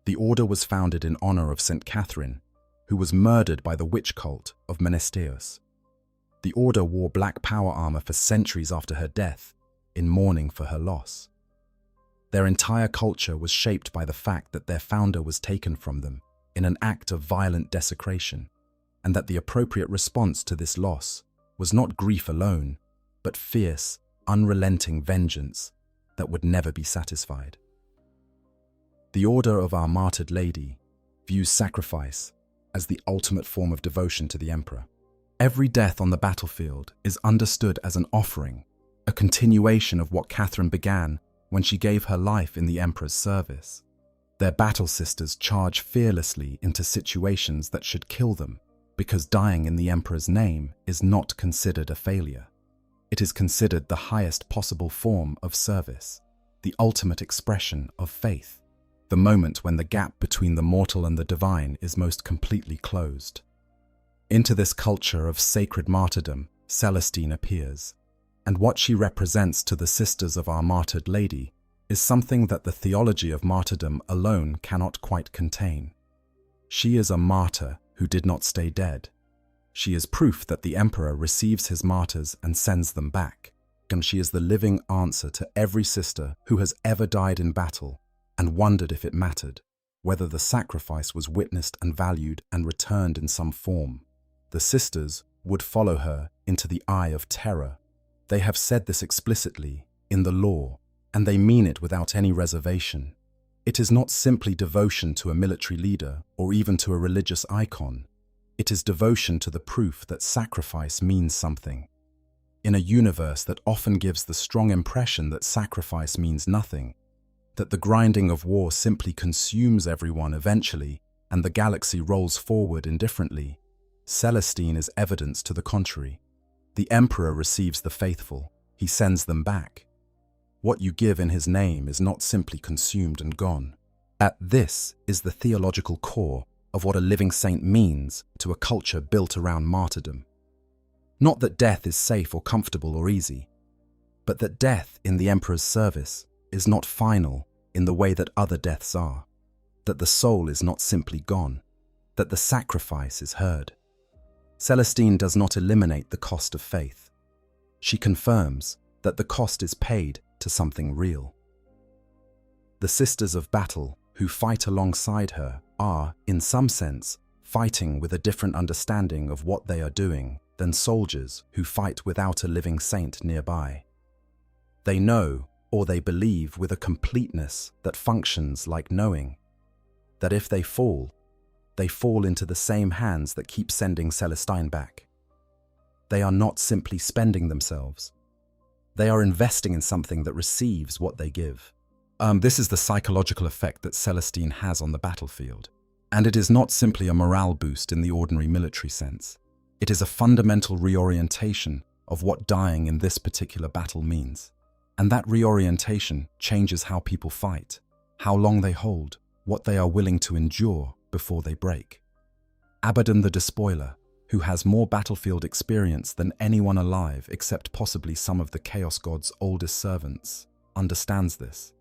The order was founded in honor of St. Catherine, who was murdered by the witch cult of Menesteus. The order wore black power armor for centuries after her death, in mourning for her loss. Their entire culture was shaped by the fact that their founder was taken from them in an act of violent desecration, and that the appropriate response to this loss was not grief alone, but fierce, unrelenting vengeance that would never be satisfied. The Order of Our Martyred Lady views sacrifice as the ultimate form of devotion to the Emperor. Every death on the battlefield is understood as an offering, a continuation of what Catherine began when she gave her life in the Emperor's service. Their battle sisters charge fearlessly into situations that should kill them, because dying in the Emperor's name is not considered a failure. It is considered the highest possible form of service, the ultimate expression of faith, the moment when the gap between the mortal and the divine is most completely closed. Into this culture of sacred martyrdom, Celestine appears, and what she represents to the Sisters of Our Martyred Lady is something that the theology of martyrdom alone cannot quite contain. She is a martyr who did not stay dead. She is proof that the Emperor receives his martyrs and sends them back, and she is the living answer to every sister who has ever died in battle and wondered if it mattered, whether the sacrifice was witnessed and valued and returned in some form. The sisters would follow her into the eye of terror. They have said this explicitly in the law, and they mean it without any reservation. It is not simply devotion to a military leader or even to a religious icon. It is devotion to the proof that sacrifice means something. In a universe that often gives the strong impression that sacrifice means nothing, that the grinding of war simply consumes everyone eventually and the galaxy rolls forward indifferently, Celestine is evidence to the contrary. The Emperor receives the faithful. He sends them back. What you give in his name is not simply consumed and gone. This is the theological core of what a living saint means to a culture built around martyrdom. Not that death is safe or comfortable or easy, but that death in the Emperor's service is not final in the way that other deaths are, that the soul is not simply gone, that the sacrifice is heard. Celestine does not eliminate the cost of faith. She confirms that the cost is paid to something real. The Sisters of Battle who fight alongside her are, in some sense, fighting with a different understanding of what they are doing than soldiers who fight without a living saint nearby. They know, or they believe with a completeness that functions like knowing, that if they fall into the same hands that keep sending Celestine back. They are not simply spending themselves. They are investing in something that receives what they give. This is the psychological effect that Celestine has on the battlefield. And it is not simply a morale boost in the ordinary military sense. It is a fundamental reorientation of what dying in this particular battle means. And that reorientation changes how people fight, how long they hold, what they are willing to endure before they break. Abaddon the Despoiler, who has more battlefield experience than anyone alive except possibly some of the Chaos God's oldest servants, understands this.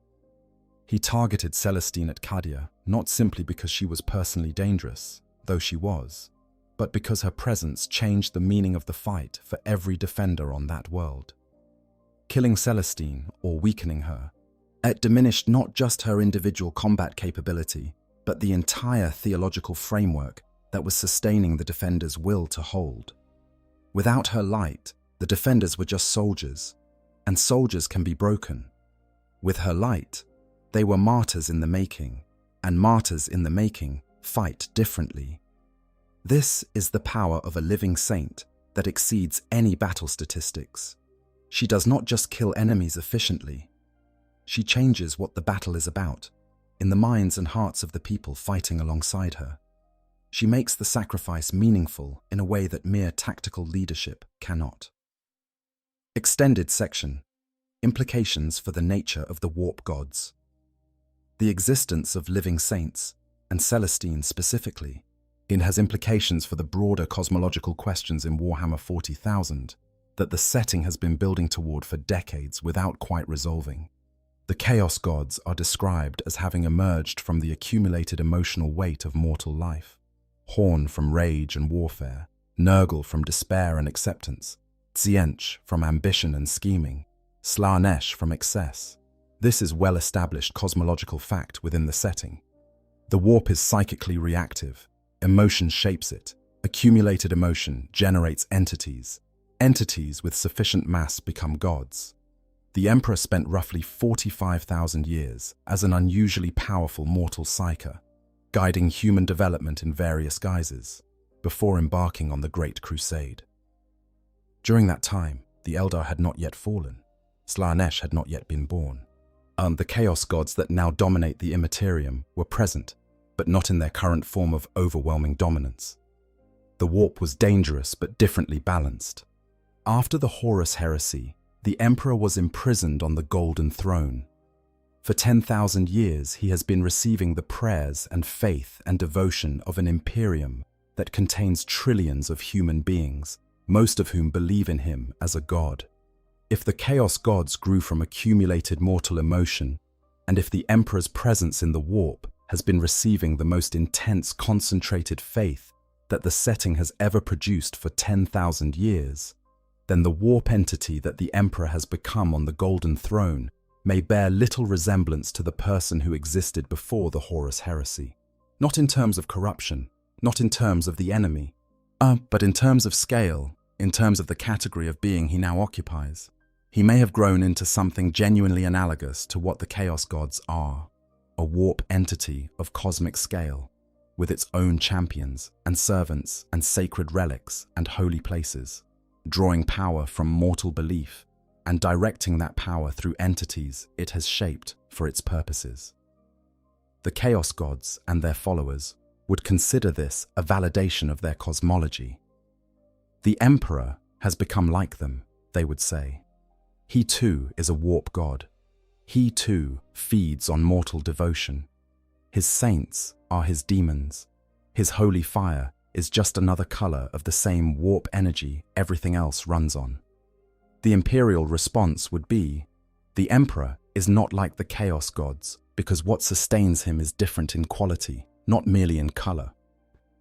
He targeted Celestine at Cadia not simply because she was personally dangerous, though she was, but because her presence changed the meaning of the fight for every defender on that world. Killing Celestine, or weakening her, it diminished not just her individual combat capability, but the entire theological framework that was sustaining the defenders' will to hold. Without her light, the defenders were just soldiers, and soldiers can be broken. With her light, they were martyrs in the making, and martyrs in the making fight differently. This is the power of a living saint that exceeds any battle statistics. She does not just kill enemies efficiently. She changes what the battle is about, in the minds and hearts of the people fighting alongside her. She makes the sacrifice meaningful in a way that mere tactical leadership cannot. Extended section: Implications for the nature of the warp gods. The existence of living saints, and Celestine specifically, it has implications for the broader cosmological questions in Warhammer 40,000 that the setting has been building toward for decades without quite resolving. The Chaos Gods are described as having emerged from the accumulated emotional weight of mortal life. Horn from rage and warfare, Nurgle from despair and acceptance, Tzientch from ambition and scheming, Slaanesh from excess. This is well-established cosmological fact within the setting. The warp is psychically reactive. Emotion shapes it. Accumulated emotion generates entities. Entities with sufficient mass become gods. The Emperor spent roughly 45,000 years as an unusually powerful mortal psyker, guiding human development in various guises, before embarking on the Great Crusade. During that time, the Eldar had not yet fallen. Slaanesh had not yet been born. The Chaos Gods that now dominate the Imperium were present, but not in their current form of overwhelming dominance. The warp was dangerous but differently balanced. After the Horus heresy, the Emperor was imprisoned on the Golden Throne. For 10,000 years, he has been receiving the prayers and faith and devotion of an Imperium that contains trillions of human beings, most of whom believe in him as a god. If the Chaos Gods grew from accumulated mortal emotion, and if the Emperor's presence in the warp has been receiving the most intense concentrated faith that the setting has ever produced for 10,000 years, then the warp entity that the Emperor has become on the Golden Throne may bear little resemblance to the person who existed before the Horus heresy. Not in terms of corruption, not in terms of the enemy, but in terms of scale, in terms of the category of being he now occupies. He may have grown into something genuinely analogous to what the Chaos Gods are, a warp entity of cosmic scale, with its own champions and servants and sacred relics and holy places, drawing power from mortal belief and directing that power through entities it has shaped for its purposes. The Chaos Gods and their followers would consider this a validation of their cosmology. The Emperor has become like them, they would say. He too is a warp god. He too feeds on mortal devotion. His saints are his demons. His holy fire is just another color of the same warp energy everything else runs on. The imperial response would be, the Emperor is not like the Chaos Gods because what sustains him is different in quality, not merely in color.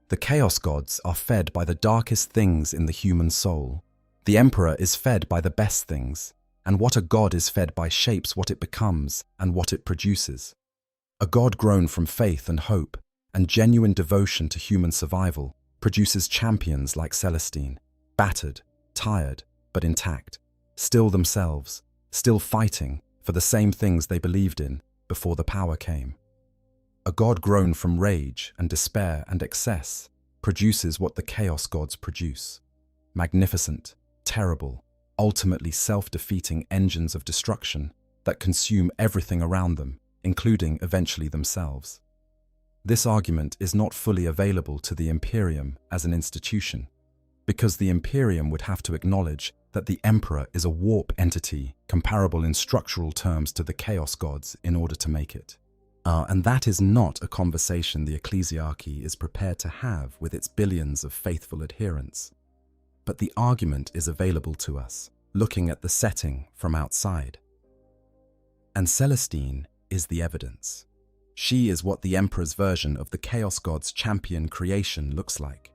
The Chaos Gods are fed by the darkest things in the human soul. The Emperor is fed by the best things, and what a god is fed by shapes what it becomes and what it produces. A god grown from faith and hope and genuine devotion to human survival produces champions like Celestine, battered, tired, but intact, still themselves, still fighting for the same things they believed in before the power came. A god grown from rage and despair and excess produces what the Chaos Gods produce: magnificent, terrible, ultimately self-defeating engines of destruction that consume everything around them, including eventually themselves. This argument is not fully available to the Imperium as an institution, because the Imperium would have to acknowledge that the Emperor is a warp entity comparable in structural terms to the Chaos Gods in order to make it. And that is not a conversation the ecclesiarchy is prepared to have with its billions of faithful adherents. But the argument is available to us, looking at the setting from outside. And Celestine is the evidence. She is what the Emperor's version of the Chaos Gods' champion creation looks like.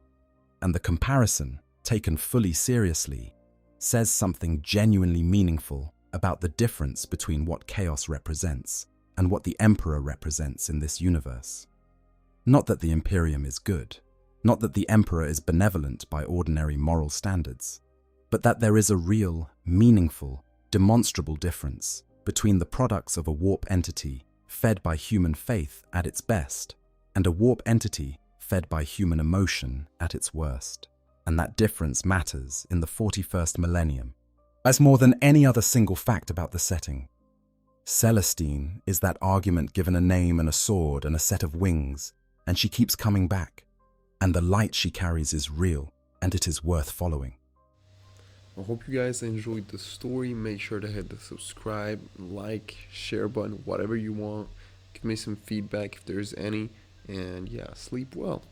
And the comparison, taken fully seriously, says something genuinely meaningful about the difference between what chaos represents and what the Emperor represents in this universe. Not that the Imperium is good, not that the Emperor is benevolent by ordinary moral standards, but that there is a real, meaningful, demonstrable difference between the products of a warp entity fed by human faith at its best and a warp entity fed by human emotion at its worst. And that difference matters in the 41st millennium, as more than any other single fact about the setting. Celestine is that argument given a name and a sword and a set of wings, and she keeps coming back. And the light she carries is real, and it is worth following. I hope you guys enjoyed the story. Make sure to hit the subscribe, like, share button, whatever you want. Give me some feedback if there's any. And yeah, sleep well.